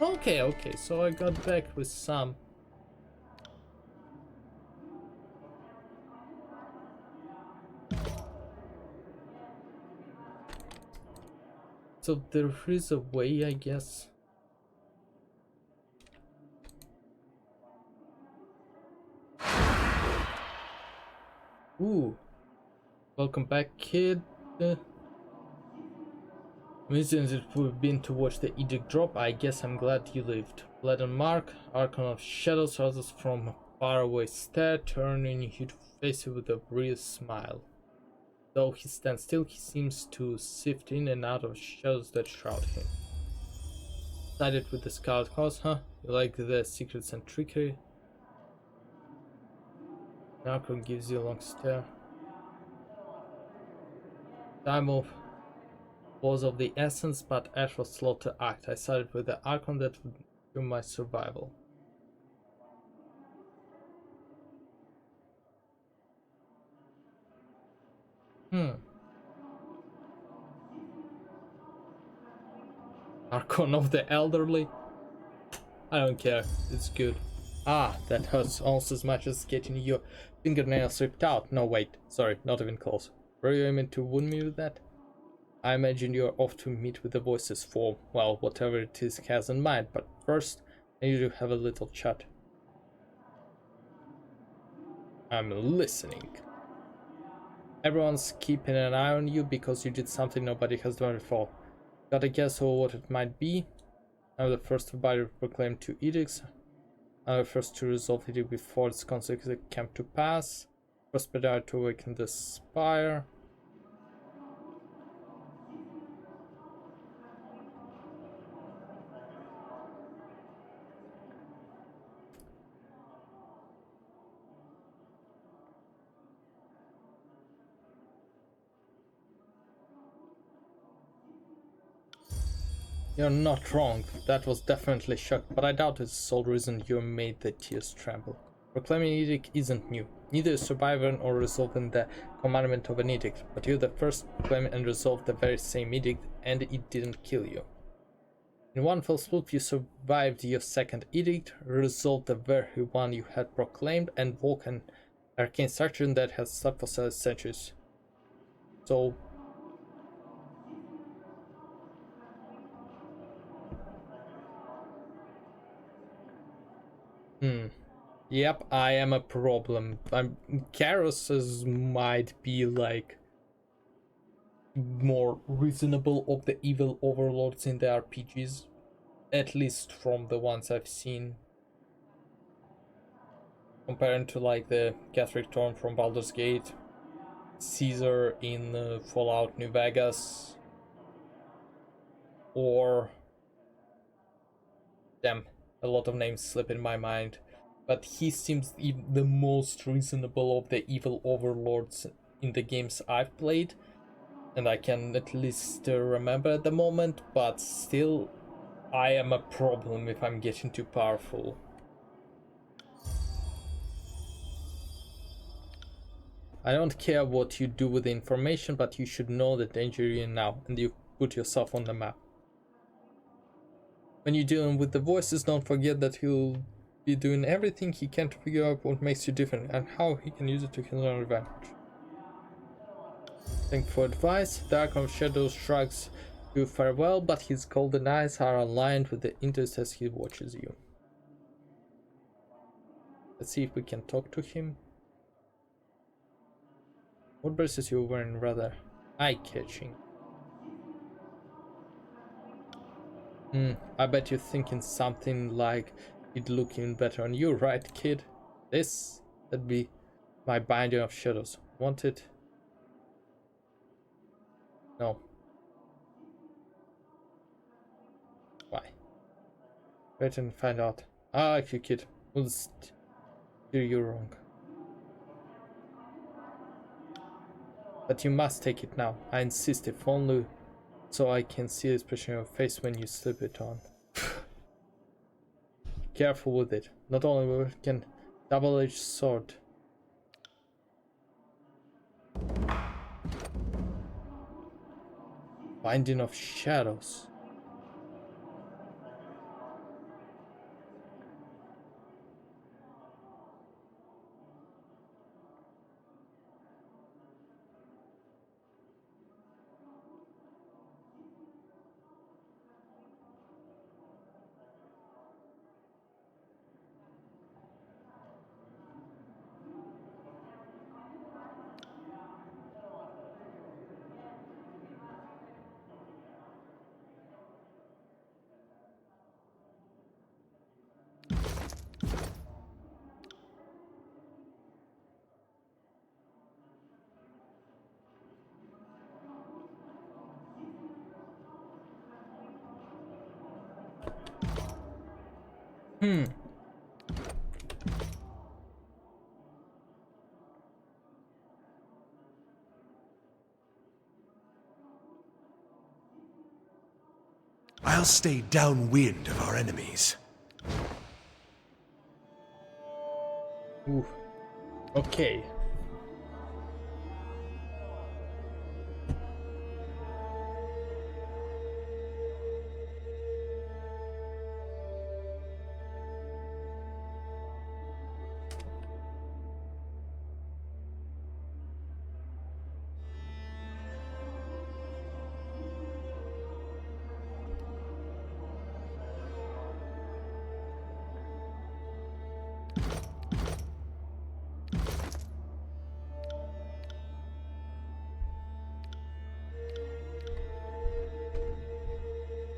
Speaker 1: Okay, so I got back with some. So there is a way, I guess. Ooh, welcome back, kid. Since it would have been to watch the edict drop, I guess I'm glad you lived. Blood and Mark, Archon of Shadows, rises from a faraway stare, turning you to face it with a brief smile. Though he stands still, he seems to sift in and out of shadows that shroud him. Sided with the Scarlet Cause, huh? You like the secrets and trickery? Archon gives you a long stare. Time was of the essence, but Ash was slow to act. I sided with the Archon that would ensure my survival. Archon of the elderly? I don't care, it's good. Ah, that hurts almost as much as getting your fingernails ripped out. No, wait, sorry, not even close. Were you aiming to wound me with that? I imagine you're off to meet with the voices for, well, whatever it is he has in mind, but first, I need to have a little chat. I'm listening. Everyone's keeping an eye on you because you did something nobody has done before. Got a guess of what it might be? I'm the first to proclaim 2 edicts. I'm the first to resolve it before its consequences came to pass. First Pedar to awaken the Spire. You're not wrong, that was definitely shock, but I doubt it's the sole reason you made the tears tremble. Proclaiming an edict isn't new, neither is surviving or resolving the commandment of an edict, but you're the first to proclaim and resolve the very same edict, and it didn't kill you. In one fell swoop you survived your second edict, resolved the very one you had proclaimed, and woke an arcane structure that has slept for 7 centuries. So... Yep, I am a problem. Karos's might be like more reasonable of the evil overlords in the RPGs, at least from the ones I've seen. Comparing to like the Catherick Thorn from Baldur's Gate, Caesar in Fallout New Vegas, or damn, a lot of names slip in my mind. But he seems the most reasonable of the evil overlords in the games I've played. and I can at least remember at the moment, but still I am a problem if I'm getting too powerful. I don't care what you do with the information, but you should know the danger you're in now, and you put yourself on the map. When you're dealing with the voices, don't forget that he'll be doing everything he can to figure out what makes you different and how he can use it to his own advantage. Thank you for advice. The Archon of Shadows shrugs you farewell, but his golden eyes are aligned with the interest as he watches you. Let's see if we can talk to him. What braces you're wearing rather eye-catching. I bet you're thinking something like it looking better on you, right, kid? That'd be my binding of shadows. Want it? No. Why? Wait and find out. Ah, you kid. We'll steer you wrong. But you must take it now. I insist, if only so I can see the expression on your face when you slip it on. Careful with it. Not only can double-edged sword. Binding of shadows.
Speaker 5: I'll stay downwind of our enemies.
Speaker 1: Ooh. Okay.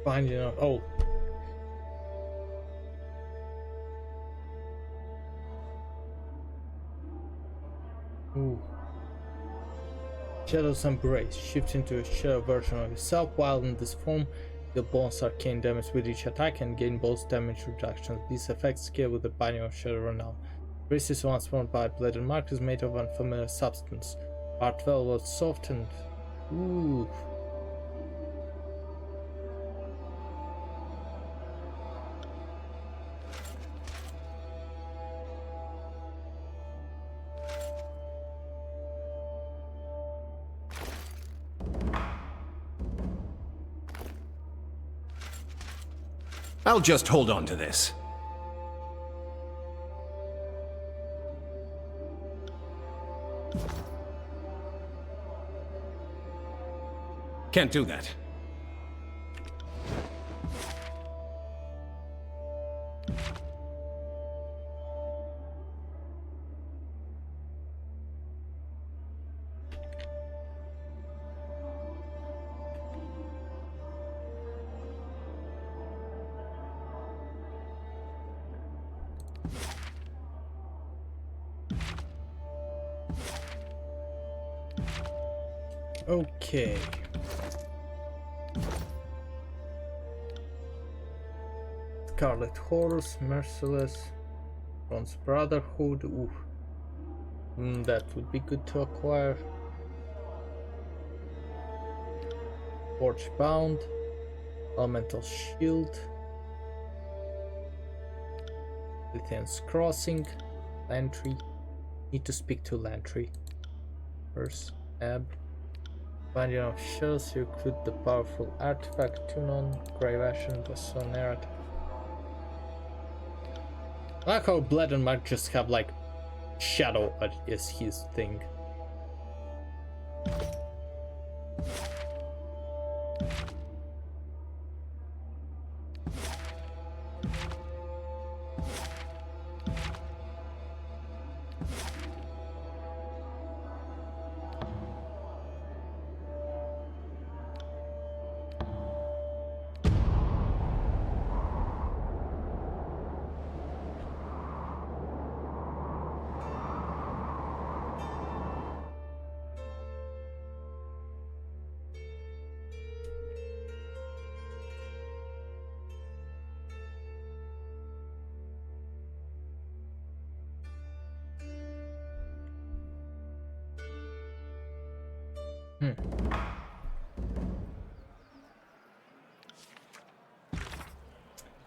Speaker 1: Binding of Ooh. Shadow's embrace. Shift into a shadow version of yourself. While in this form, the bonus arcane damage with each attack and gain both damage reductions. These effects scale with the binding of shadow renown. Brace is once formed by blade and mark is made of unfamiliar substance. Part 12 was softened. Ooh.
Speaker 4: I'll just hold on to this. Can't do that.
Speaker 1: Okay. Scarlet Horse, Merciless, Bronze Brotherhood. Ooh. That would be good to acquire. Forge Bound, Elemental Shield, Lithian's Crossing, Lantry. Need to speak to Lantry first. Ab. Binding of Shells, you recruit the powerful artifact Tunon, Grave Ashen, Bassonerat. I like how Blood and Mark just have like Shadow as his thing.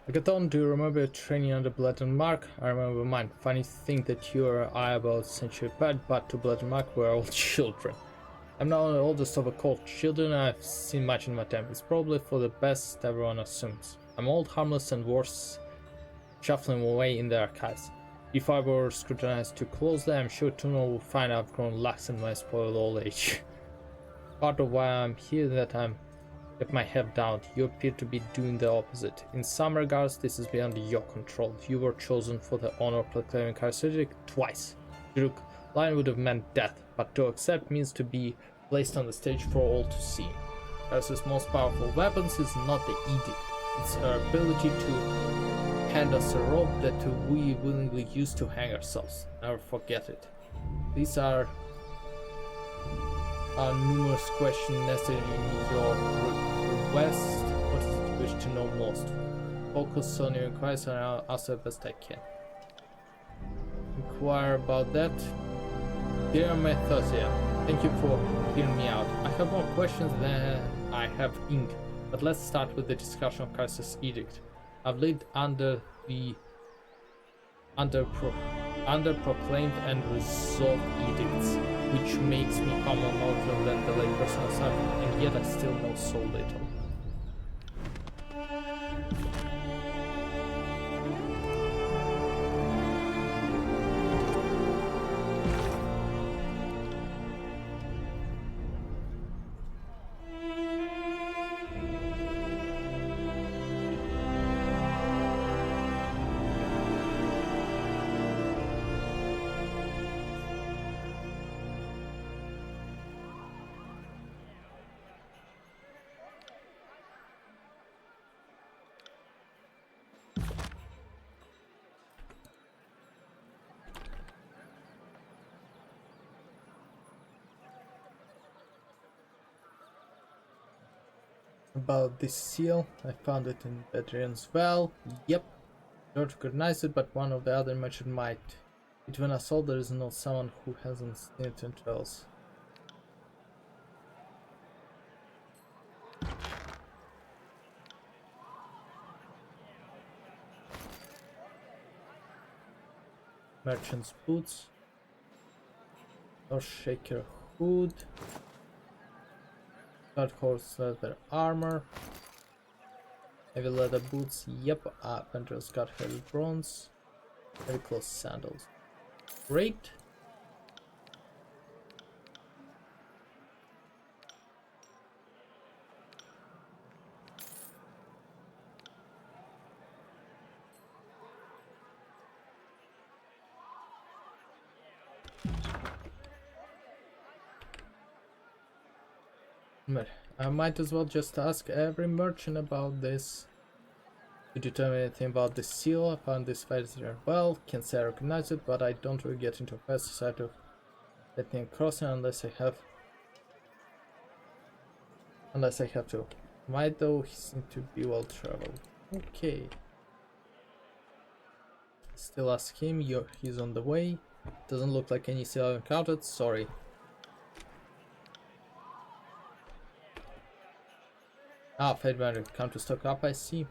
Speaker 1: Agathon, do you remember your training under Blood and Mark? I remember mine. Funny thing that you or I about a century apart, but to Blood and Mark we're all children. I'm now the oldest of a cult children, and I've seen much in my time. It's probably for the best, everyone assumes. I'm old, harmless, and worse, shuffling away in the archives. If I were scrutinized too closely, I'm sure Tuno will find I've grown lax in my spoiled old age. Part of why I'm here that I'm kept my head down. You appear to be doing the opposite. In some regards, this is beyond your control. You were chosen for the honor of proclaiming Carcetic twice. Druk, line would have meant death, but to accept means to be placed on the stage for all to see. Carce's most powerful weapons is not the edict, it's her ability to hand us a rope that we willingly use to hang ourselves. Never forget it. These are numerous questions necessary in your request. What is it you wish to know most? Focus on your inquiries and I'll answer the best I can. Inquire about that. Dear Methosia, thank you for hearing me out. I have more questions than I have ink, but let's start with the discussion of Carce's edict. I've lived under proclaimed and resolved edicts, which makes me far more knowledgeable than the layperson myself, and yet I still know so little. About this seal, I found it in Adrian's well. Yep, don't recognize it, but one of the other merchant might. Between us all, there is not someone who hasn't seen it in trails. Merchant's boots, Earthshaker hood, Dark horse leather armor, heavy leather boots. Yep, Pendra's got heavy bronze, heavy close sandals. Great. I might as well just ask every merchant about this. Did you tell me anything about this seal? I found this feather well, can't say I recognize it, but I don't really get into a fast society of letting crossing unless I have to. Might though, he seems to be well traveled. Okay. Still ask him, he's on the way. Doesn't look like any seal I've encountered, sorry. Ah, Fate Vendor, come to stock up, I see.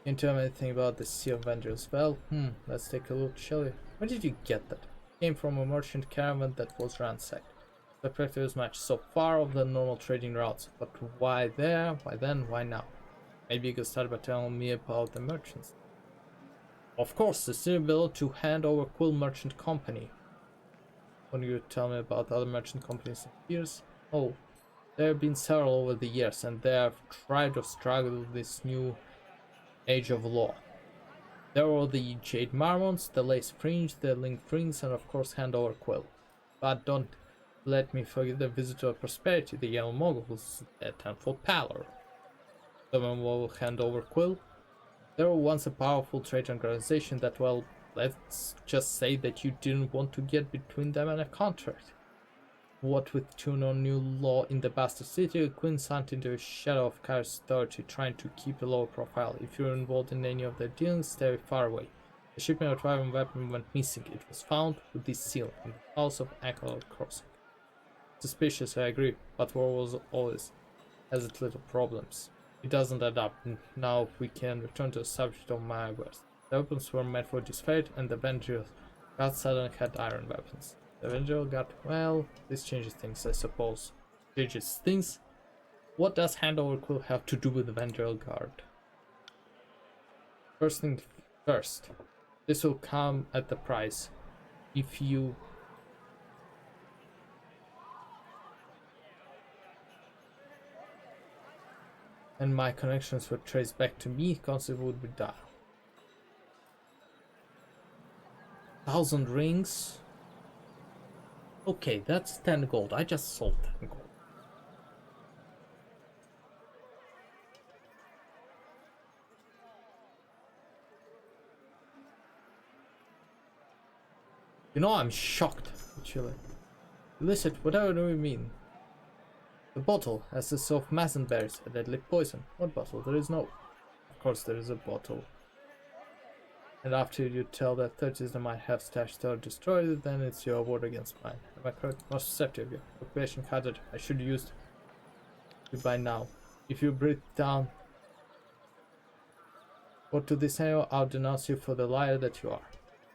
Speaker 1: Can you tell me anything about the Sea of Vendors? Well, let's take a look, shall we? Where did you get that? Came from a merchant caravan that was ransacked. The practice match so far of the normal trading routes, but why there, why then, why now? Maybe you could start by telling me about the merchants. Of course, the Cyril to hand over Quill Merchant Company. When you tell me about other merchant companies in years? Oh, there have been several over the years, and they have tried to struggle with this new age of law. There were the Jade Marmons, the Lace Fringe, the Link Rings, and of course Handover Quill. But don't let me forget the Visitor of Prosperity, the Yellow Moguls, the Tenfold Pallor. Someone will hand over Quill. They were once a powerful trade organization that, well, let's just say that you didn't want to get between them and a contract. What with tune on new law in the Bastard City, Queen sent into the shadow of Kairos authority, trying to keep a low profile. If you're involved in any of their dealings, stay far away. The shipment of Rival weapon went missing. It was found with this seal in the house of Ankle Crossing. Suspicious, I agree, but war was always has its little problems. It doesn't add up. Now we can return to the subject of my words. The weapons were meant for this fate, and the Vengers God suddenly had iron weapons. The Venger got, well, this changes things, I suppose. Changes things? What does Handover Quill have to do with the Venger Guard? First thing first, this will come at the price. If you and my connections were traced back to me, Concept would be down. 1,000 rings? Okay, that's 10 gold. I just sold 10 gold. You know, I'm shocked, actually. Illicit, whatever do you mean? The bottle has the soft mason berries, a deadly poison. What bottle? There is no. Of course there is a bottle. And after you tell the authorities they might have stashed or destroyed it, then it's your word against mine. Am I correct? Most receptive, your occupation hazard. I should have used it by now. If you breathe down or to this annual, I'll denounce you for the liar that you are.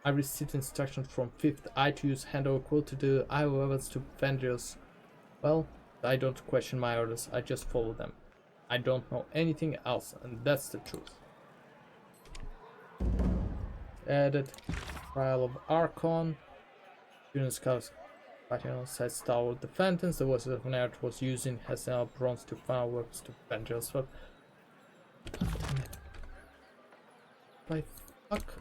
Speaker 1: I received instructions from 5th Eye to use Handover Quill to do Iowa weapons to Vendors. Well, I don't question my orders, I just follow them. I don't know anything else, and that's the truth. Added Trial of Archon. Unit scouts fighting on side Tower of the Phantoms. The voices of Nerd was using has now bronze to final weapons to Vendors. But by fuck.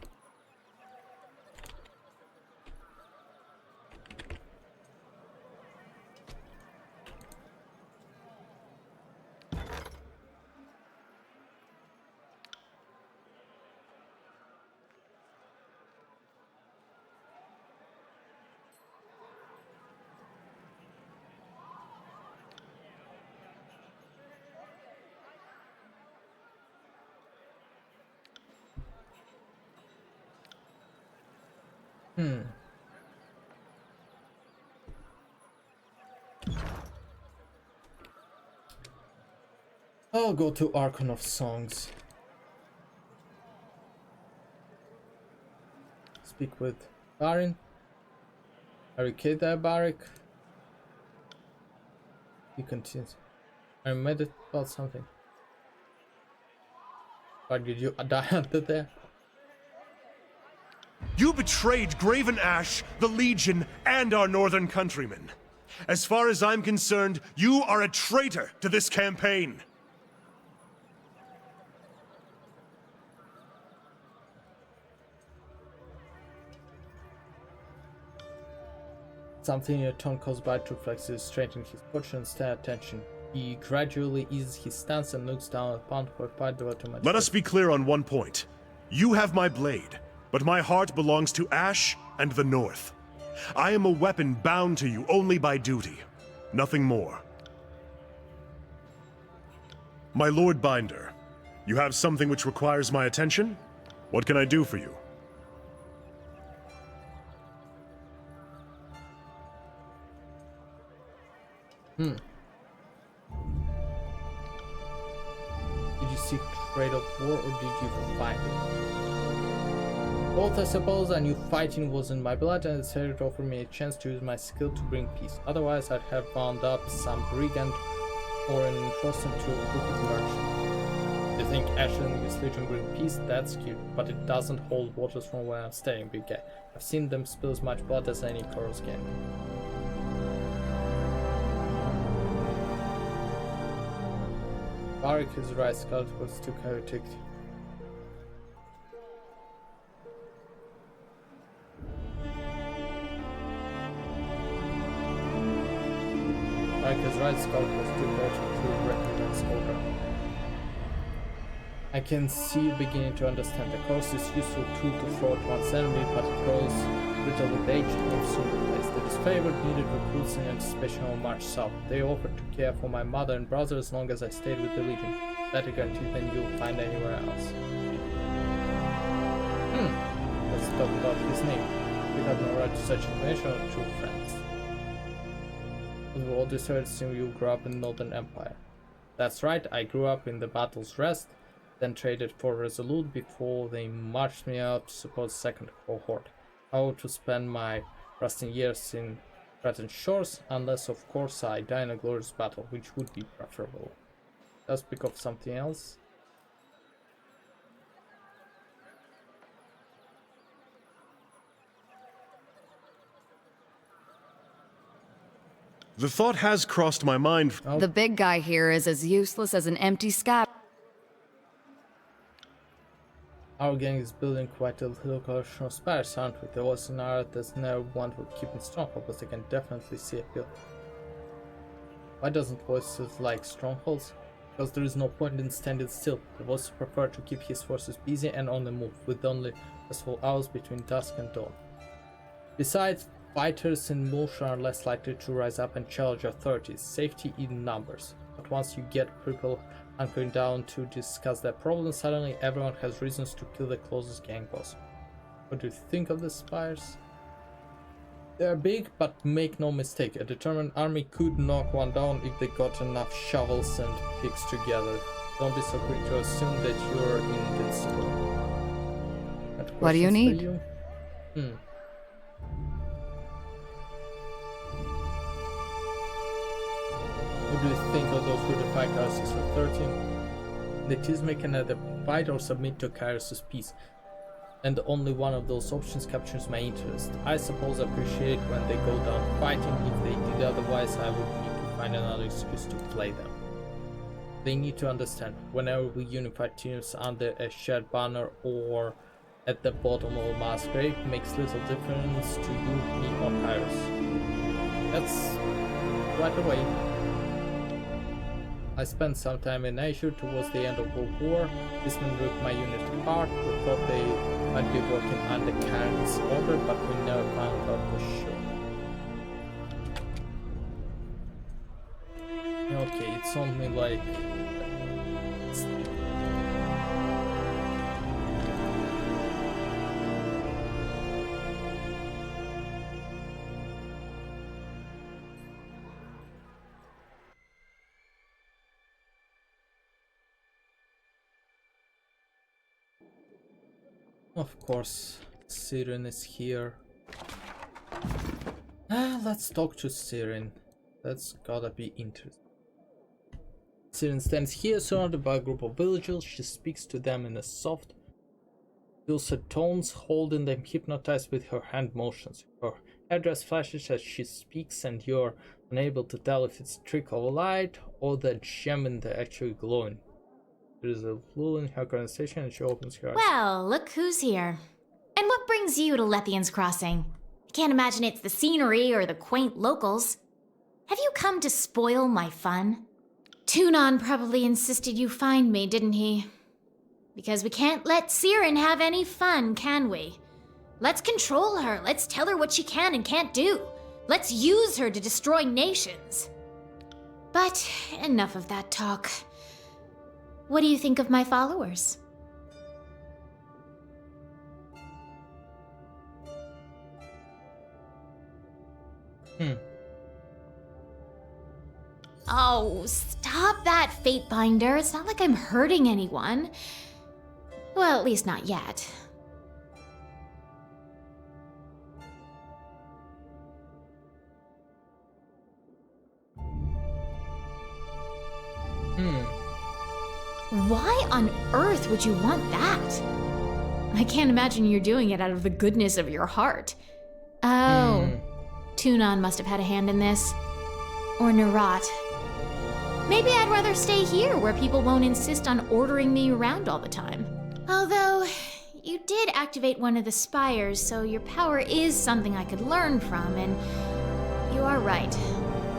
Speaker 1: I'll go to Archon of Songs. Speak with Barin. Are you okay there, Barik? He continues. I mad about something. But did you die under there?
Speaker 5: You betrayed Graven Ash, the Legion, and our northern countrymen. As far as I'm concerned, you are a traitor to this campaign.
Speaker 1: Something in your tone caused by to reflects his strength in his posture and stand attention. He gradually eases his stance and looks down upon where fight the automatic.
Speaker 5: Let us be clear on one point. You have my blade, but my heart belongs to Ash and the North. I am a weapon bound to you only by duty, nothing more. My Lord Binder, you have something which requires my attention? What can I do for you?
Speaker 1: seek trade of war, or did you find it? Both, I suppose. I knew fighting was in my blood and decided to offer me a chance to use my skill to bring peace. Otherwise, I'd have wound up some brigand or entrusted to a crooked merchant. You think Ashland is Legion bring peace? That's cute, but it doesn't hold waters from where I'm staying, big guy. I've seen them spill as much blood as any chorus gang. Barik is right, Scout was too chaotic. Barik is right, Scout was too chaotic to recognize order. I can see you beginning to understand. The course is useful tool to thwart one's enemy, but it grows brittle with age and will soon replace. The disfavored needed recruits in anticipation of a march south. They offered to care for my mother and brother as long as I stayed with the Legion. Better guarantee than you'll find anywhere else. Let's talk about his name. We have no right to such information or true friends. With all this heard, assume you grew up in the Northern Empire. That's right, I grew up in the Battle's Rest, then traded for Resolute before they marched me out to support the second cohort. I hope to spend my resting years in threatened shores, unless of course I die in a glorious battle, which would be preferable. Let's speak of something else.
Speaker 5: The thought has crossed my mind.
Speaker 3: The big guy here is as useless as an empty scab.
Speaker 1: Our gang is building quite a little collection of spires, aren't we? There was an art that never one would keep in stronghold, but I can definitely see appeal. Why doesn't voices like strongholds? Because there is no point in standing still. The voices prefer to keep his forces busy and on the move, with only restful hours between dusk and dawn. Besides, fighters in motion are less likely to rise up and challenge authorities. Safety in numbers. But once you get people hunkering down to discuss their problems, suddenly everyone has reasons to kill the closest gang boss. What do you think of the spires? They are big, but make no mistake, a determined army could knock one down if they got enough shovels and picks together. Don't be so quick to assume that you're invincible.
Speaker 3: What do you need?
Speaker 1: What do you think of those who defy Kairos' authority? The Tisme can either fight or submit to Kairos' peace, and only one of those options captures my interest. I suppose I appreciate when they go down fighting. If they did otherwise, I would need to find another excuse to play them. They need to understand, whenever we unify teams under a shared banner or at the bottom of a mass grave, makes little difference to you, me, or Kairos. That's right away. I spent some time in Asia towards the end of World War. This men ripped my unit apart. We thought they might be working under Karen's order, but we never found out for sure. Okay, it's only like... Of course, Siren is here. Let's talk to Siren. That's gotta be interesting. Siren stands here surrounded by a group of villagers. She speaks to them in a soft, dulcet tones, holding them hypnotized with her hand motions. Her headdress flashes as she speaks, and you're unable to tell if it's a trick of light or the gem in the actually glowing. There is a flaw in her conversation, and she opens her eyes.
Speaker 7: Well, look who's here. And what brings you to Lethian's Crossing? I can't imagine it's the scenery or the quaint locals. Have you come to spoil my fun? Tunon probably insisted you find me, didn't he? Because we can't let Siren have any fun, can we? Let's control her. Let's tell her what she can and can't do. Let's use her to destroy nations. But enough of that talk. What do you think of my followers? Oh, stop Stop that, Fatebinder. It's not like I'm hurting anyone. Well, at least not yet. Why on earth would you want that? I can't imagine you're doing it out of the goodness of your heart. Oh, Tunon must have had a hand in this. Or Narat. Maybe I'd rather stay here where people won't insist on ordering me around all the time. Although, you did activate one of the spires, so your power is something I could learn from, and you are right.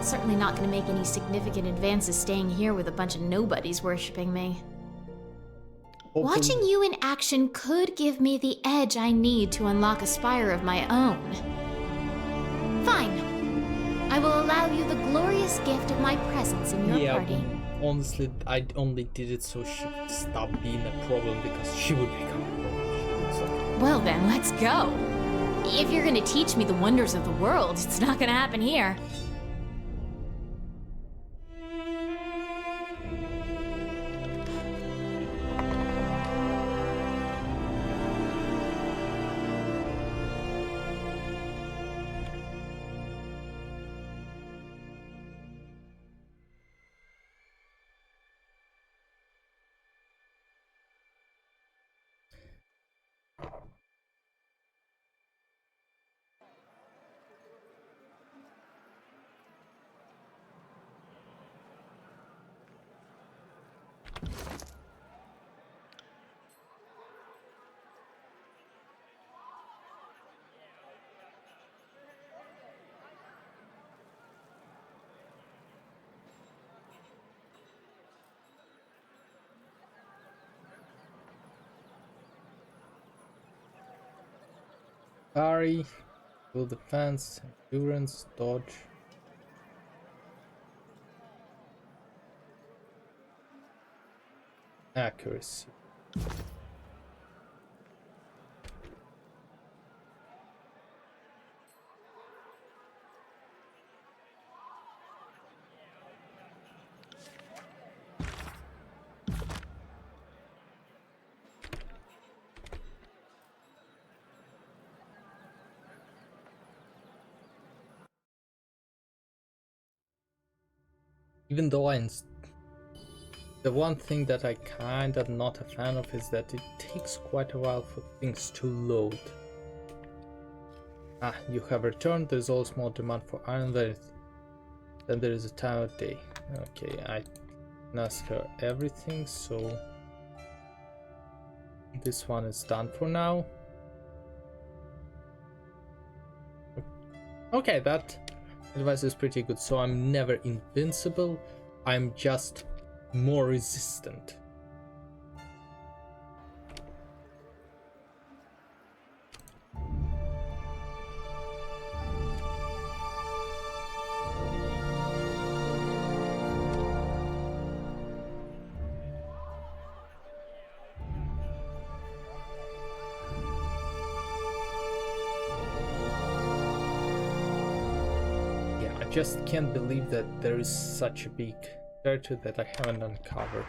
Speaker 7: Certainly not going to make any significant advances staying here with a bunch of nobodies worshipping me.
Speaker 1: Hopefully.
Speaker 7: Watching you in action could give me the edge I need to unlock a spire of my own. Fine. I will allow you the glorious gift of my presence in your party.
Speaker 1: Honestly, I only did it so she could stop being a problem, because she would become a problem.
Speaker 7: Well then, let's go. If you're gonna teach me the wonders of the world, it's not gonna happen here.
Speaker 1: Parry, full defense, endurance, dodge. Accuracy. Even though the one thing that I kinda not a fan of is that it takes quite a while for things to load. Ah, you have returned. There's all small demand for iron. Then there is a time of day. Okay, I asked her everything, so this one is done for now. Okay, that advice is pretty good. So I'm never invincible. I'm just more resistant. I just can't believe that there is such a big territory that I haven't uncovered.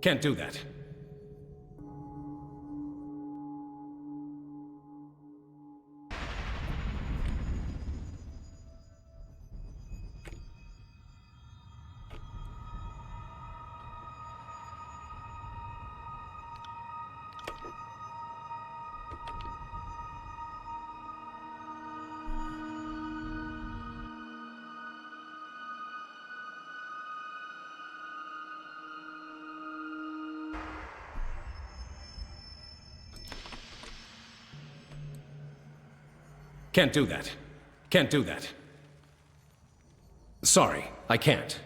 Speaker 4: Can't do that. Can't do that. Can't do that. Sorry, I can't.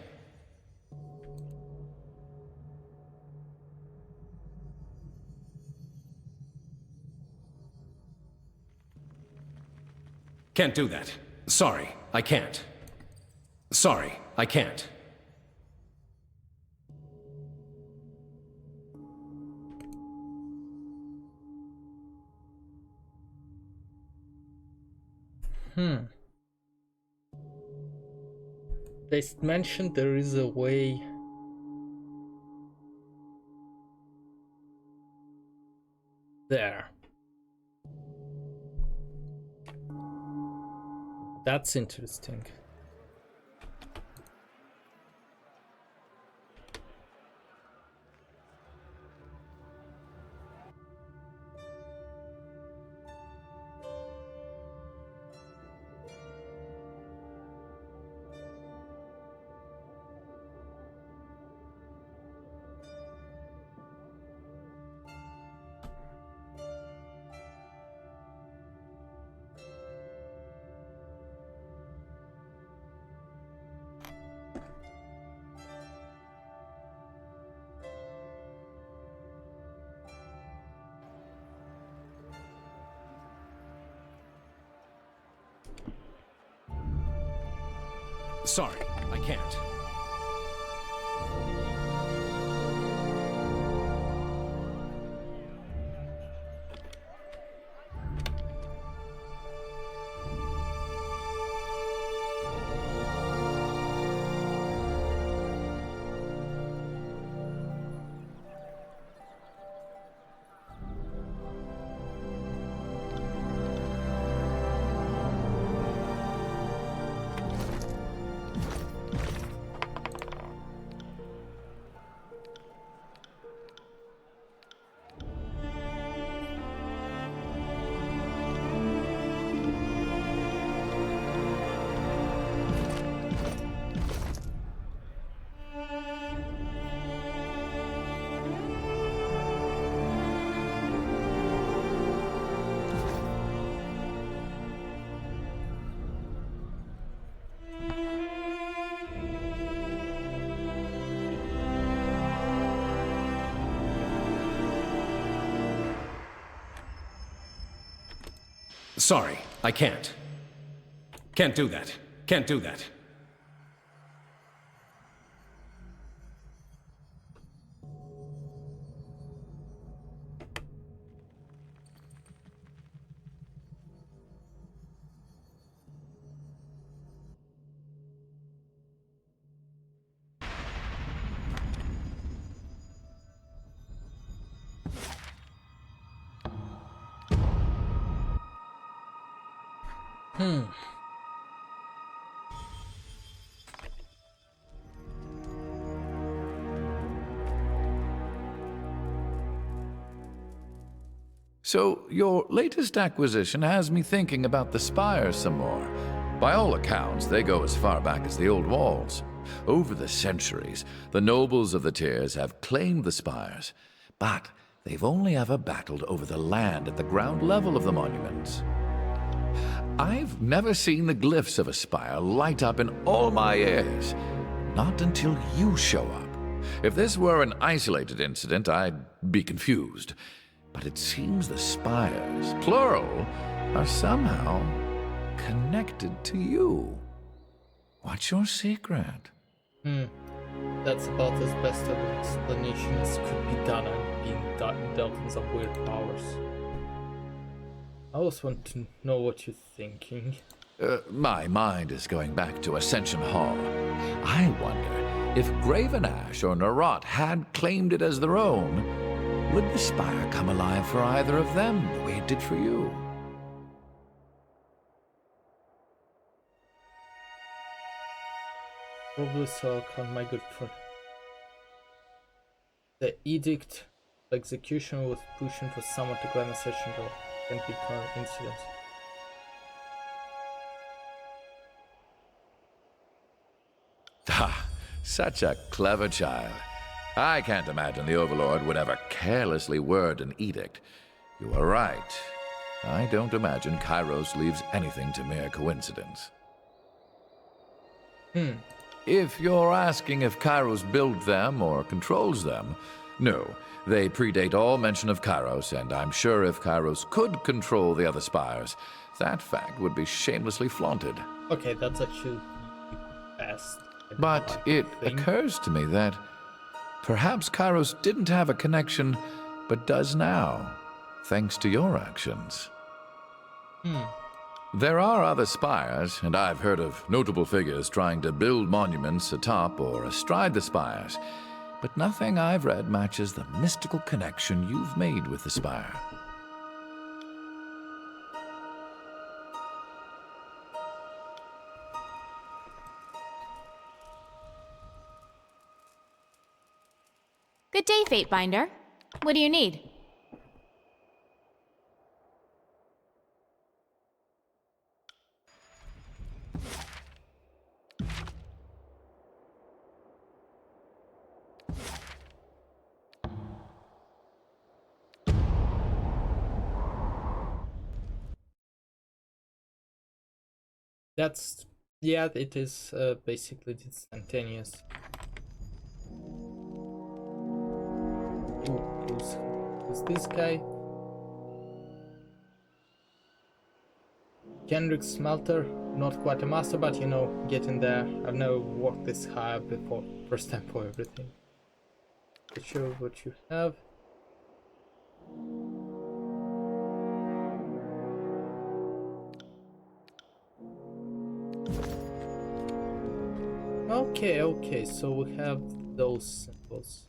Speaker 4: Can't do that. Sorry, I can't. Sorry, I can't.
Speaker 1: They mentioned there is a way. There. That's interesting.
Speaker 4: Sorry, I can't. Sorry, I can't. Can't do that. Can't do that.
Speaker 8: So, your latest acquisition has me thinking about the spires some more. By all accounts, they go as far back as the old walls. Over the centuries, the nobles of the tiers have claimed the spires, but they've only ever battled over the land at the ground level of the monuments. I've never seen the glyphs of a spire light up in all my years. Not until you show up. If this were an isolated incident, I'd be confused. But it seems the spires, plural, are somehow connected to you. What's your secret?
Speaker 1: That's about as best of an explanation as could be done. I'm being dealt in some weird powers. I always want to know what you're thinking.
Speaker 8: My mind is going back to Ascension Hall. I wonder if Graven Ash or Narot had claimed it as their own, would the spire come alive for either of them the way it did for you?
Speaker 1: Probably so, on my good friend. The edict of execution was pushing for someone to climb Ascension Hall. Can't be coincidence.
Speaker 8: Ah, such a clever child. I can't imagine the Overlord would ever carelessly word an edict. You are right. I don't imagine Kairos leaves anything to mere coincidence. If you're asking if Kairos built them or controls them, no. They predate all mention of Kairos, and I'm sure if Kairos could control the other spires, that fact would be shamelessly flaunted.
Speaker 1: Okay, that's actually best.
Speaker 8: But it occurs to me that perhaps Kairos didn't have a connection, but does now, thanks to your actions. There are other spires, and I've heard of notable figures trying to build monuments atop or astride the spires, but nothing I've read matches the mystical connection you've made with the spire.
Speaker 7: Good day, Fatebinder. What do you need?
Speaker 1: That's, yeah, it is basically instantaneous. Ooh, who's this guy? Kendrick Smelter, not quite a master, but you know, getting there. I've never worked this high before, first time for everything. Not sure what you have. Okay, so we have those symbols.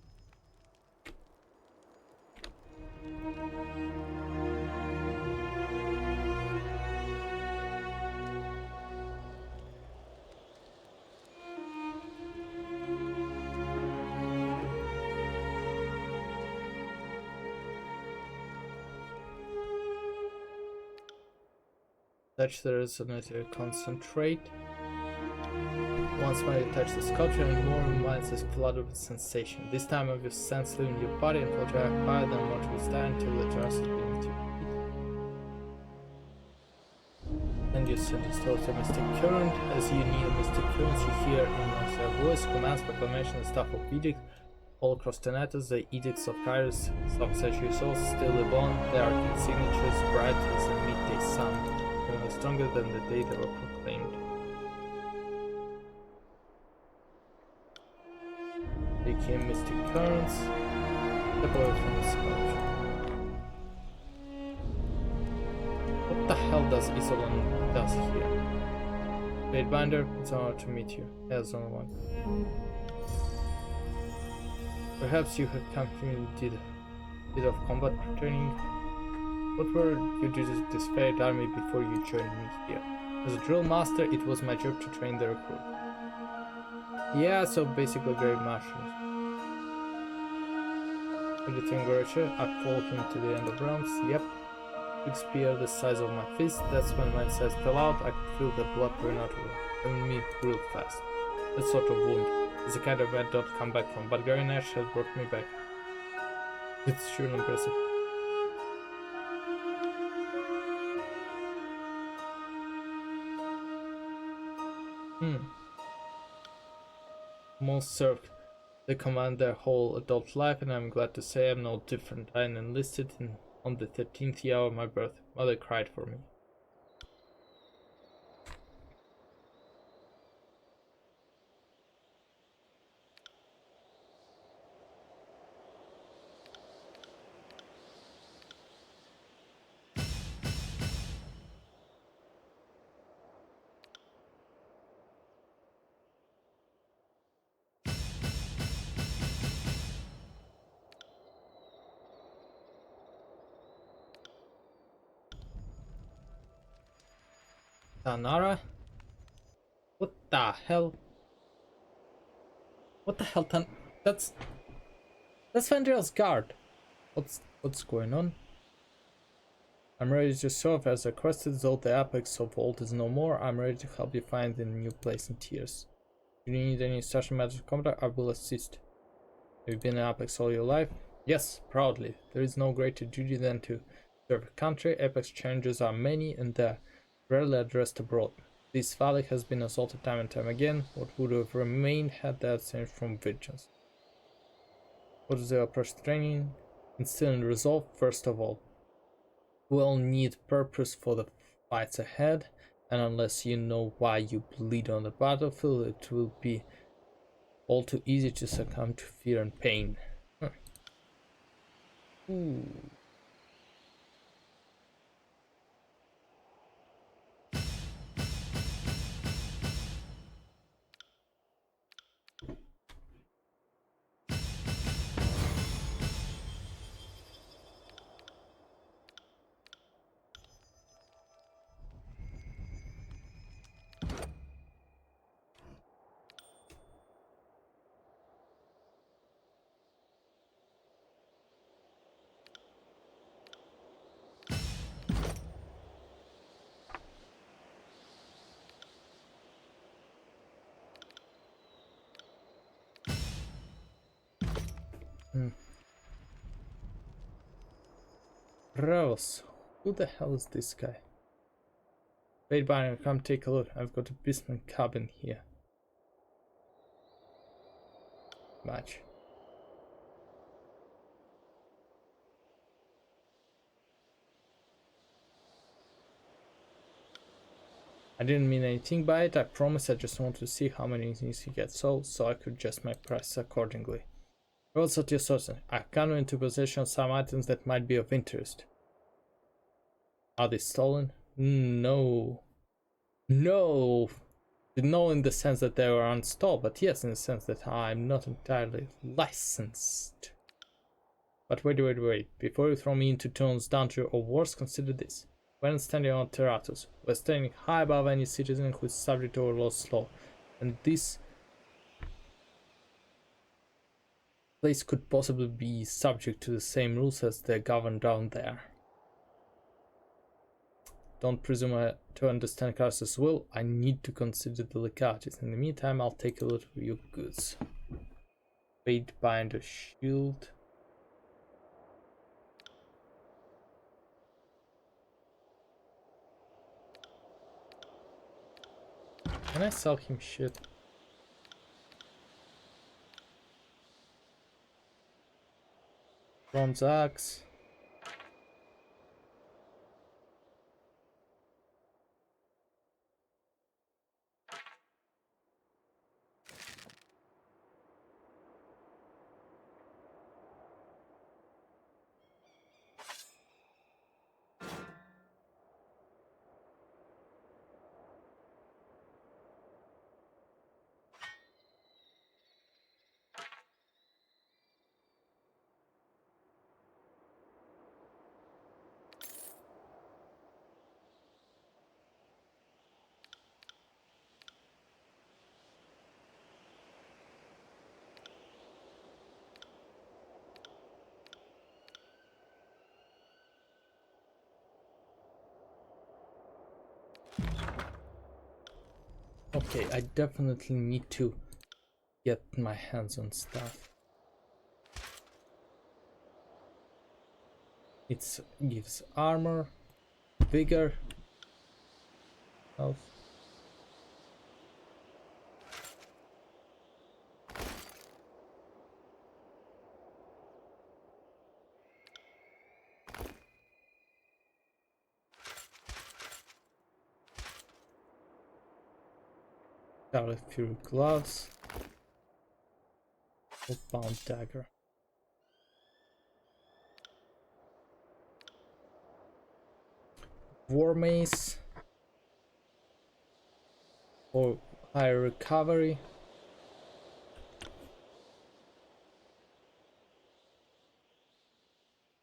Speaker 1: Touch the resonator, concentrate. Once when you touch the sculpture, and more minds is flooded with sensation. This time of your sense leaving your body and filter higher than what was there until the jars is beginning to beat. And you send your soul to mystic current. As you need a mystic current, you hear in your voice commands, proclamation, and stuff of edict. All across the net is the edicts of Kairos. Socks as your souls still live on. Their arcane signatures bright as a midday sun, even stronger than the day they were proclaimed. Became mystic currents, step away from the sculpture. What the hell does Isolon does here? Fatebinder, it's an honor to meet you. As on one. Perhaps you had come here and did a bit of combat training. What were your duties with this fated army before you joined me here? As a drill master, it was my job to train the recruit. Yeah, so basically grave marshals. Everything Gretchen, I followed him to the end of rounds. Yep. Big spear the size of my fist. That's when my size fell out. I could feel the blood pouring out of me real fast. That sort of wound is the kind of I don't come back from, but Gary Nash has brought me back. It's sure impressive. Most served the command their whole adult life, and I'm glad to say I'm no different. I enlisted on the 13th year of my birth. Mother cried for me. Tanara? What the hell? What the hell, That's Vandriel's guard. What's going on? I'm ready to serve as requested, though the apex of old is no more. I'm ready to help you find a new place in Tears. If you need any instruction matters of combat, I will assist. Have you been an apex all your life? Yes, proudly. There is no greater duty than to serve a country, apex challenges are many and they're rarely addressed abroad. This valley has been assaulted time and time again. What would have remained had that changed from vengeance? What is the approach to training? Instilling resolve, first of all. We'll need purpose for the fights ahead, and unless you know why you bleed on the battlefield, it will be all too easy to succumb to fear and pain. Ooh. Rose, who the hell is this guy? Wait, Byron, come take a look. I've got a basement cabin here. Match. I didn't mean anything by it, I promise. I just want to see how many things he gets sold, so I could adjust my price accordingly. Rolls at your source. I come into possession of some items that might be of interest. Are they stolen? No. No! No in the sense that they were unstalled, but yes in the sense that I'm not entirely licensed. But wait. Before you throw me into Tone's dungeon or worse, consider this. When standing on Terratus, we're standing high above any citizen who is subject to our law's law, and this place could possibly be subject to the same rules as they govern down there. Don't presume to understand Carlos' will. I need to consider the legalities. In the meantime, I'll take a look at your goods. Weight binder shield. Can I sell him shit? Bronze axe. Okay, I definitely need to get my hands on stuff. It gives armor, vigor, health. Scarlet Fury gloves. Bound dagger. War mace. For higher recovery.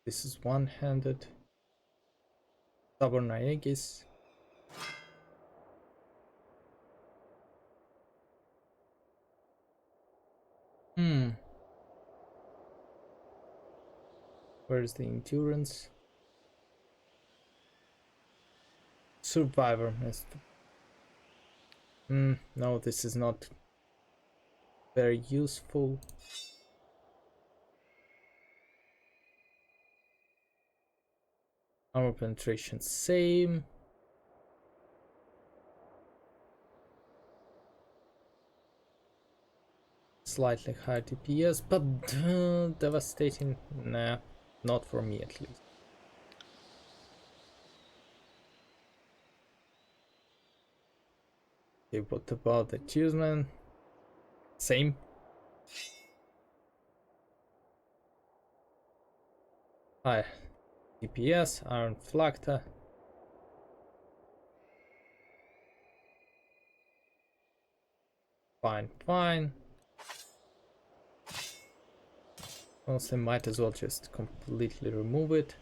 Speaker 1: This is one-handed. Stubborn Aegis. Where's the endurance? Survivor mist. No, this is not very useful. Armor penetration same. Slightly higher DPS, but devastating. Nah, not for me at least. Okay, what about the Tuesman? Same. High DPS, Iron Flacta. Fine, fine. Also, might as well just completely remove it.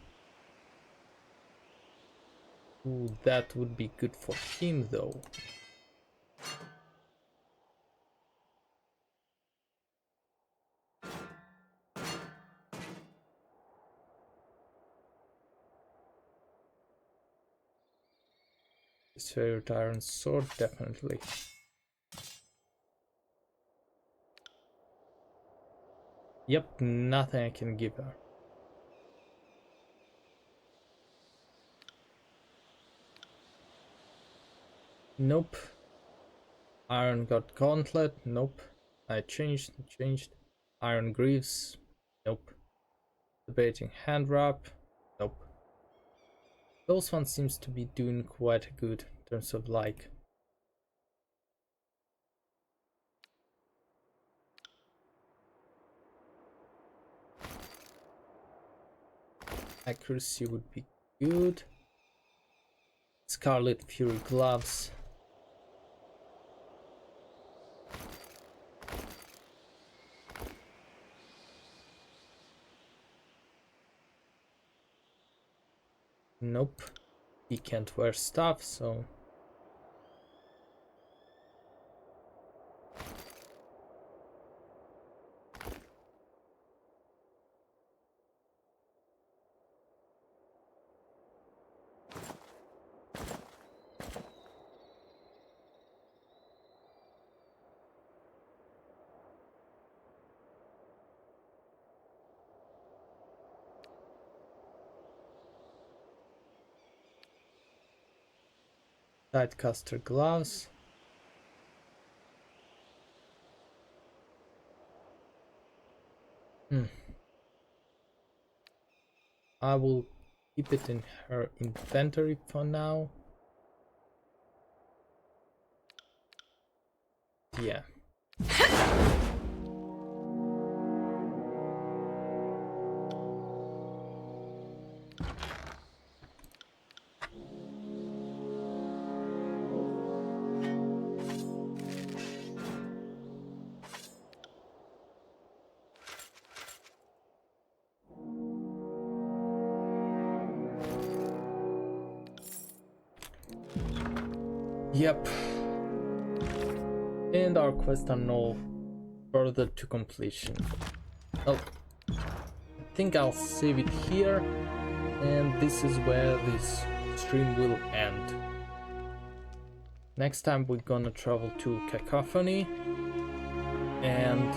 Speaker 1: Ooh, that would be good for him though. His favorite iron sword, definitely. Yep, nothing I can give her. Nope. Iron God Gauntlet, nope. I changed. Iron Greaves, nope. Debating Hand Wrap, nope. Those ones seems to be doing quite good in terms of like accuracy would be good. Scarlet Fury Gloves. Nope. He can't wear stuff, so Tidecaster Gloves. I will keep it in her inventory for now. Yeah. Yep. And our quests are now further to completion. Oh, I think I'll save it here, and this is where this stream will end. Next time we're gonna travel to Cacophony, and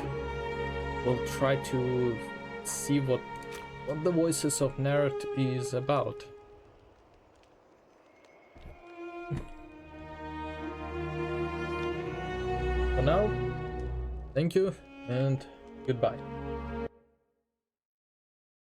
Speaker 1: we'll try to see what the Voices of Narrat is about. For now, thank you and goodbye.